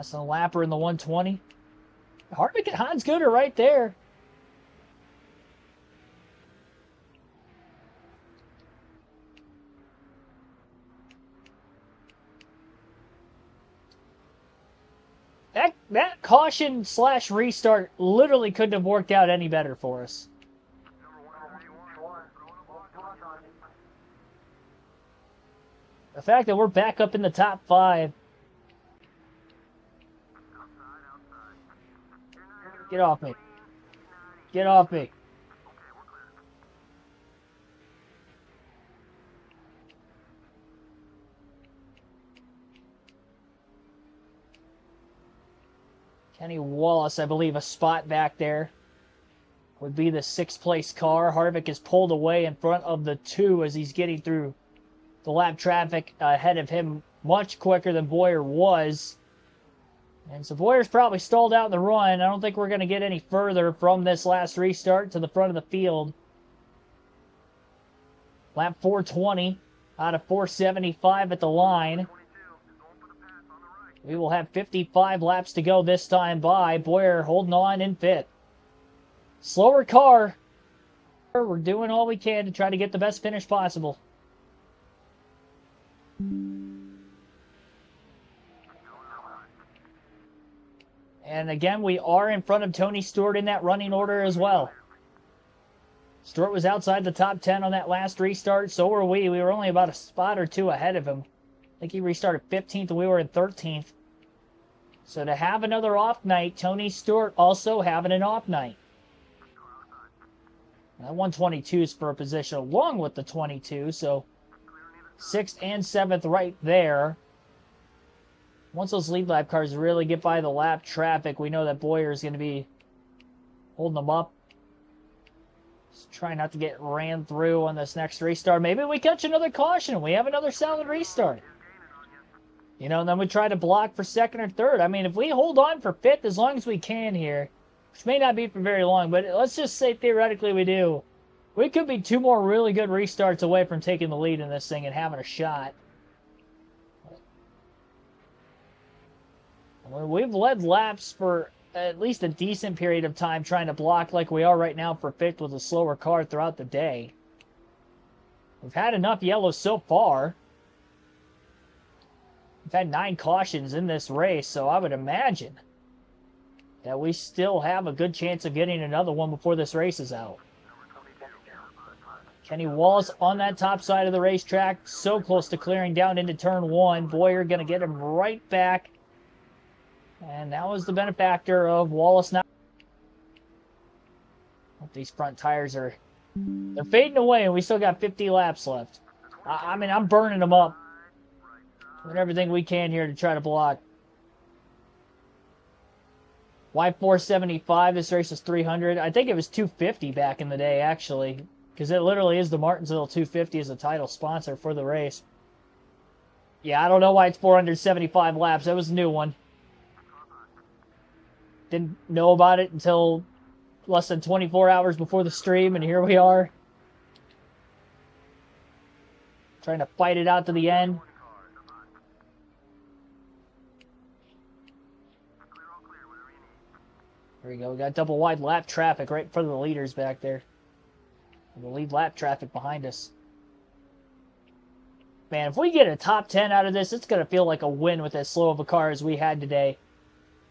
Passing a lapper in the 120. Harvick and Hans Good are right there. That caution / restart literally couldn't have worked out any better for us. The fact that we're back up in the top 5. Get off me. Get off me. Kenny Wallace, I believe, a spot back there would be the 6th place car. Harvick is pulled away in front of the 2 as he's getting through the lap traffic ahead of him much quicker than Boyer was. And so Boyer's probably stalled out in the run. I don't think we're going to get any further from this last restart to the front of the field. Lap 420 out of 475 at the line. We will have 55 laps to go this time by. Boyer holding on in 5th. Slower car. We're doing all we can to try to get the best finish possible. And again, we are in front of Tony Stewart in that running order as well. Stewart was outside the top 10 on that last restart. So were we. We were only about a spot or 2 ahead of him. I think he restarted 15th and we were in 13th. So to have another off night, Tony Stewart also having an off night. That 122 is for a position along with the 22, so 6th and 7th right there. Once those lead lap cars really get by the lap traffic, we know that Boyer is going to be holding them up. Just try not to get ran through on this next restart. Maybe we catch another caution and we have another solid restart. You know, and then we try to block for 2nd or 3rd. I mean, if we hold on for 5th as long as we can here, which may not be for very long, but let's just say theoretically we do, we could be 2 more really good restarts away from taking the lead in this thing and having a shot. We've led laps for at least a decent period of time trying to block like we are right now for 5th with a slower car throughout the day. We've had enough yellows so far. We've had 9 cautions in this race, so I would imagine that we still have a good chance of getting another one before this race is out. Kenny Wallace on that top side of the racetrack, so close to clearing down into turn 1. Boyer going to get him right back. And that was the benefactor of Wallace now. These front tires they're fading away, and we still got 50 laps left. I mean, I'm burning them up. Doing everything we can here to try to block. Why 475? This race is 300. I think it was 250 back in the day, actually. Because it literally is the Martinsville 250 as a title sponsor for the race. Yeah, I don't know why it's 475 laps. That was a new one. Didn't know about it until less than 24 hours before the stream, and here we are. Trying to fight it out to the end. There we go. We got double wide lap traffic right in front of the leaders back there. And the lead lap traffic behind us. Man, if we get a top 10 out of this, it's going to feel like a win with as slow of a car as we had today.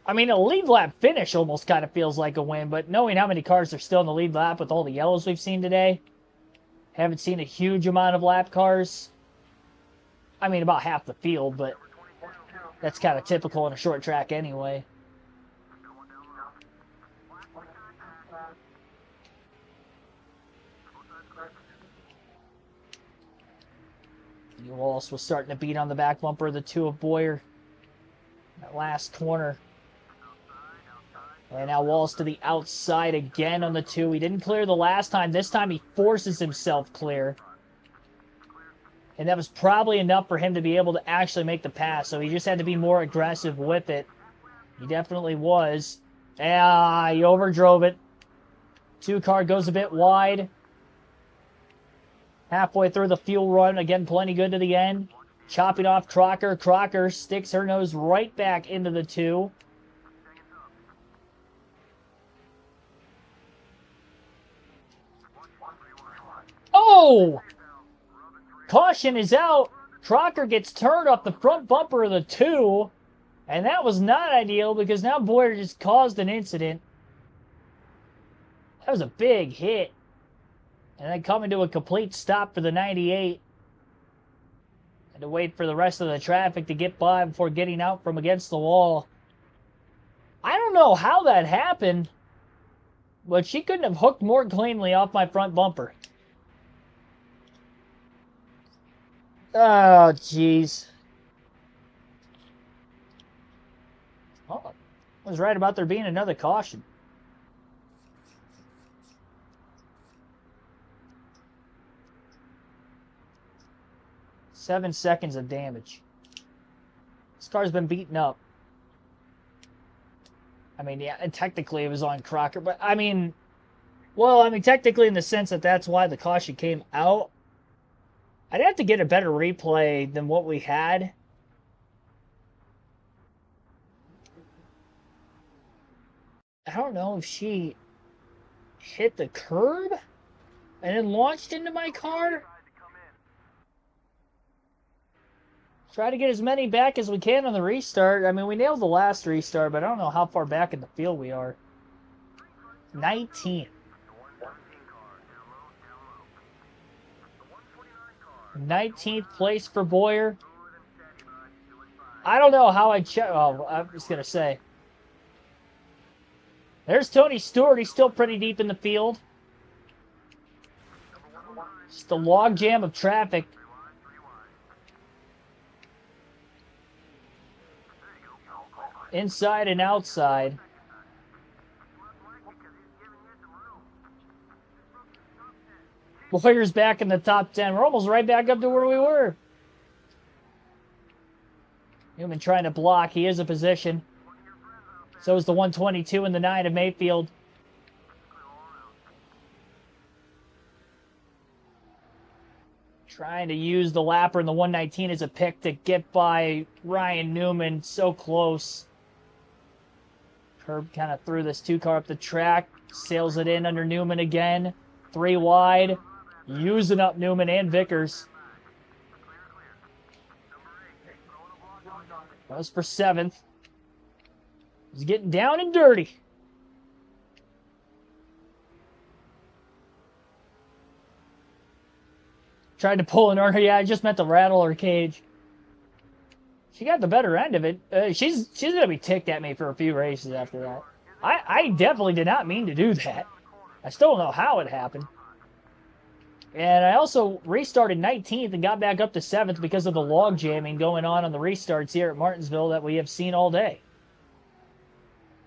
I mean, a lead lap finish almost kind of feels like a win, but knowing how many cars are still in the lead lap with all the yellows we've seen today, haven't seen a huge amount of lap cars. I mean, about half the field, but that's kind of typical in a short track anyway. Wallace was starting to beat on the back bumper of the 2 of Boyer. That last corner. And now Wallace to the outside again on the 2. He didn't clear the last time. This time he forces himself clear. And that was probably enough for him to be able to actually make the pass. So he just had to be more aggressive with it. He definitely was. Ah, he overdrove it. 2 car goes a bit wide. Halfway through the fuel run, again, plenty good to the end. chopping off Crocker. Crocker sticks her nose right back into the 2. Oh! Caution is out. Crocker gets turned off the front bumper of the 2. And that was not ideal because now Boyer just caused an incident. That was a big hit. And then coming to a complete stop for the 98. Had to wait for the rest of the traffic to get by before getting out from against the wall. I don't know how that happened, but she couldn't have hooked more cleanly off my front bumper. Oh, jeez. Oh, I was right about there being another caution. Seven seconds of damage. This car's been beaten up. I mean, yeah, and technically it was on Crocker, but I mean, well, I mean, technically in the sense that that's why the caution came out. I'd have to get a better replay than what we had. I don't know if she hit the curb and then launched into my car. Try to get as many back as we can on the restart. I mean, we nailed the last restart, but I don't know how far back in the field we are. 19th. 19th place for Boyer. I don't know how I check. Oh, I'm just going to say. There's Tony Stewart. He's still pretty deep in the field. Just a log jam of traffic. Inside and outside. Boyer's back in the top 10. We're almost right back up to where we were. Newman trying to block. He is in position. So is the 122 and the 9 of Mayfield. Trying to use the lapper and the 119 as a pick to get by Ryan Newman. So close. Herb kind of threw this 2-car up the track. Sails it in under Newman again. 3 wide. Using up Newman and Vickers. Goes for 7th. He's getting down and dirty. Tried to pull an artery. Yeah, I just meant to rattle her cage. She got the better end of it. She's going to be ticked at me for a few races after that. I definitely did not mean to do that. I still don't know how it happened. And I also restarted 19th and got back up to 7th because of the log jamming going on the restarts here at Martinsville that we have seen all day.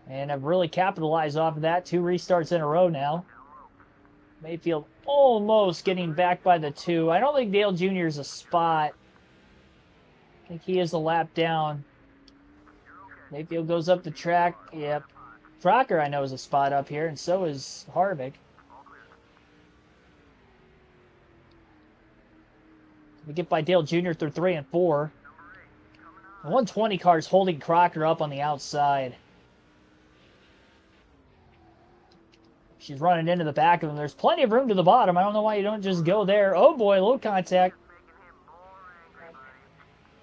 And I've really capitalized off of that. 2 restarts in a row now. Mayfield almost getting back by the 2. I don't think Dale Jr. is a spot. I think he is a lap down. Mayfield goes up the track. Yep. Crocker, I know, is a spot up here, and so is Harvick. We get by Dale Jr. through 3 and 4. The 120 car is holding Crocker up on the outside. She's running into the back of him. There's plenty of room to the bottom. I don't know why you don't just go there. Oh boy, low contact.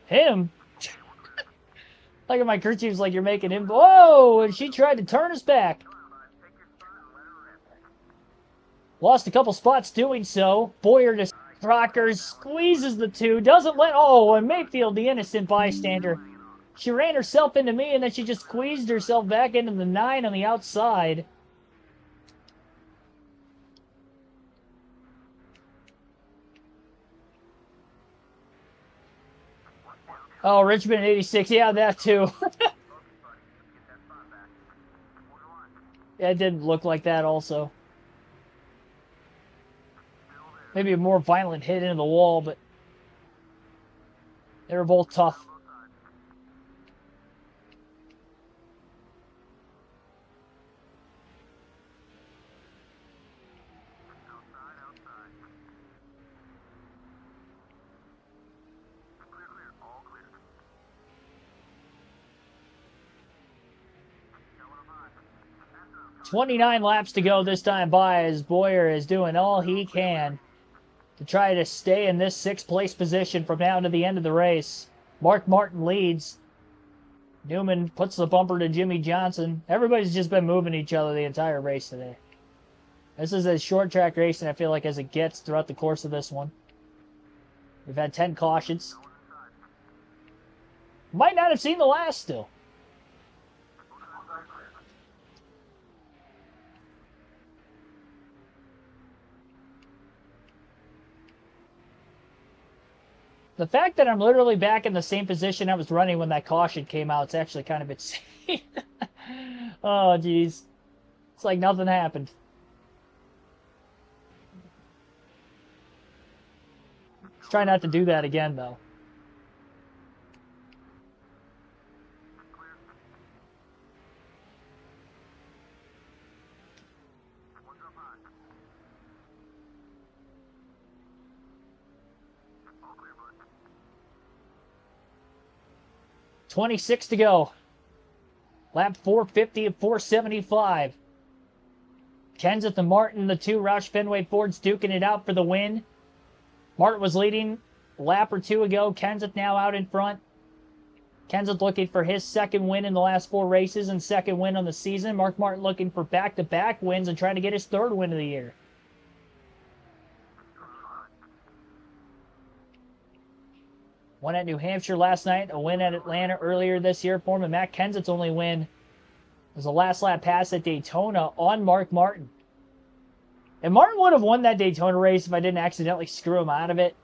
Him? Look at my crew chief's like you're making him. Whoa! And she tried to turn us back. Lost a couple spots doing so. Boyer to Crocker squeezes the 2. Doesn't let. Oh, and Mayfield, the innocent bystander. She ran herself into me and then she just squeezed herself back into the 9 on the outside. Oh, Richmond 86. Yeah, that too. Yeah, it didn't look like that also. Maybe a more violent hit into the wall, but they were both tough. 29 laps to go this time by as Boyer is doing all he can to try to stay in this 6th place position from now to the end of the race. Mark Martin leads. Newman puts the bumper to Jimmy Johnson. Everybody's just been moving each other the entire race today. This is as short track racing, I feel like, as it gets throughout the course of this one. We've had 10 cautions. Might not have seen the last still. The fact that I'm literally back in the same position I was running when that caution came out, it's actually kind of insane. Oh, geez. It's like nothing happened. Let's try not to do that again, though. .26 to go. Lap 450 at 475. Kenseth and Martin, the two Roush Fenway Fords, duking it out for the win. Martin was leading a lap or two ago. Kenseth now out in front. Kenseth looking for his 2nd win in the last 4 races and 2nd win on the season. Mark Martin looking for back-to-back wins and trying to get his 3rd win of the year. Won at New Hampshire last night, a win at Atlanta earlier this year for him. Matt Kenseth's only win was a last lap pass at Daytona on Mark Martin. And Martin would have won that Daytona race if I didn't accidentally screw him out of it.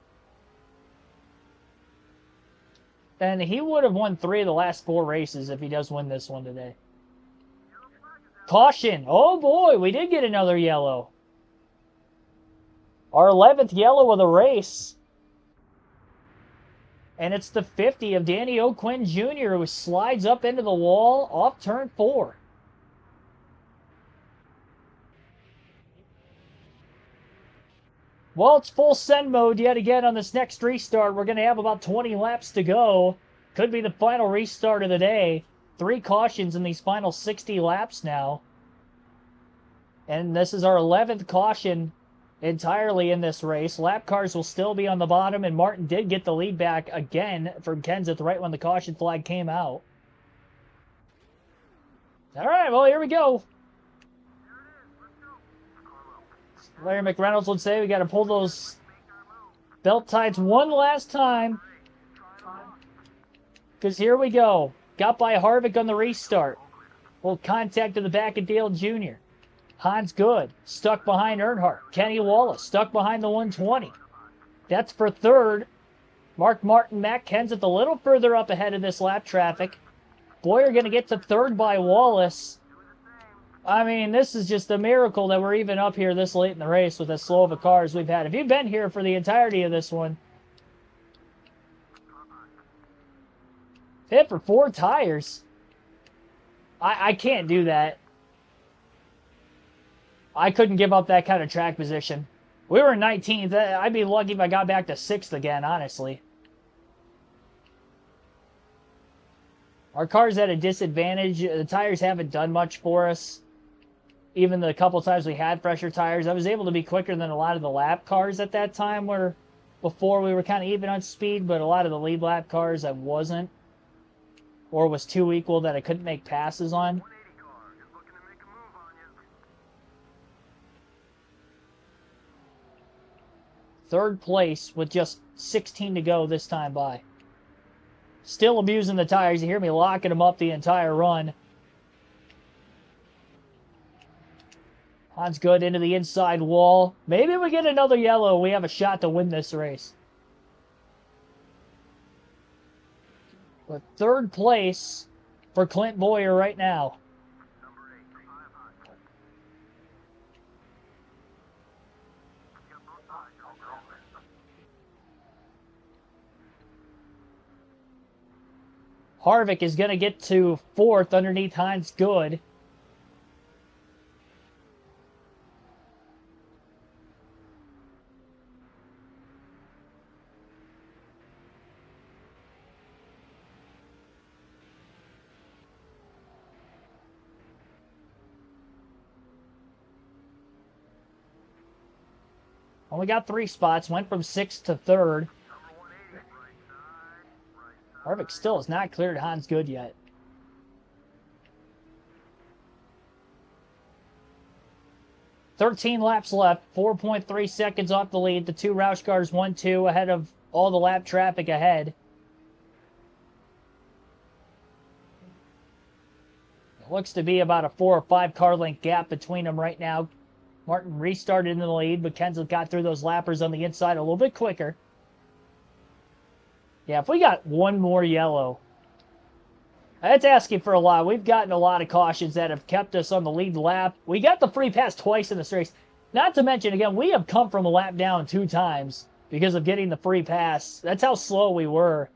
And he would have won 3 of the last 4 races if he does win this one today. Caution. Oh boy, we did get another yellow. Our 11th yellow of the race. And it's the 50 of Danny O'Quinn Jr. who slides up into the wall off turn 4. Well, it's full send mode yet again on this next restart. We're going to have about 20 laps to go. Could be the final restart of the day. 3 cautions in these final 60 laps now. And this is our 11th caution entirely in this race. Lap cars will still be on the bottom, and Martin did get the lead back again from Kenseth right when the caution flag came out. All right, well, here we go. Larry McReynolds would say we got to pull those belt ties one last time. Because here we go. Got by Harvick on the restart. Little contact to the back of Dale Jr. Hans Good stuck behind Earnhardt. Kenny Wallace stuck behind the 120. That's for 3rd. Mark Martin, Matt Kenseth a little further up ahead of this lap traffic. Boyer going to get to 3rd by Wallace. I mean, this is just a miracle that we're even up here this late in the race with as slow of a car as we've had. If you've been here for the entirety of this one, hit for 4 tires. I can't do that. I couldn't give up that kind of track position. We were in 19th. I'd be lucky if I got back to 6th again, honestly. Our car's at a disadvantage. The tires haven't done much for us. Even the couple times we had fresher tires, I was able to be quicker than a lot of the lap cars at that time, where before we were kind of even on speed, but a lot of the lead lap cars I wasn't, or was too equal that I couldn't make passes on. Third place with just 16 to go this time by. Still abusing the tires. You hear me locking them up the entire run. Hans Good into the inside wall. Maybe we get another yellow. We have a shot to win this race. But 3rd place for Clint Boyer right now. Harvick is going to get to 4th underneath Hans Good. Only got 3 spots. Went from 6th to 3rd. Harvick still has not cleared Hans Good yet. "13 laps left, 4.3 seconds off the lead. The 2 Roush cars 1-2 ahead of all the lap traffic ahead. It looks to be about a 4 or 5 car length gap between them right now. Martin restarted in the lead, but Kenseth got through those lappers on the inside a little bit quicker. Yeah, if we got one more yellow, that's asking for a lot. We've gotten a lot of cautions that have kept us on the lead lap. We got the free pass twice in this race. Not to mention, again, we have come from a lap down 2 times because of getting the free pass. That's how slow we were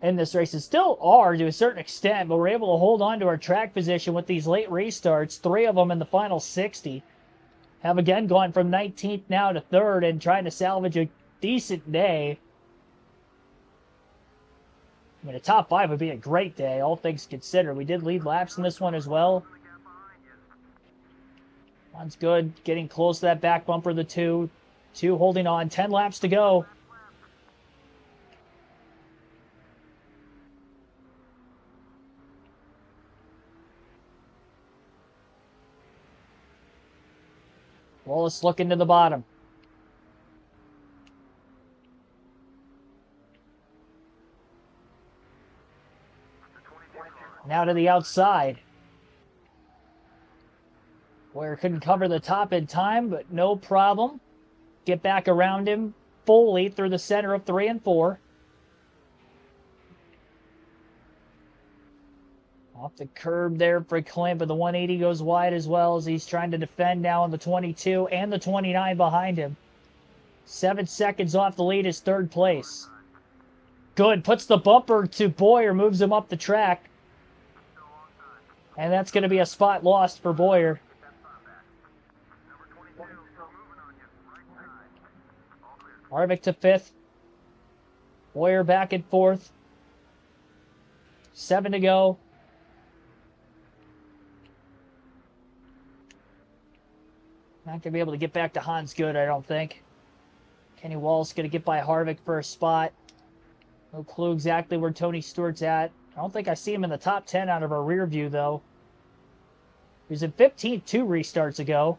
in this race. And still are to a certain extent, but we're able to hold on to our track position with these late restarts. 3 of them in the final 60. Have again gone from 19th now to 3rd and trying to salvage a decent day. I mean, a top 5 would be a great day, all things considered. We did lead laps in this one as well. One's good, getting close to that back bumper, the 2. 2 holding on, 10 laps to go. Wallace looking to the bottom. Now to the outside. Where couldn't cover the top in time, but no problem. Get back around him fully through the center of 3 and 4. Off the curb there for Clint, but the 180 goes wide as well as he's trying to defend now on the 22 and the 29 behind him. 7 seconds off the lead is 3rd place. Good, puts the bumper to Boyer, moves him up the track. And that's going to be a spot lost for Boyer. Harvick to 5th. Boyer back in 4th. 7 to go. Not going to be able to get back to Hans Good, I don't think. Kenny Wallace going to get by Harvick for a spot. No clue exactly where Tony Stewart's at. I don't think I see him in the top 10 out of our rear view, though. He was in 15th 2 restarts ago.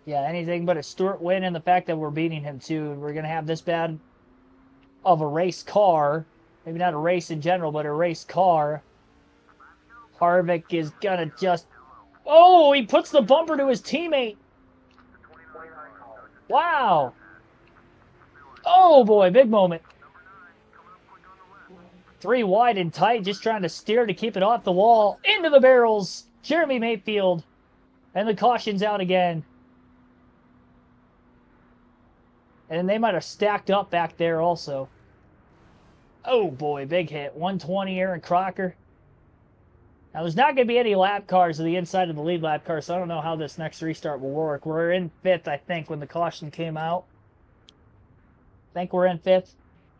Yeah, anything but a Stewart win, and the fact that we're beating him, too. We're going to have this bad of a race car. Maybe not a race in general, but a race car. Harvick is going to just... Oh, he puts the bumper to his teammate. Wow. Oh, boy, big moment. 3 wide and tight, just trying to steer to keep it off the wall. Into the barrels. Jeremy Mayfield. And the caution's out again. And they might have stacked up back there also. Oh, boy, big hit. 120, Aaron Crocker. Now, there's not going to be any lap cars to the inside of the lead lap car, so I don't know how this next restart will work. We're in 5th, I think, when the caution came out. I think we're in 5th.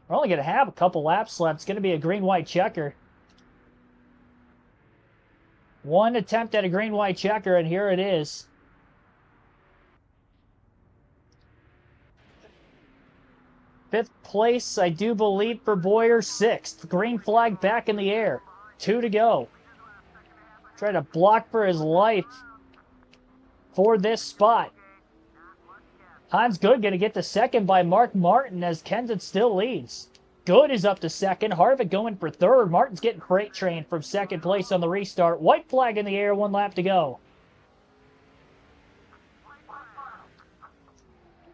We're only going to have a couple laps left. It's going to be a green-white checker. One attempt at a green-white checker, and here it is. Fifth place, I do believe, for Boyer. 6th. Green flag back in the air. 2 to go. Try to block for his life for this spot. Hans Good going to get to 2nd by Mark Martin as Kenseth still leads. Good is up to 2nd. Harvick going for 3rd. Martin's getting freight trained from 2nd place on the restart. White flag in the air, 1 lap to go.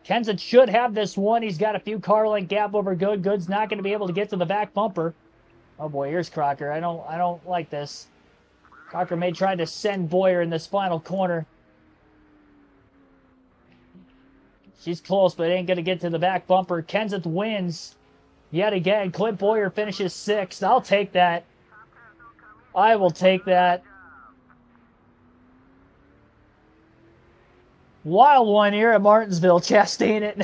Kenseth should have this one. He's got a few car length gap over Good. Good's not going to be able to get to the back bumper. Oh boy, here's Crocker. I don't like this. Crocker may try to send Boyer in this final corner. She's close, but ain't going to get to the back bumper. Kenseth wins yet again. Clint Boyer finishes 6th. I'll take that. I will take that. Wild one here at Martinsville. Chastain it.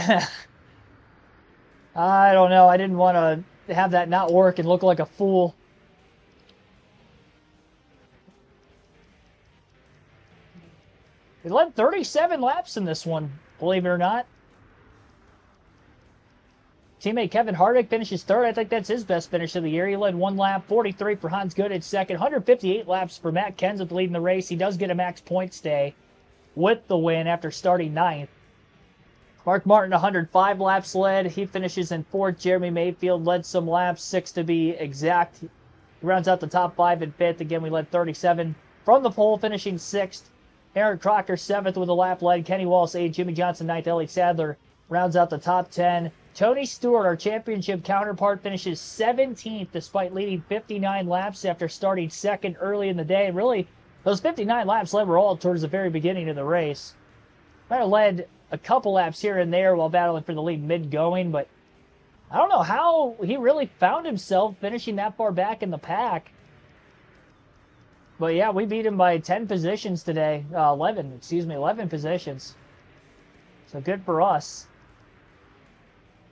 I don't know. I didn't want to have that not work and look like a fool. We led 37 laps in this one, believe it or not. Teammate Kevin Harvick finishes third. I think that's his best finish of the year. He led one lap, 43 for Hans Goodage second, 158 laps for Matt Kenseth leading the race. He does get a max point stay with the win after starting ninth. Mark Martin, 105 laps led. He finishes in fourth. Jeremy Mayfield led some laps, 6 to be exact. He rounds out the top 5 in fifth. Again, we led 37 from the pole, finishing sixth. Aaron Crocker, 7th with a lap led. Kenny Wallace, 8th. Jimmy Johnson, 9th. Ellie Sadler rounds out the top 10. Tony Stewart, our championship counterpart, finishes 17th despite leading 59 laps after starting second early in the day. Really, those 59 laps led were all towards the very beginning of the race. Might have led a couple laps here and there while battling for the lead mid-going, but I don't know how he really found himself finishing that far back in the pack. But yeah, we beat him by 10 positions today. 11 positions. So good for us.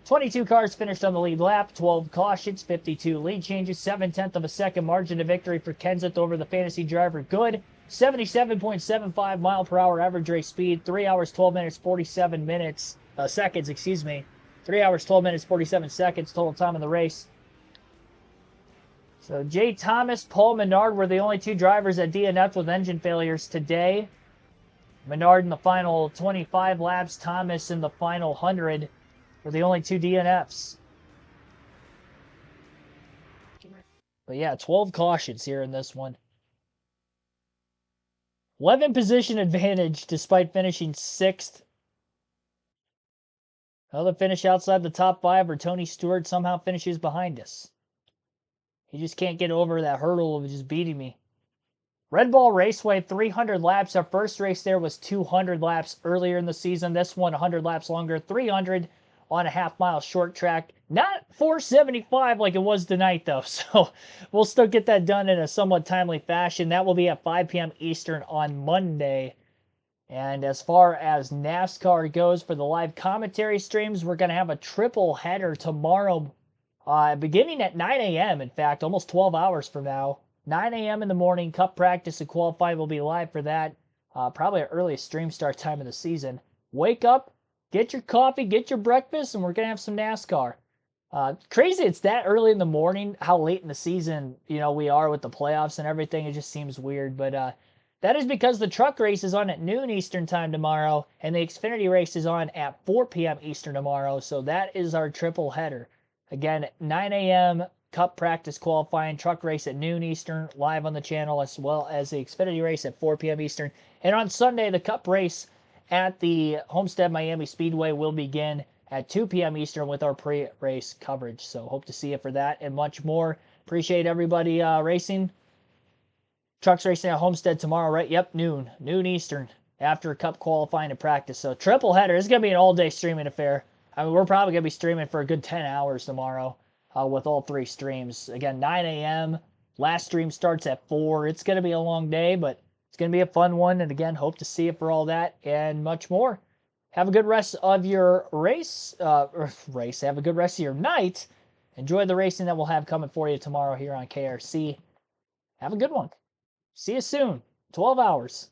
22 cars finished on the lead lap, 12 cautions, 52 lead changes, 7/10 of a second margin to victory for Kenseth over the fantasy driver Good. 77.75 mile per hour average race speed, 3 hours, 12 minutes, 47 minutes, seconds, 3 hours, 12 minutes, 47 seconds total time in the race. So Jay Thomas, Paul Menard were the only two drivers that DNF'd with engine failures today. Menard in the final 25 laps, Thomas in the final 100 were the only two DNFs. But yeah, 12 cautions here in this one. 11 position advantage despite finishing 6th. Another finish outside the top 5 where Tony Stewart somehow finishes behind us. He just can't get over that hurdle of just beating me. Red Bull Raceway, 300 laps. Our first race there was 200 laps earlier in the season. This one, 100 laps longer, 300 on a half-mile short track. Not 475 like it was tonight, though. So we'll still get that done in a somewhat timely fashion. That will be at 5 p.m. Eastern on Monday. And as far as NASCAR goes for the live commentary streams, we're going to have a triple header tomorrow, beginning at 9 a.m. In fact, almost 12 hours from now. 9 a.m. in the morning, Cup practice and qualifying will be live for that. Probably our earliest stream start time of the season. Wake up, get your coffee, get your breakfast, and we're going to have some NASCAR. Crazy it's that early in the morning, how late in the season, we are with the playoffs and everything. It just seems weird, but that is because the truck race is on at noon Eastern time tomorrow, and the Xfinity race is on at 4 p.m. Eastern tomorrow, so that is our triple header. Again, 9 a.m., Cup practice qualifying, truck race at noon Eastern, live on the channel, as well as the Xfinity race at 4 p.m. Eastern. And on Sunday, the Cup race at the Homestead Miami Speedway will begin at 2 p.m. Eastern with our pre-race coverage. So hope to see you for that and much more. Appreciate everybody racing. Trucks racing at Homestead tomorrow, right? Yep, noon Eastern, after Cup qualifying and practice. So triple header. It's going to be an all-day streaming affair. I mean, we're probably going to be streaming for a good 10 hours tomorrow. With all 3 streams. Again, 9 a.m. Last stream starts at 4. It's going to be a long day, but it's going to be a fun one. And again, hope to see you for all that and much more. Have a good rest of your race. Have a good rest of your night. Enjoy the racing that we'll have coming for you tomorrow here on KRC. Have a good one. See you soon. 12 hours.